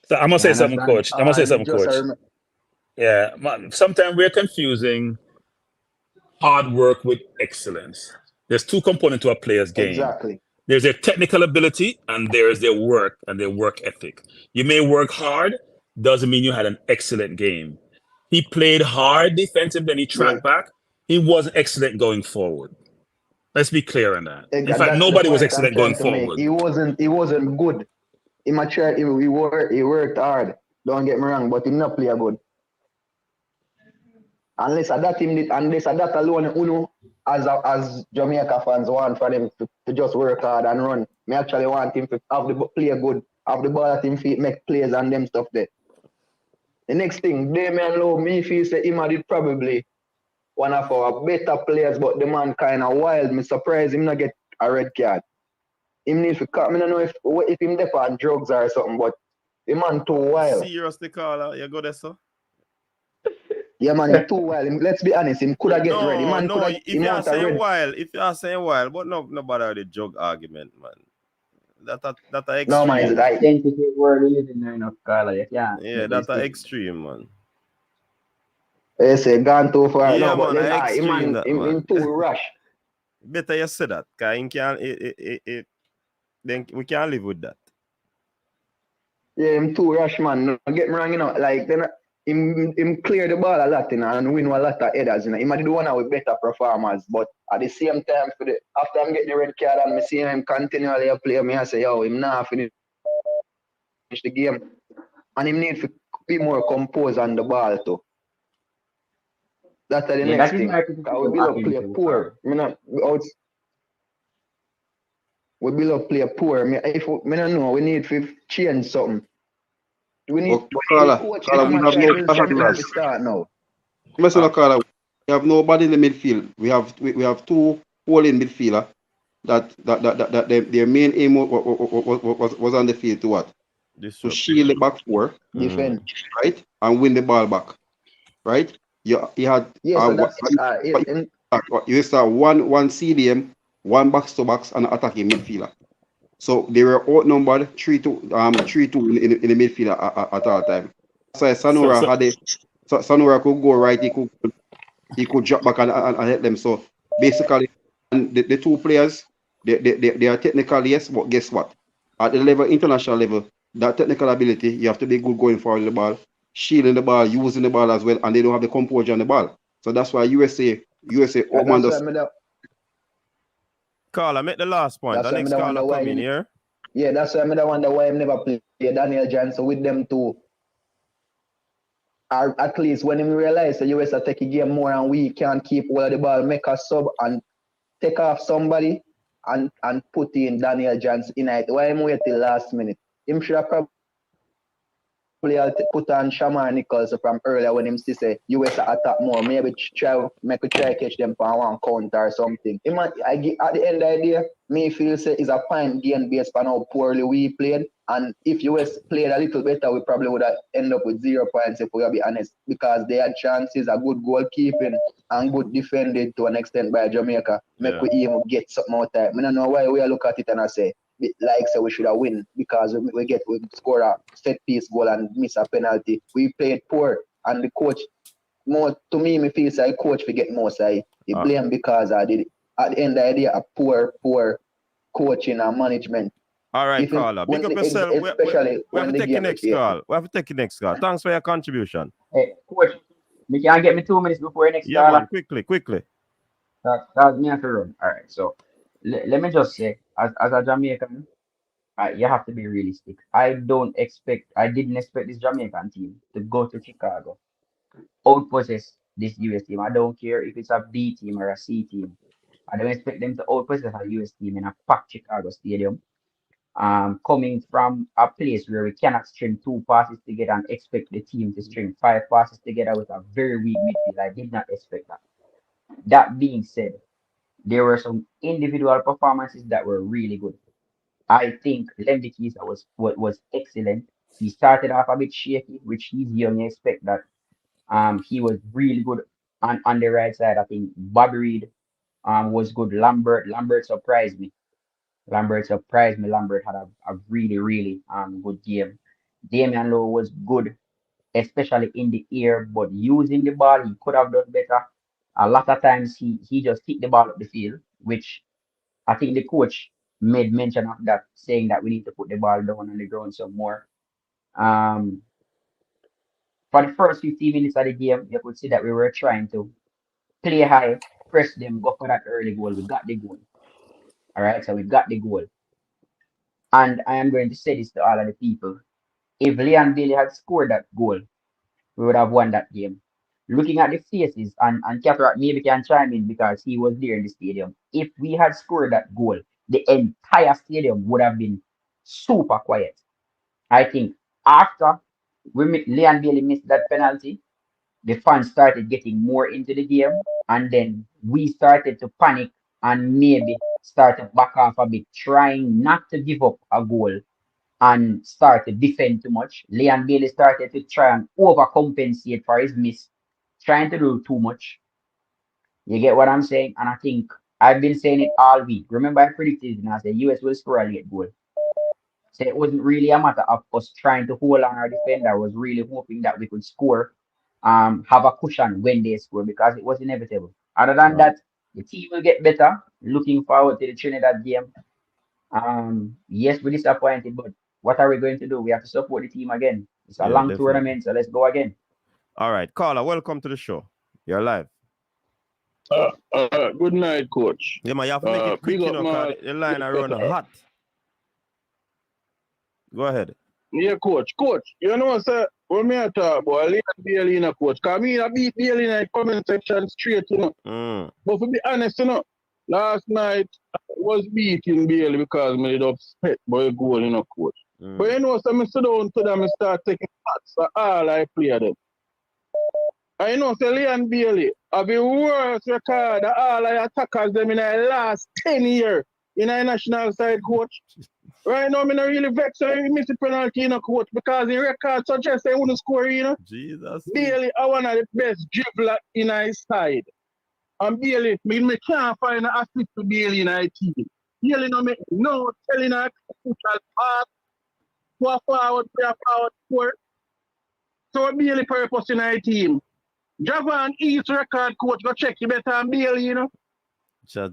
So I'm gonna say something, Coach. Yeah, sometimes we're confusing hard work with excellence. There's two components to a player's game. Exactly. There's their technical ability and there's their work and their work ethic. You may work hard, doesn't mean you had an excellent game. He played hard defensive, then he tracked back. He wasn't excellent going forward. Let's be clear on that. In fact, nobody was excellent going forward. He wasn't good. He worked hard. Don't get me wrong, but he not play good. Unless that team did, unless that alone, uno, as Jamaica fans want for them to just work hard and run. Me actually want him to have the play good, have the ball at him feet, make plays and them stuff there. The next thing, Damian Lowe, me feel say him did probably one of our better players, but the man kind of wild. Me surprised him not get a red card. Him need to cut. I don't know if him there on drugs or something, but the man too wild. Seriously, Carla, you go there, sir? Yeah, man, him too wild. Let's be honest, him could have get ready. Man, No, if you are saying wild, but no bother with the drug argument, man. That are extreme. No, man, it's like identity word we live in there, enough, Carla. Yeah, that are extreme, man. They say gone too far. Yeah, no, but man, then him too rush. Better you say that, cause then we can't live with that. Yeah, him too rush, man. No, get me wrong, you know. Like then him clear the ball a lot, you know, and win a lot of headers, you know. He might do one with better performers, but at the same time, after I'm getting the red card and me seeing him continually play, me I say, yo, him not finish the game, and him need to be more composed on the ball too. That's the next thing. We build up play poor. We build up play poor. If me don't know, we need to change something. We need coach. Start now. Carla, we have nobody in the midfield. We have two hole in midfielder that their main aim was on the field to what? To shield the back four, defend, right, and win the ball back, right? You had you start one CDM, one box to box, and attacking midfielder. So they were outnumbered 3-2 in the midfield at all time. So Sanura could go right, he could drop back and hit them. So basically, and the two players, they are technical, yes, but guess what? At the level, international level, that technical ability, you have to be good going forward with the ball, shielding the ball, using the ball as well, and they don't have the composure on the ball. So that's why USA Carla, make the last point. The next Carla come in here. Yeah, that's why I wonder why I'm never play Daniel Johnson with them two. Or at least when we realize the US are taking game more and we can't keep all of the ball, make a sub and take off somebody and put in Daniel Johnson in it. Why am I wait till last minute? Him should have probably put on Shamar Nichols from earlier when him say US attack more. Maybe try catch them for one counter or something. At the end of the day, me feel say is a point game based on how poorly we played. And if US played a little better, we probably would have ended up with 0 points if we are be honest. Because they had chances, a good goalkeeping and good defended to an extent by Jamaica. Make we even get something out there. I don't know why we look at it and I say we should have win because we score a set piece goal and miss a penalty. We played poor and the coach more to me feels like coach we get more say he blame because I did at the end of the day a poor coaching and management. All right, Carla. Big up yourself. We have to take the next call. We have to take the next call. Thanks for your contribution. Hey, coach, me can get me 2 minutes before next call. Yeah, man, quickly. That's me have to run. All right, so let me just say, as a Jamaican, you have to be realistic. I didn't expect this Jamaican team to go to Chicago, outpossess this US team. I don't care if it's a B team or a C team. I don't expect them to outpossess a US team in a packed Chicago stadium. Coming from a place where we cannot string 2 passes together and expect the team to string 5 passes together with a very weak midfield. I did not expect that. That being said, there were some individual performances that were really good. I think Lemby Kisa was excellent. He started off a bit shaky, which he's young. You expect that. He was really good on the right side. I think Bobby Reed was good. Lambert surprised me. Lambert had a really, really good game. Damian Lowe was good, especially in the air, but using the ball, he could have done better. A lot of times he just kicked the ball up the field, which I think the coach made mention of that, saying that we need to put the ball down on the ground some more. For the first 15 minutes of the game, you could see that we were trying to play high, press them, go for that early goal. We got the goal. All right, so we got the goal. And I am going to say this to all of the people. If Leon Bailey had scored that goal, we would have won that game. looking at the faces, and Cataract maybe can chime in because he was there in the stadium. If we had scored that goal, the entire stadium would have been super quiet. I think after Leon Bailey missed that penalty, the fans started getting more into the game, and then we started to panic and maybe start to back off a bit, trying not to give up a goal and start to defend too much. Leon Bailey started to try and overcompensate for his miss, trying to do too much. You get what I'm saying? And I think I've been saying it all week. Remember, I predicted and I said US will score a late goal. So it wasn't really a matter of us trying to hold on our defender. I was really hoping that we could score, have a cushion when they score because it was inevitable. Other than that, the team will get better. Looking forward to the Trinidad game. Yes, we're disappointed, but what are we going to do? We have to support the team again. It's a long tournament, so let's go again. All right, caller, welcome to the show. You're live. Good night, coach. Yeah, man, you have to make it quick, you know, because the line are running hot. Go ahead. Yeah, coach. Coach, you know, sir, when me talk about Leon Bailey, coach, because I beat Bailey in the comment section straight, you know. But to be honest, you know, last night I was beating Bailey because I did upset by a goal, you know, coach. But you know, so I sit down to them and start taking shots for all I play them. And you know, so Leon Bailey have the worst record of all I attackers them in the last 10 years in a national side, coach. Right now, I'm not really vexed so he missed the penalty, you know, coach, because the record suggests they wouldn't score, you know. Jesus. Bailey are one of the best dribbler in his side. And Bailey, me can't find an assist to Bailey in our team. Bailey no make no telling her crucial pass, go forward, play forward, score. So Bailey purpose in our team. Javan East record, coach, go check you better than Bailey, you know. 2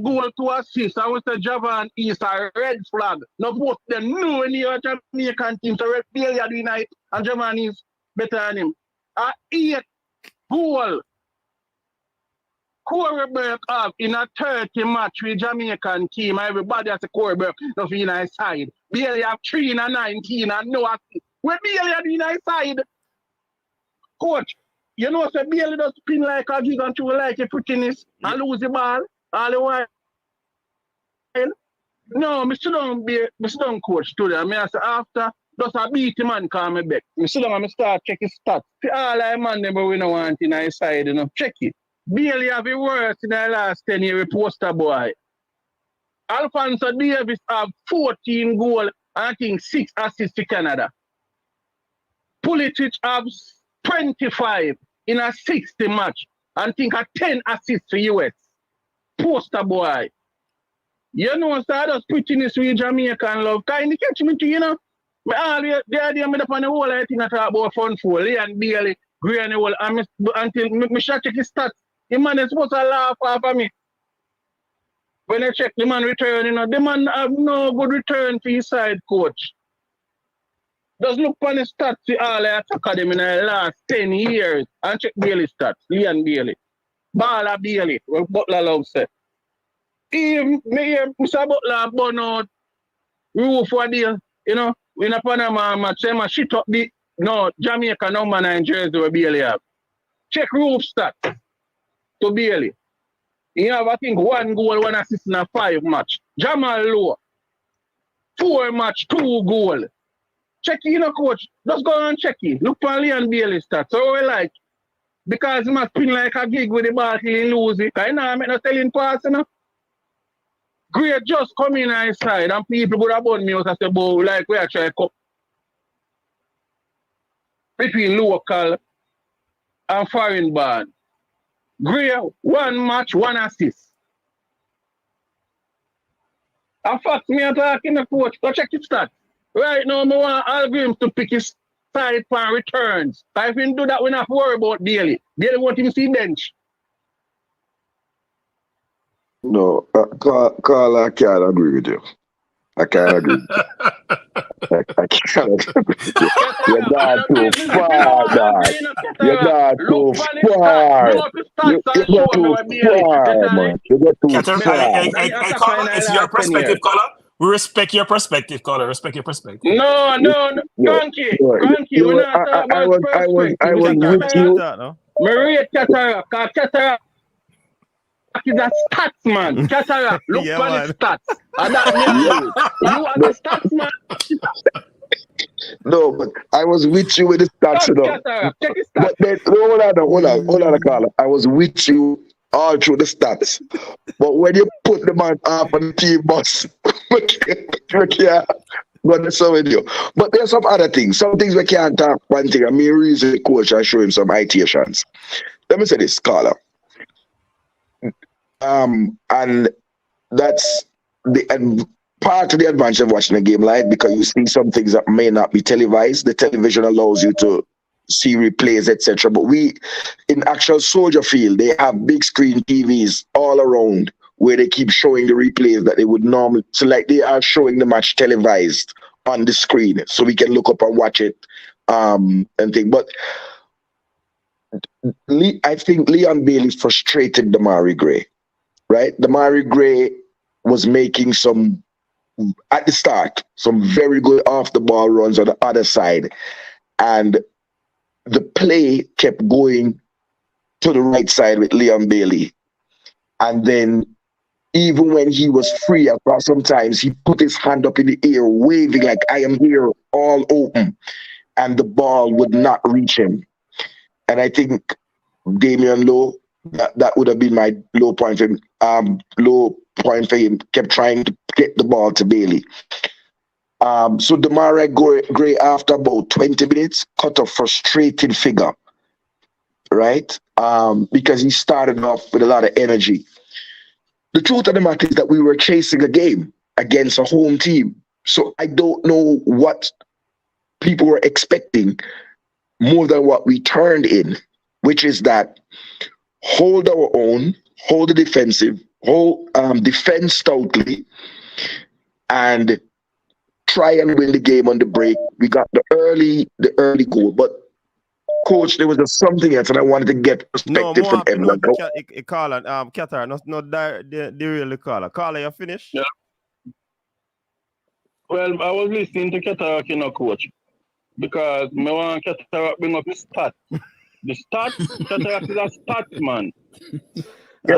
goals, 2 assists. I would say Javan East a red flag. No both them know any other Jamaican team. So Bailey are doing it and Javan East better than him. 8 goals. Quarterback up in a 30 match with Jamaican team. Everybody has a quarterback of in his side. Bailey have 3 in a 19 and no assist. Where Bailey are doing his side? Coach, you know, so Bailey does spin like a gig and throw like a prettiness and lose the ball all the while. No, I sit down, coach, today. I say after, just a beat him and call me back. I sit down and I start check his stats. See all I man them we don't want in his side, you know. Check it. Bailey have the worst in the last 10 years with poster boy. Alphonso Davis have 14 goals and I think 6 assists to Canada. Pulisic have 25 in a 60 match and think a 10 assists to US. Poster boy. You know, so I just putting this with Jamaican love. Kind of catch me too, you know. But always, the idea me up on the whole, I think I talk about fun for Leon Bailey, Green Wall, and until me check his stats. The man is supposed to laugh off of me. When I check the man return, you know, the man have no good return for his side, coach. Just look on the stats, see all I attack them in the last 10 years and check Bailey stats, Leon Bailey. Baller Bailey, what Butler love say. Mr. Butler burn out roof for deal, you know, in a Panama match, say my shit up the Jamaica number 9 jersey where Bailey have. Check roof stats to Bailey. He have, I think, 1 goal, 1 assist in a 5 match. Jamal Lowe, 4 match, 2 goal. Check it, you know, coach. Just go and check it. Look for Leon Bailey stats. So we like, because he must spin like a gig with the ball till he lose it. I know I'm not telling pass, you know. Great just come in on his side and people would have bought me out and say, boy, like we are trying to cup between local and foreign band. Great, 1 match, 1 assist. In fact, me are talking to coach, go check his stats. Right now, I want Algrim to pick his side for returns. If he do that, we not worry about Bailey. Bailey want him to see bench. No, Carl, I can't agree with you. I can't agree. I can't agree with you. You're not too far, dad. You're not too far. You go too far, man. You go too far. It's your perspective, caller. We respect your perspective, caller. Respect your perspective. No, Cranky. We're not talking about perspective. Maria Cataract, because Cataract is a stats man. Cataract, look Yeah, for man. the stats. And that means you are the stats man. No, but I was with you with the stats, you know. Cataract, check the stats. But then, no, hold on, Carla. I was with you all through the stats. But when you put the man up on the team bus, yeah, but so with you. But there's some other things. Some things we can't talk one thing. I mean, reason the coach I show him some iterations. Let me say this, Carla. And that's the part of the advantage of watching a game live, because you see some things that may not be televised. The television allows you to see replays, etc. But we, in actual Soldier Field, they have big screen TVs all around where they keep showing the replays that they would normally. So, like, they are showing the match televised on the screen, so we can look up and watch it, and think. But I think Leon Bailey frustrated Damari Gray. Right? Damari Gray was making some, at the start, some very good off the ball runs on the other side. And the play kept going to the right side with Leon Bailey. And then even when he was free, sometimes he put his hand up in the air, waving like, I am here, all open. And the ball would not reach him. And I think Damian Lowe, that would have been my low point for him. Kept trying to get the ball to Bailey. So Damari Gray, after about 20 minutes, cut a frustrated figure, right? Because he started off with a lot of energy. The truth of the matter is that we were chasing a game against a home team. So I don't know what people were expecting more than what we turned in, which is that hold our own, hold the defensive, defend stoutly, and try and win the game on the break. We got the early goal, but coach, there was just something else, and I wanted to get perspective from everyone. Carla, Qatar, not derail the Carla. Carla, you finished? Yeah. Well, I was listening to Cataract, coach, because I want Cataract bring up his stats. The stats, Cataract is a stats man. Yeah,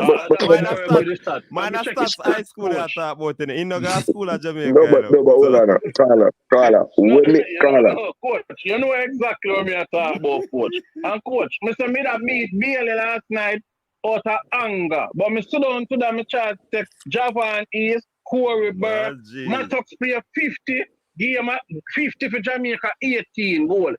mine are stats high school I talk about it. In no school at Jamaica. No, but hold on, Carla. Coach, you know exactly what I talk about, coach. And coach, Mr. Me that beat Bailey last night out of anger. But me stood down to them, me try to take Javan East, Corey Burke, Mattox play 50, game 50 for Jamaica, 18 goal.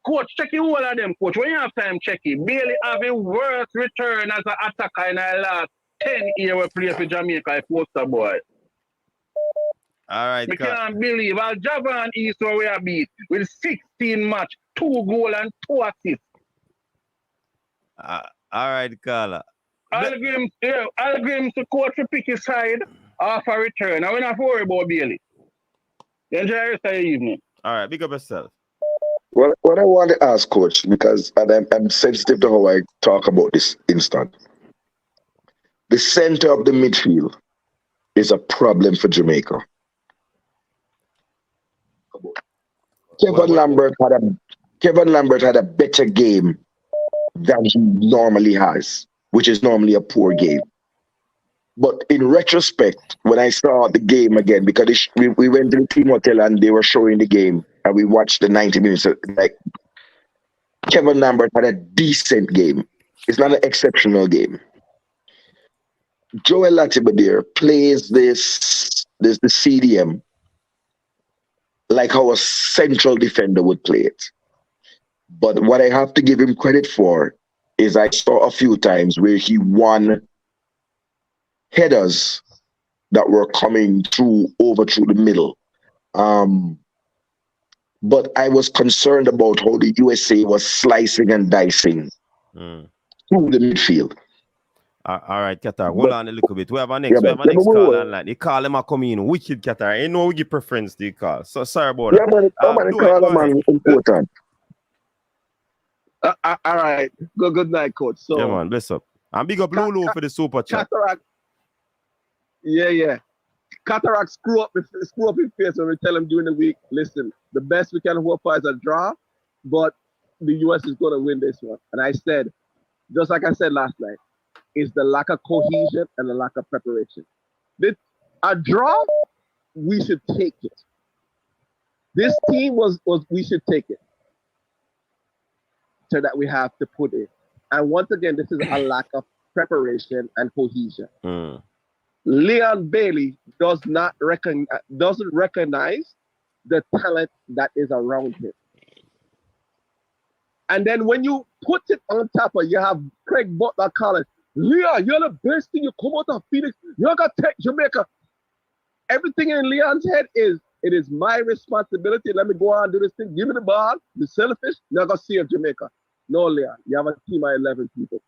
Coach, check it all of them, coach. When you have time, check it. Bailey have a worse return as an attacker in the last 10 years we play for Jamaica, a poster boy. All right, we can't believe. Al Javan East where we are beat with 16 match, 2 goals and 2 assists. All right, Carla. I'll give him to coach to pick his side off a return. I will not worry about Bailey. Enjoy the rest of the evening. All right, big up yourself. Well, what I want to ask, coach, because I'm sensitive to how I talk about this instant. The center of the midfield is a problem for Jamaica. Kevin Lambert had a better game than he normally has, which is normally a poor game. But in retrospect, when I saw the game again, because we went to the team hotel and they were showing the game, and we watched the 90 minutes, like Kevin Lambert had a decent game. It's not an exceptional game. Joel Latibadier plays the CDM like how a central defender would play it. But what I have to give him credit for is I saw a few times where he won headers that were coming over through the middle. But I was concerned about how the USA was slicing and dicing through the midfield. All right, Qatar, hold on a little bit. We have a next call online. The call him a come in wicked, Qatar. You know we give preference to the call. So sorry about that. Important. All right. Good night, coach. So yeah, man, bless up. And big up Lulu for the super chat. Cataract. Yeah. Cataract screw up his face when we tell him during the week, listen, the best we can hope for is a draw, but the US is going to win this one. And I said, just like I said last night, is the lack of cohesion and the lack of preparation. A draw, we should take it. This team was we should take it. So that we have to put in. And once again, this is a lack of preparation and cohesion. Leon Bailey doesn't recognize the talent that is around him. And then when you put it on top of, you have Craig Butler calling, Leon, you're the best thing. You come out of Phoenix. You're going to take Jamaica. Everything in Leon's head is, it is my responsibility. Let me go on and do this thing. Give me the ball, the selfish. You're going to save Jamaica. No, Leon. You have a team of 11 people.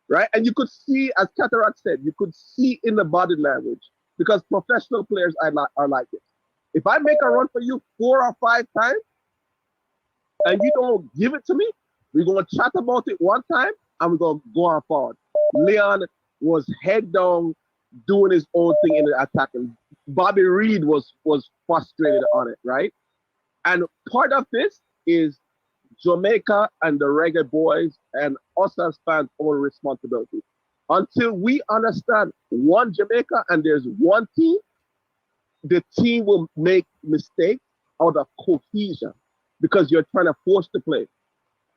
Right? And you could see, as Cataract said, you could see in the body language, because professional players are like this. If I make a run for you 4 or 5 times, and you don't give it to me, we're going to chat about it one time, and we're going to go on forward. Leon was head down, doing his own thing in the attack. And Bobby Reed was frustrated on it, right? And part of this is Jamaica and the Reggae Boyz and us as fans' own responsibility. Until we understand one Jamaica and there's one team, the team will make mistakes out of cohesion because you're trying to force the play,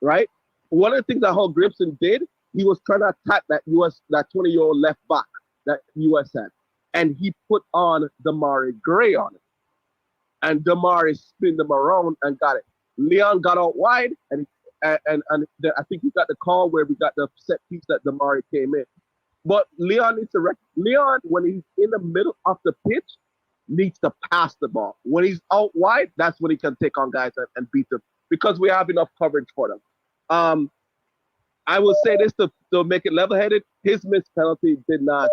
right? One of the things that Hal Gibson did, he was trying to attack that 20-year-old left back that US had. And he put on Damari Gray on it. And Damari spinned them around and got it. Leon got out wide, and I think he got the call where we got the set piece that Damari came in. But Leon needs to Leon, when he's in the middle of the pitch, needs to pass the ball. When he's out wide, that's when he can take on guys and beat them, because we have enough coverage for them. I will say this to make it level-headed: his missed penalty did not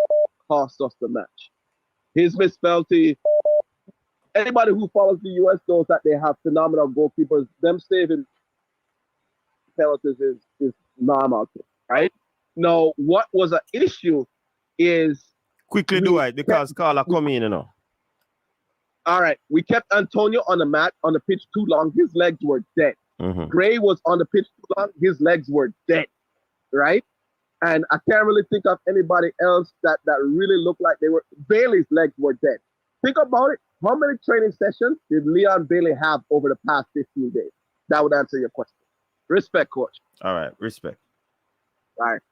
cost us the match. His missed penalty. Anybody who follows the US knows that they have phenomenal goalkeepers. Them saving penalties is normal, right? Now, what was an issue is quickly do it because Carla come in, you know. All right, we kept Antonio on the pitch too long. His legs were dead. Gray was on the pitch too long. His legs were dead, right? And I can't really think of anybody else that really looked like they were. Bailey's legs were dead. Think about it. How many training sessions did Leon Bailey have over the past 15 days? That would answer your question. Respect, coach. All right, respect. All right.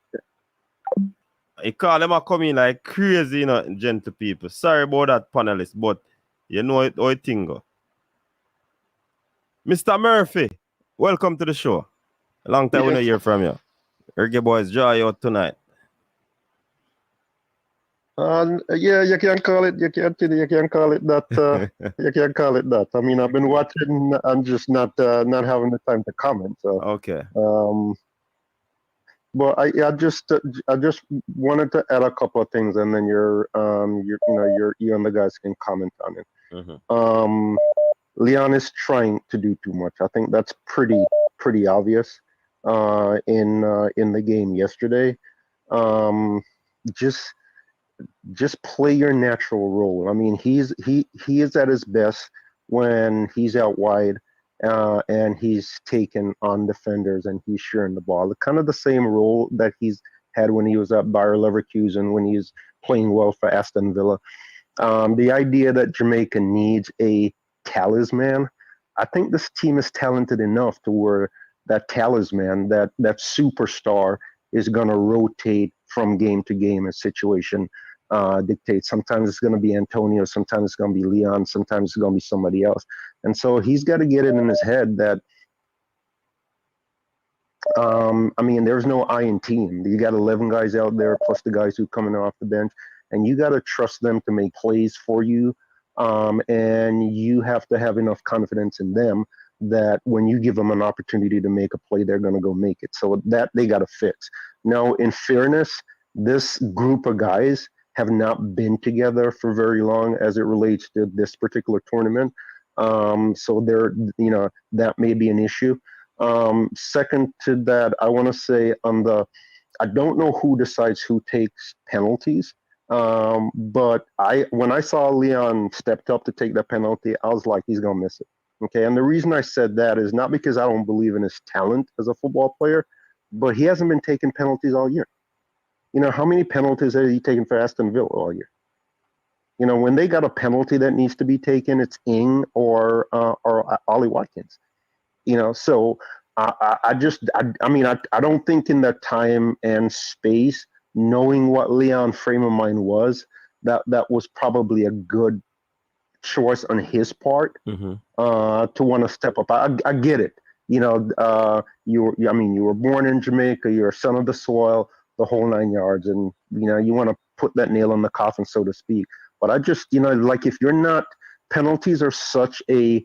He call them a come in like crazy, you know, gentle people. Sorry about that, panelist, but you know how it thing go. Mr. Murphy, welcome to the show. A long time we don't hear from you. Reggae Boyz joy out tonight. Yeah, you can call it. You can call it that. You can call it that. I mean, I've been watching. I'm just not having the time to comment. So okay. But I just wanted to add a couple of things, and then you and the guys can comment on it. Leon is trying to do too much. I think that's pretty obvious in the game yesterday. Just play your natural role. I mean, he is at his best when he's out wide and he's taken on defenders and he's sharing the ball. Kind of the same role that he's had when he was at Bayer Leverkusen, when he's playing well for Aston Villa. The idea that Jamaica needs a talisman, I think this team is talented enough to where that talisman, that superstar, is going to rotate from game to game as situation dictates. Sometimes it's going to be Antonio, sometimes it's going to be Leon, sometimes it's going to be somebody else. And so he's got to get it in his head that, I mean, there's no iron team. You got 11 guys out there, plus the guys who coming off the bench, and you got to trust them to make plays for you. And you have to have enough confidence in them that when you give them an opportunity to make a play, they're going to go make it. So that they got to fix. Now, in fairness, this group of guys have not been together for very long as it relates to this particular tournament. So that may be an issue. Second to that, I want to say I don't know who decides who takes penalties. But when I saw Leon stepped up to take that penalty, I was like, he's going to miss it. Okay. And the reason I said that is not because I don't believe in his talent as a football player, but he hasn't been taking penalties all year. You know, how many penalties has he taken for Aston Villa all year? You know, when they got a penalty that needs to be taken, it's Ing or Ollie Watkins. You know, so I don't think in that time and space, knowing what Leon's frame of mind was, that was probably a good choice on his part to want to step up. I get it. You know, you were born in Jamaica. You're a son of the soil, the whole 9 yards, and you know you want to put that nail in the coffin, so to speak. But I just, you know, like if you're not, penalties are such a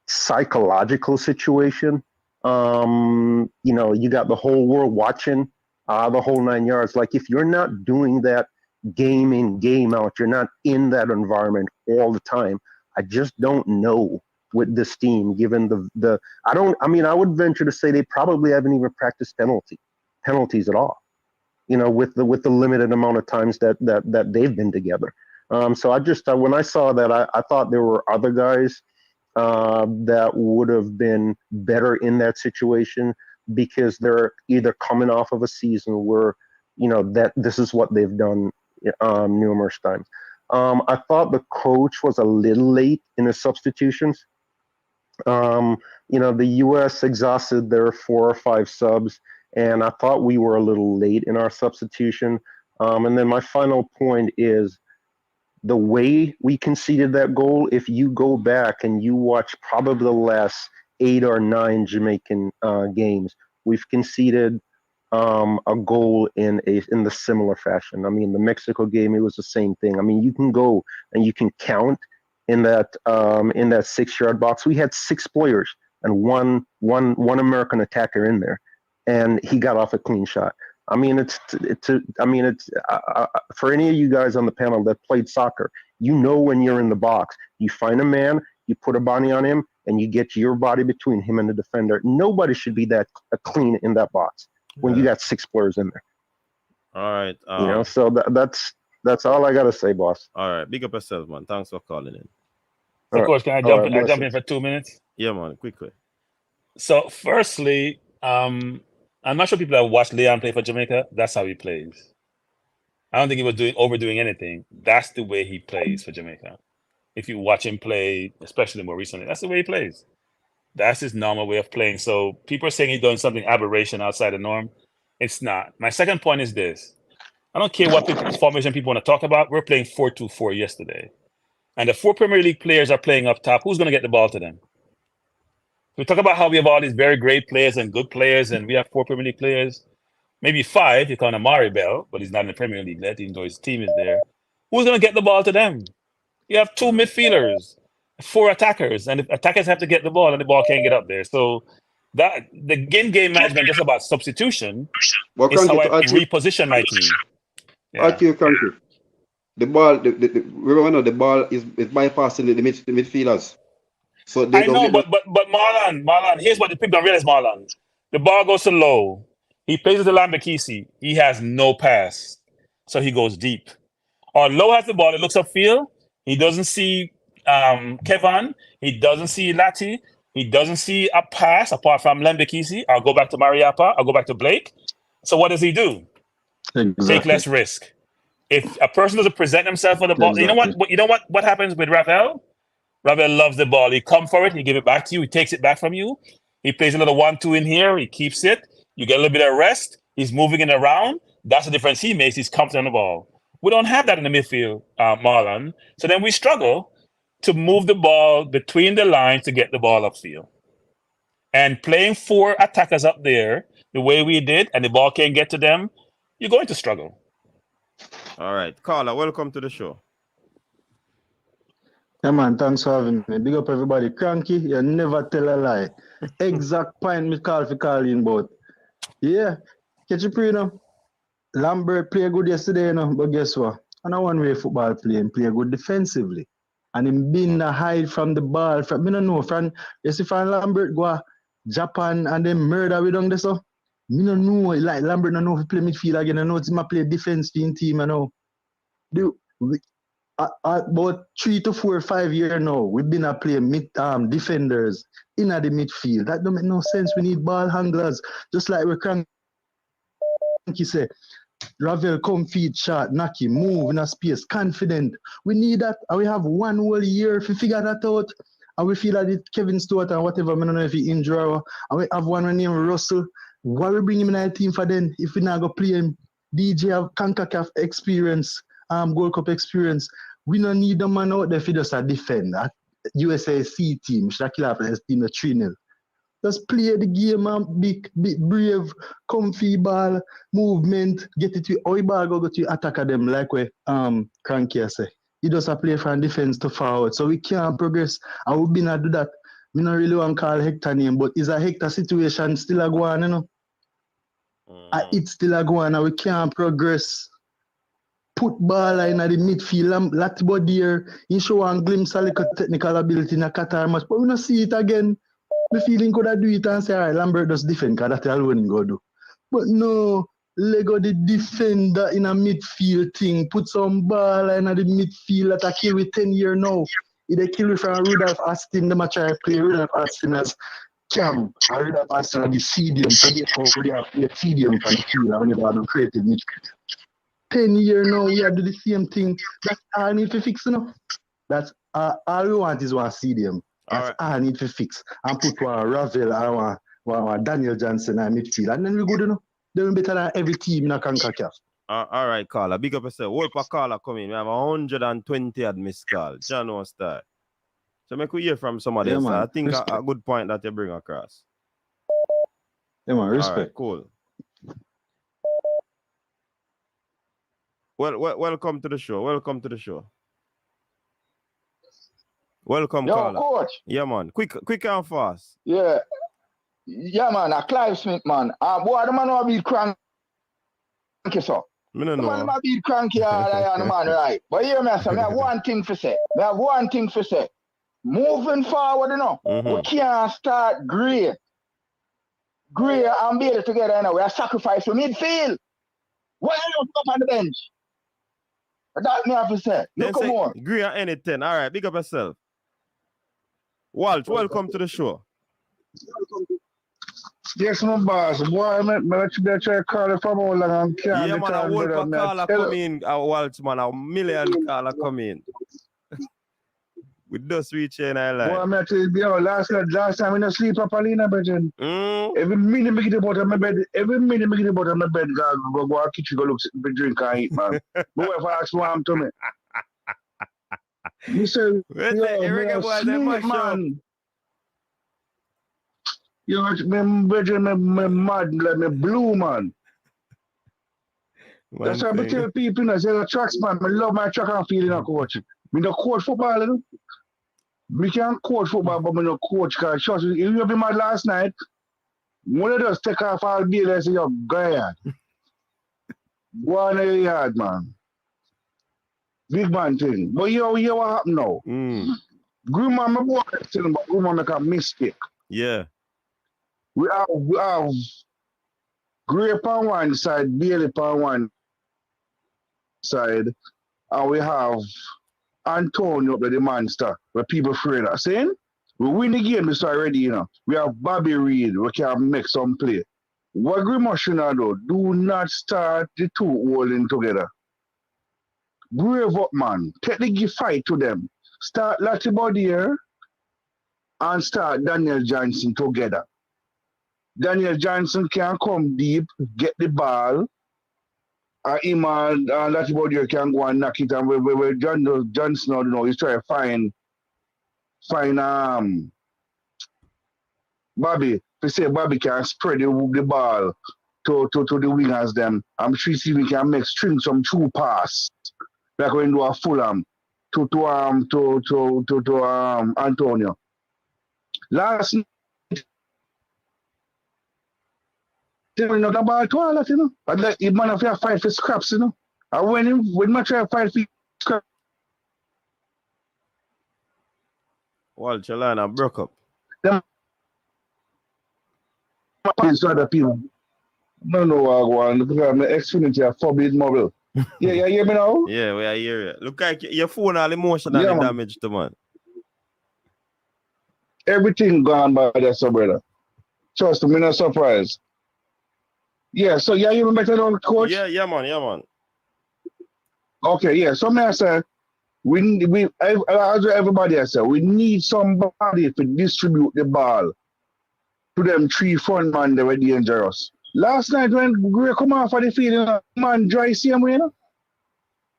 psychological situation. You know, you got the whole world watching, the whole 9 yards. Like if you're not doing that game in, game out, you're not in that environment all the time. I just don't know with this team, given I would venture to say they probably haven't even practiced penalties at all. You know, with the limited amount of times that they've been together. So I just, when I saw that, I thought there were other guys that would have been better in that situation, because they're either coming off of a season where, you know, that this is what they've done numerous times. I thought the coach was a little late in his substitutions. You know, the U.S. exhausted their 4 or 5 subs, and I thought we were a little late in our substitution. And then my final point is the way we conceded that goal. If you go back and you watch probably the last 8 or 9 Jamaican games, we've conceded a goal in the similar fashion. I mean, the Mexico game, it was the same thing. I mean, you can go and you can count in that 6-yard box. We had 6 players and one American attacker in there, and he got off a clean shot. I mean, it's for any of you guys on the panel that played soccer, you know, when you're in the box, you find a man, you put a body on him, and you get your body between him and the defender. Nobody should be that clean in that box when you got 6 players in there. All right. You know, so that's all I gotta say, boss. All right, big up yourself, man. Thanks for calling in. So, of course, can I jump in for 2 minutes? Yeah, man, quickly. So, firstly, I'm not sure people have watched Leon play for Jamaica. That's how he plays. I don't think he was overdoing anything. That's the way he plays for Jamaica. If you watch him play, especially more recently, that's the way he plays. That's his normal way of playing. So people are saying he's doing something aberration outside the norm. It's not. My second point is this. I don't care what formation people want to talk about. We're playing 4-2-4 yesterday. And the 4 Premier League players are playing up top. Who's going to get the ball to them? We talk about how we have all these very great players and good players, and we have 4 Premier League players. Maybe 5, you count Amari Bell, but he's not in the Premier League yet, even though his team is there. Who's going to get the ball to them? You have 2 midfielders, 4 attackers, and the attackers have to get the ball, and the ball can't get up there. So that the game management just about substitution is how I reposition my team. Thank you. The ball, remember, the ball is bypassing the midfielders. So they I know, but Marlon, here's what the people don't realize, Marlon. The ball goes to Low. He plays with the Lambakisi. He has no pass, so he goes deep. Or Low has the ball. It looks upfield. He doesn't see Kevin. He doesn't see Lati. He doesn't see a pass apart from Lambakisi. I'll go back to Mariappa. I'll go back to Blake. So what does he do? Exactly. Take less risk. If a person doesn't present himself for the ball, Exactly. you know what happens with Ravel? Ravel loves the ball. He come for it. He give it back to you. He takes it back from you. He plays a little 1-2 in here. He keeps it. You get a little bit of rest. He's moving it around. That's the difference he makes. He's comfortable on the ball. We don't have that in the midfield, Marlon. So then we struggle to move the ball between the lines to get the ball upfield. And playing 4 attackers up there the way we did, and the ball can't get to them, you're going to struggle. All right. Carla, welcome to the show. Yeah, man, thanks for having me. Big up everybody. Cranky, you never tell a lie. Exact point me call for calling about. Yeah, catch you pre, you know. Lambert played good yesterday, you know, but guess what? And I one way football play good defensively. And him being a hide from the ball. From, I don't know, you see from Lambert go Japan and then murder we done this, so. I don't know, like Lambert don't know if he play midfield again. I know it's my play defense team, I know. About 3 to 4 or 5 years now, we've been playing defenders in the midfield. That don't make no sense. We need ball handlers, just like we can he said, Ravel come feed shot, knock him, move in a space, confident. We need that. And we have 1 whole year if we figure that out. And we feel that it Kevin Stewart and whatever, I don't know if he injured or and we have one named Russell. Why we bring him in our team for then if we not go play him? DJ have CONCACAF experience, Gold Cup experience. We don't need the man out there for just a defend. That USA C team, Shakila plays team the 3-0. Just play the game and be brave, comfy ball, movement, get it to all ball go to attack at them like we Cranky say. He does a play from defense to forward. So we can't progress. And we been to do that. We don't really want to call Hector name, but is a Hector situation still a go on, you know? It's still a go on and we can't progress. Put ball in the midfield, Latibo there, he show one glimpse of like technical ability in a Qatar match, but we don't see it again. The feeling could have do it and say, all right, Lambert does defend, because that's all we go do. But no, Lego the defender in a midfield thing, put some ball in the midfield that I kill with 10 years now. If they kill from Rudolph Austin, the match I play Rudolph Austin as Cam, Rudolph Austin at the stadium, so they have the stadium for the field, and we have no creative midfield. 10 years now, we have to do the same thing. That's all I need to fix, you know. That's all we want is one stadium. That's all I need to fix. And put one Ravel and one Daniel Johnson in midfield. And then we good, you know. They're better than every team in a CONCACAF. All right, caller. Big up yourself. Wolf a caller coming. We have 120 at missed call. John was start. So make we hear from somebody else. I think a good point that you bring across. Yeah, man. Respect. All right, cool. Well, welcome to the show. Welcome to the show. Welcome, yo, caller. Coach. Yeah, man. Quick and fast. Yeah. Yeah, man. Clive Smith, man. Boy, the man will be cranky, so. Me no the know. man will be cranky, man, right. But hear me, sir. I have one thing to say. Moving forward, you know, we can't start Gray and Bailey together, you know. We are sacrificing midfield. Why are you up on the bench? That me have to say. Look more. Agree on anything. All right, big up yourself. Walt, welcome to the show. Yes, my boss. Boy, I let try to call it from all and can't. Yeah, man, I want a caller come in. Walt, man, a million caller come in. We just reach in our life. Boy, I'm not telling you, last time I didn't sleep properly in a bedroom. Every minute I get about my bed, go to kitchen, go look, drink and eat, man. My wife asked what I'm to me. You say, Reggae Boyz, man. You know, my bedroom, me mad, like me blue, man. That's why I tell people, you know, say the tracks, man. I love my track and feeling a coach. I don't coach football, you know. We can't coach football, but we don't coach. Because if you be mad last night, one of us take off all day and say, you're God. Go on in the yard, man. Big man thing. But you know what happened now? Grandma, my boy, but Grandma make a mistake. Yeah. We have Gray on one side, Bailey on one side, and we have Antonio, the monster, where people afraid of. Saying, we win the game this already, you know. We have Bobby Reed, we can make some play. What Grima should not do, do not start the two holding together. Brave up, man. Take the fight to them. Start Latibo here and start Daniel Johnson together. Daniel Johnson can come deep, get the ball, and him and Latibo here can go and knock it. And where Johnson, you know, he's trying to find Bobby. They say Bobby can spread the ball to the wingers them. I'm sure we can make some true pass. Like when we do a Fulham to Antonio. Last night, they were not about to all that, you know. But like, if man have to fight for scraps, you know. And when I try to fight for scraps. Well, Chalana broke up. Them other people. No, because my Xfinity are forbid mobile. Yeah, you hear me now? Yeah, we are here. Look like your phone all emotionally damaged, man. Everything gone by that, so brother. Trust me, I'm not surprised. Yeah, so yeah, you better know, coach? Yeah, man. Okay, yeah. So I say, as everybody I say, we need somebody to distribute the ball to them three front man that were dangerous. Last night when Gray come off of the field, you know, man dry same way, you know?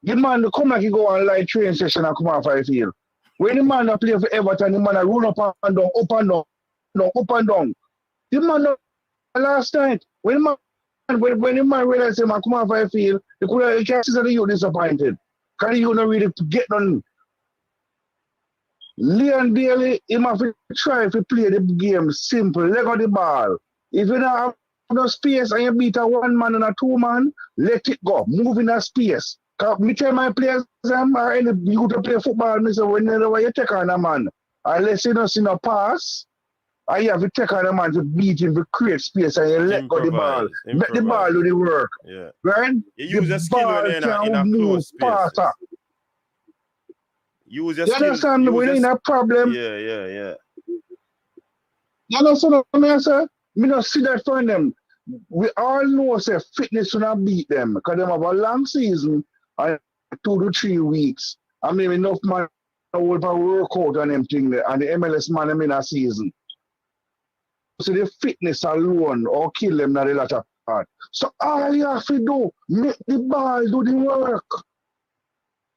The man come like he go on light train session and come off of the field. When the man play for Everton, the man run up and down, up and down, up and down. The man last night, when the man realized him and come off of the field, he can't see that you disappointed. Because you not really get none. Leon Bailey, he have to try to play the game simple, leg on the ball. If you don't have no space and you beat a one man and a two man, let it go. Move in that space. Because me tell my players, or any you to play football, me say, whenever you take on a man, unless you don't see no pass, and you have to take on a man to beat him to create space and you let go the ball. Let the ball do the work. Yeah. Right? You use the a skill when you're in a close space. Use your you skill. Understand me? We're in a problem. Yeah. You understand what I say? Me not see that for them. We all know say fitness will not beat them because they have a long season and 2 to 3 weeks. I mean enough man will work out on them thing there and the MLS man them in a season. So the fitness alone or kill them not a lot of part. So all you have to do, make the ball do the work.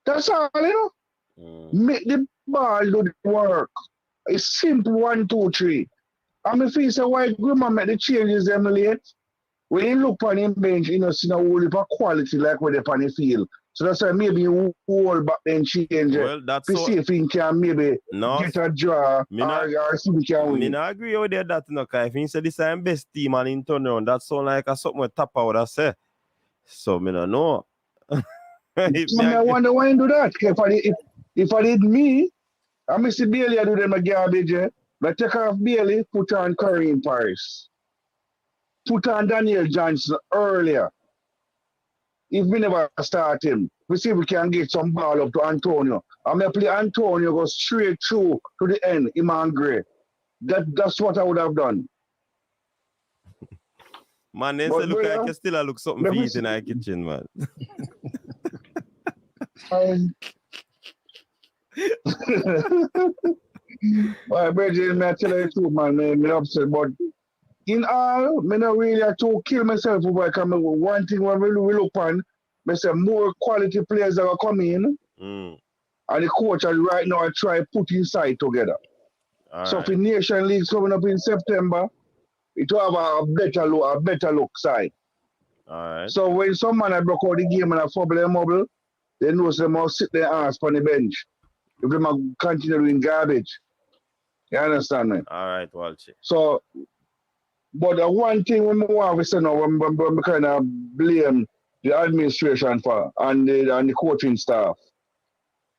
That's all, you know. Make the ball do the work. It's simple 1, 2, 3. And if you say why Grima make the changes them late, when you look on him bench, you know, see a whole heap of quality like where they on the field. So that's why maybe you hold back then change it. Well, that's to see if he can maybe get a draw or see if he can win. Me not agree with that, no, because if he say this is the best team and in turnaround, that sound like a something with Tapa would have said. So me don't know. I wonder why you do that. If I did me, I miss Bailey, I do them a garbage. But take off Bailey, put on Curry in Paris. Put on Daniel Johnson earlier. If we never start him, we see if we can get some ball up to Antonio. I'm going to play Antonio, go straight through to the end, Iman Gray. That's what I would have done. Man, they say look like you still look something for eat in our kitchen, man. Well, Bridget, I tell you the truth, man, I'm upset, but in all, I not really have to kill myself over because one thing when we look on, I say more quality players that are coming in, and the coach right now I try put inside together. So for Nation League coming up in September, it will have a better look side. So when some man broke out the game and a fumble and mobile, they know they must sit their ass on the bench. If they must continue doing garbage. You understand me? All right, Walsh. So, but the one thing we want to say now, we kind of blame the administration for and the coaching staff.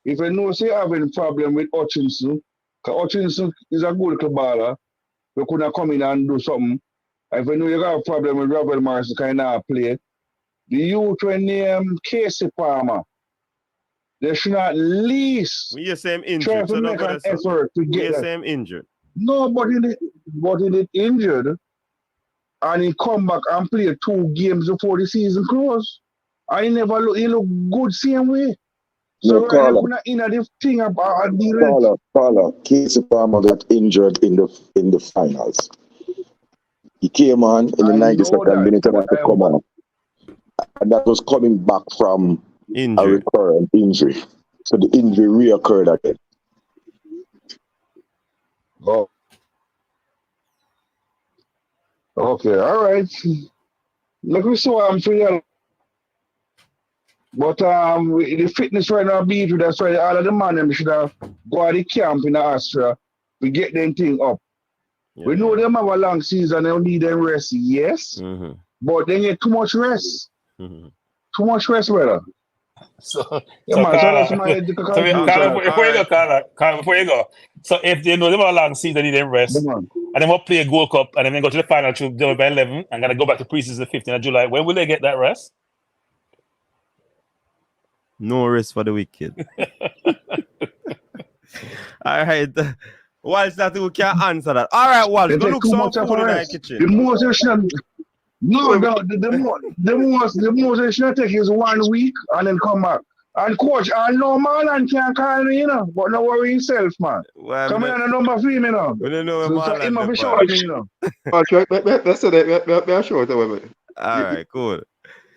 If you know say having a problem with Hutchinson, because Hutchinson is a good baller, we could not come in and do something. If you know you got a problem with Robert Morrison kind of play, the youth when name Casey Palmer, they should at least try to make an effort to get that. Injured. No, but he did injured, and he come back and play 2 games before the season closed. And he look good same way. So right now, in the thing about Paula, Casey Palmer got injured in the finals. He came on in the 92nd minute and had to come on. And that was coming back from a recurrent injury. So the injury reoccurred again. Oh. Okay, all right. Look, we saw him for you. But the fitness right now beat, that's why all of the man should have go to the camp in Austria to get them thing up. Yeah. We know them have a long season, they need them rest, yes. But they get too much rest. Too much rest, brother. So before you go, so if they know they have a long season, they need them rest, and then we'll play a Gold Cup, and then go to the final through November 11, and gonna go back to preseason the 15th of July. When will they get that rest? No rest for the wicked. All right. Walsh, that who can answer that. All right, Walsh, go look some food in the kitchen. The most you should No, the most they should take is 1 week and then come back. And coach, I know Marlon can't call me, but no worry himself, man. Come in on the number for him, We don't know So Marlon him have the to shout me, That's it. Be short. All right, cool.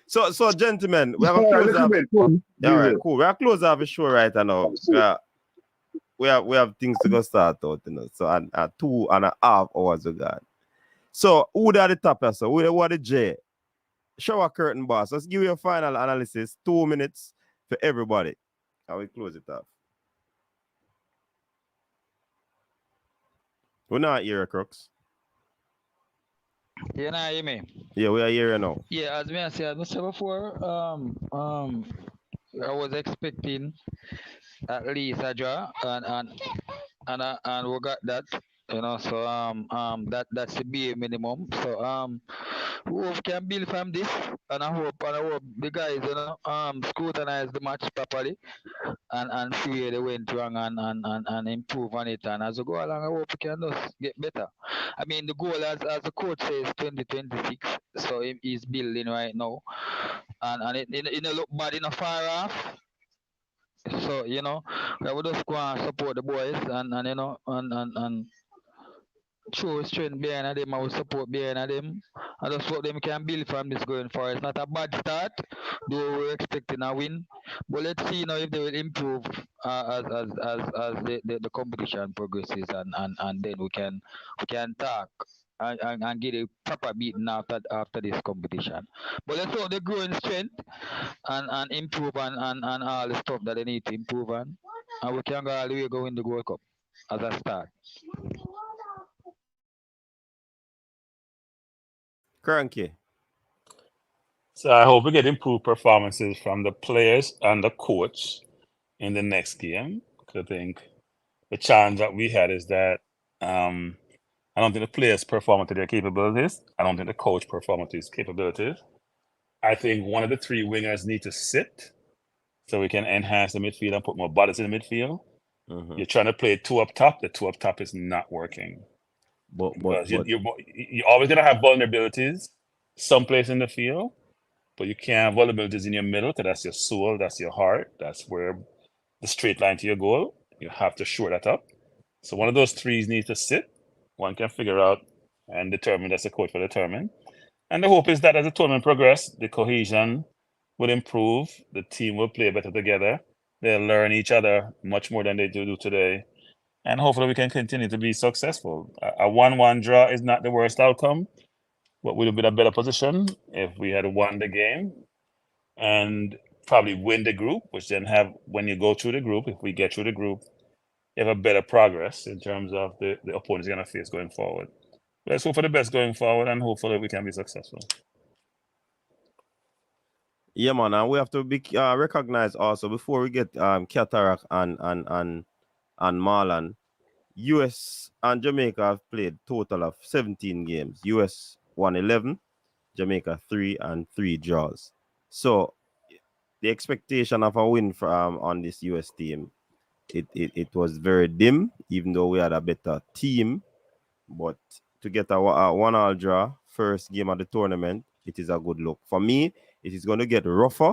So gentlemen, we have a Yeah, close little up. bit, cool. All right, cool. We have close off the show right now. We have things to go start out, So and 2.5 hours we got. So who are the top, so who are the J? Shower curtain boss. Let's give you a final analysis. 2 minutes for everybody. And we close it off. We're not here, Crooks. You know, hear me? Yeah, we are here now. Yeah, as I said before, I was expecting at least a draw, and we got that. So that's the bare minimum. So we hope can build from this, and I hope the guys scrutinize the match properly and see where they went wrong and improve on it. And as we go along, I hope we can just get better. I mean, the goal, as the coach says, 2026. So he's building right now, and it look bad in a far off. So we will just go and support the boys and show strength behind them. I will support behind them. I just hope them can build from this going forward. It's not a bad start, though we're expecting a win. But let's see now if they will improve as the competition progresses, and then we can talk and get a proper beating after this competition. But let's hope they grow in strength and improve and all the stuff that they need to improve on, and we can go all the way go in the World Cup as a start. Cranky. So I hope we get improved performances from the players and the coach in the next game. Because I think the challenge that we had is that I don't think the players perform to their capabilities. I don't think the coach perform to his capabilities. I think one of the three wingers need to sit so we can enhance the midfield and put more bodies in the midfield. Mm-hmm. You're trying to play two up top. The two up top is not working. Because you're always going to have vulnerabilities someplace in the field, but you can't have vulnerabilities in your middle because that's your soul, that's your heart, that's where the straight line to your goal. You have to shore that up. So one of those threes needs to sit. One can figure out and determine, that's the coach will determine. And the hope is that as the tournament progresses, the cohesion will improve, the team will play better together, they'll learn each other much more than they do today. And hopefully we can continue to be successful. A 1-1 draw is not the worst outcome, but we'd have been in a better position if we had won the game and probably win the group, which then when you go through the group, if we get through the group, you have a better progress in terms of the opponents you're going to face going forward. Let's hope for the best going forward, and hopefully we can be successful. Yeah, man, and we have to be recognized also before we get Cataract and Marlon. US and Jamaica have played total of 17 games. US won 11, Jamaica 3 and 3 draws. So the expectation of a win from on this US team, it was very dim, even though we had a better team. But to get a 1-1 draw, first game of the tournament, it is a good look. For me, it is going to get rougher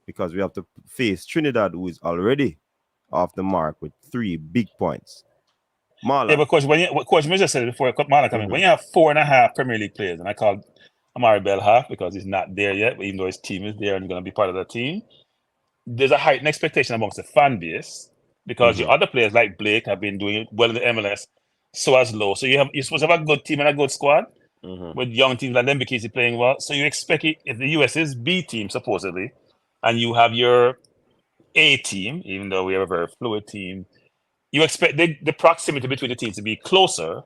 because we have to face Trinidad, who is already off the mark with 3 big points. Marlon. Yeah, but Coach Major said it before Marlon came in, when you have 4.5 Premier League players, and I called Amari Bell half because he's not there yet, but even though his team is there and he's going to be part of the team, there's a heightened expectation amongst the fan base because your other players like Blake have been doing well in the MLS, so as low. So you're supposed to have a good team and a good squad with young teams like Lembikisi playing well. So you expect if the US's B team supposedly, and you have your A team, even though we have a very fluid team, you expect the proximity between the teams to be closer,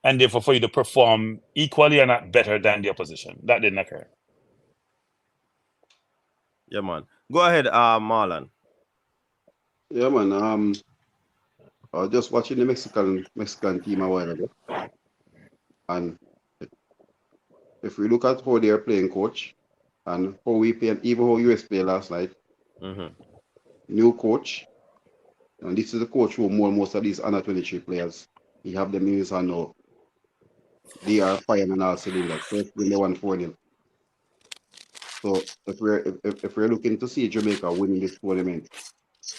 and therefore for you to perform equally or not better than the opposition. That didn't occur. Yeah, man. Go ahead, Marlon. Yeah, man. I was just watching the Mexican team a while ago, and if we look at how they are playing, coach, and how we play, and even how US played last night, new coach, and this is the coach who most of these under 23 players. He have them in his hand now. They are firing on all cylinders. First when they won 4-0. So if we're looking to see Jamaica winning this tournament,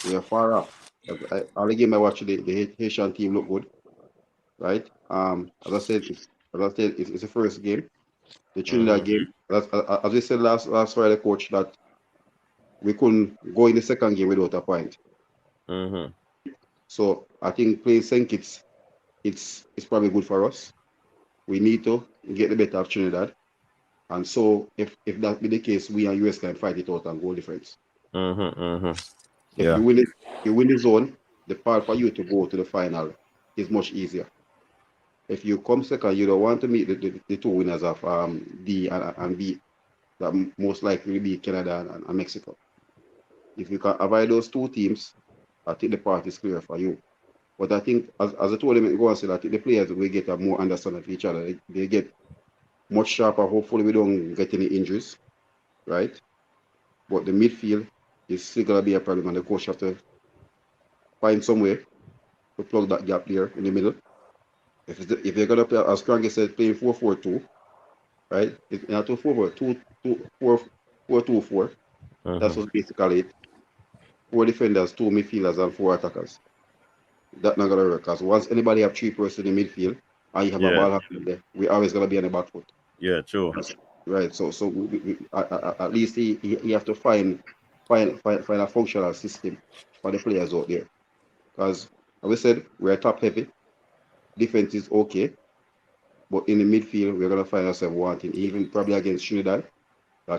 we are far off. All the game I watched, the Haitian team look good, right? As I said, it's the first game. The Trinidad game. As we said last Friday, coach, that we couldn't go in the second game without a point. So I think playing St. Kitts, it's probably good for us. We need to get the better of Trinidad. And so if that be the case, we and US can fight it out and goal difference. If you win the zone, the part for you to go to the final is much easier. If you come second, you don't want to meet the two winners of D and B, that most likely will be Canada and Mexico. If you can avoid those two teams, I think the part is clear for you. But I think as the tournament goes on, I think the players will get a more understanding of each other. They get much sharper. Hopefully we don't get any injuries, right? But the midfield is still going to be a problem, and the coach have to find some way to plug that gap there in the middle. If they're going to play, as Cranky said, playing 4-4-2, right? It's not 4-4-2-4. That's what's basically it. 4 defenders, 2 midfielders, and 4 attackers. That's not going to work, because once anybody have 3 persons in the midfield and you have a ball happening there, we're always going to be on the back foot. Yeah, true. Right. So at least you have to find a functional system for the players out there. Because as we said, we're top heavy. Defense is okay. But in the midfield, we're going to find ourselves wanting, even probably against Trinidad.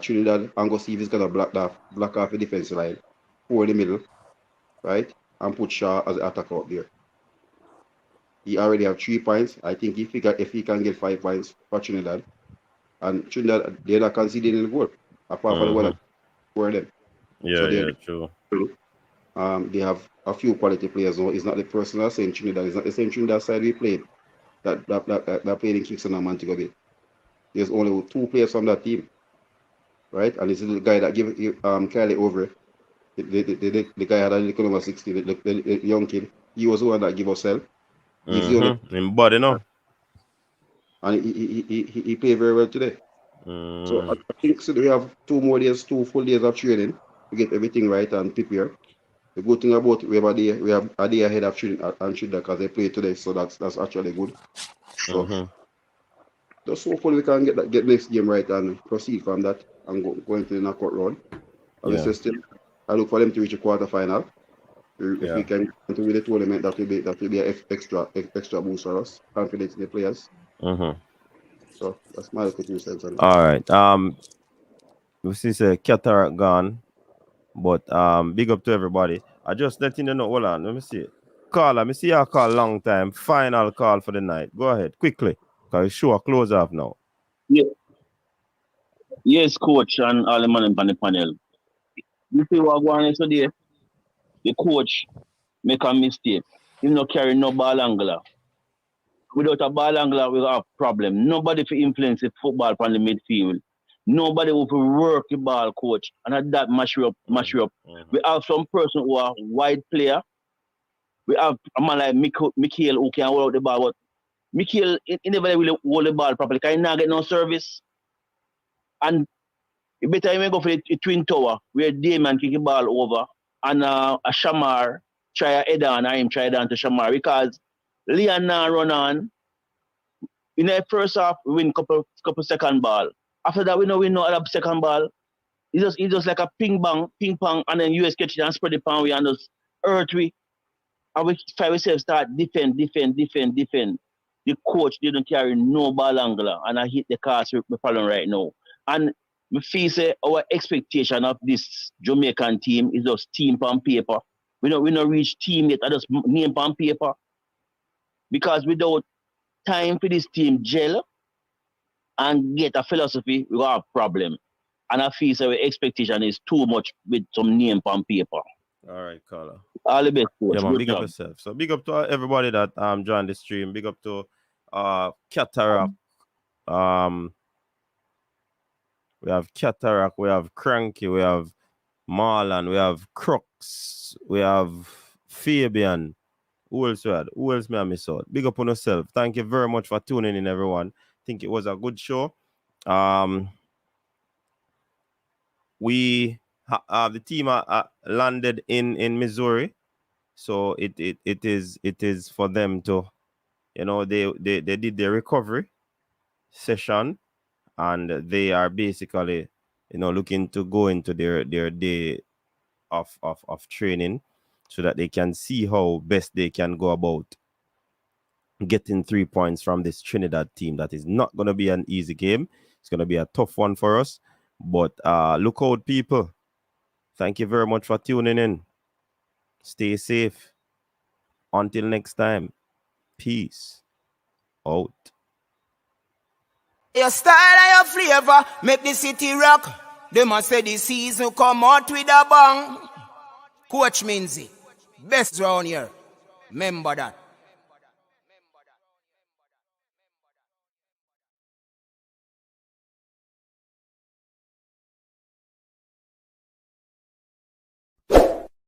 Trinidad, I'm going to see if he's going to block off the defense line, pour in the middle, right? And put Shaw as an attacker out there. He already have 3 points. I think if he can get 5 points for Trinidad, and Trinidad, they're not conceding the goal, apart from the one for them. Yeah, true. They have a few quality players now. It's not the personal same Trinidad. It's not the same Trinidad side we played that played in Kingston and Montego Bay. There's only 2 players from that team, right? And this is the guy that gave Kylie over. The guy had a little number 60, the young kid. He was the one that gave us sell. He's the only in body now. And he played very well today. So I think we have 2 more days, 2 full days of training to get everything right and prepare. The good thing about it, we have a day ahead of Trinidad because they play today, so that's actually good. So just hopefully we can get next game right and proceed from that and go into the knockout round. Obviously, still I look for them to reach a quarterfinal. If we can to win the tournament, that will be an extra boost for us. Confidence in the players. So that's my two cents on it. All right. We see Cataract gone, but big up to everybody. I just letting you know. Hold on, let me see. Caller, me see your call long time. Final call for the night. Go ahead quickly, because show close off now. Yeah. Yes, coach and all the man on the panel. You see what going on today? The coach make a mistake. He not carry no ball angler. Without a ball angler, we have a problem. Nobody for influence the football from the midfield. Nobody will work the ball, coach. And that mash up. We have some person who are wide player. We have a man like Mikhail who can hold out the ball. But Mikhail, he never really hold the ball properly because he not get no service. And you better even go for the twin tower where Damon kick the ball over and a Shamar try a head on, and him try down to Shamar because Leon now run on. In the first half, we win couple second ball. After that, we know other second ball. It's just like a ping pong, and then US catch it and spread the pan we and just hurt we. And we find ourselves start defend. The coach didn't carry no ball angler, and I hit the cast we're following right now. And we feel say our expectation of this Jamaican team is just team on paper. We don't reach team yet, I just name on paper. Because without time for this team gel and get a philosophy, we got a problem. And I feel so our expectation is too much with some name on paper. All right, caller. All the best, coach. Yeah, man, Good big job. up yourself. So big up to everybody that joined the stream. Big up to Cataract. We have Cataract, we have Cranky, we have Marlon, we have Crooks, we have Fabian. Who else we had? Who else may I miss out? Big up on yourself. Thank you very much for tuning in, everyone. I think it was a good show. the team landed in Missouri, so it is for them to, they did their recovery session, and they are basically, looking to go into their day of training, so that they can see how best they can go about getting 3 points from this Trinidad team. That is not going to be an easy game. It's going to be a tough one for us. But look out, people. Thank you very much for tuning in. Stay safe. Until next time. Peace out. Your style and your flavor make the city rock. They must say the season come out with a bang. Coach Minzy, best round here. Remember that.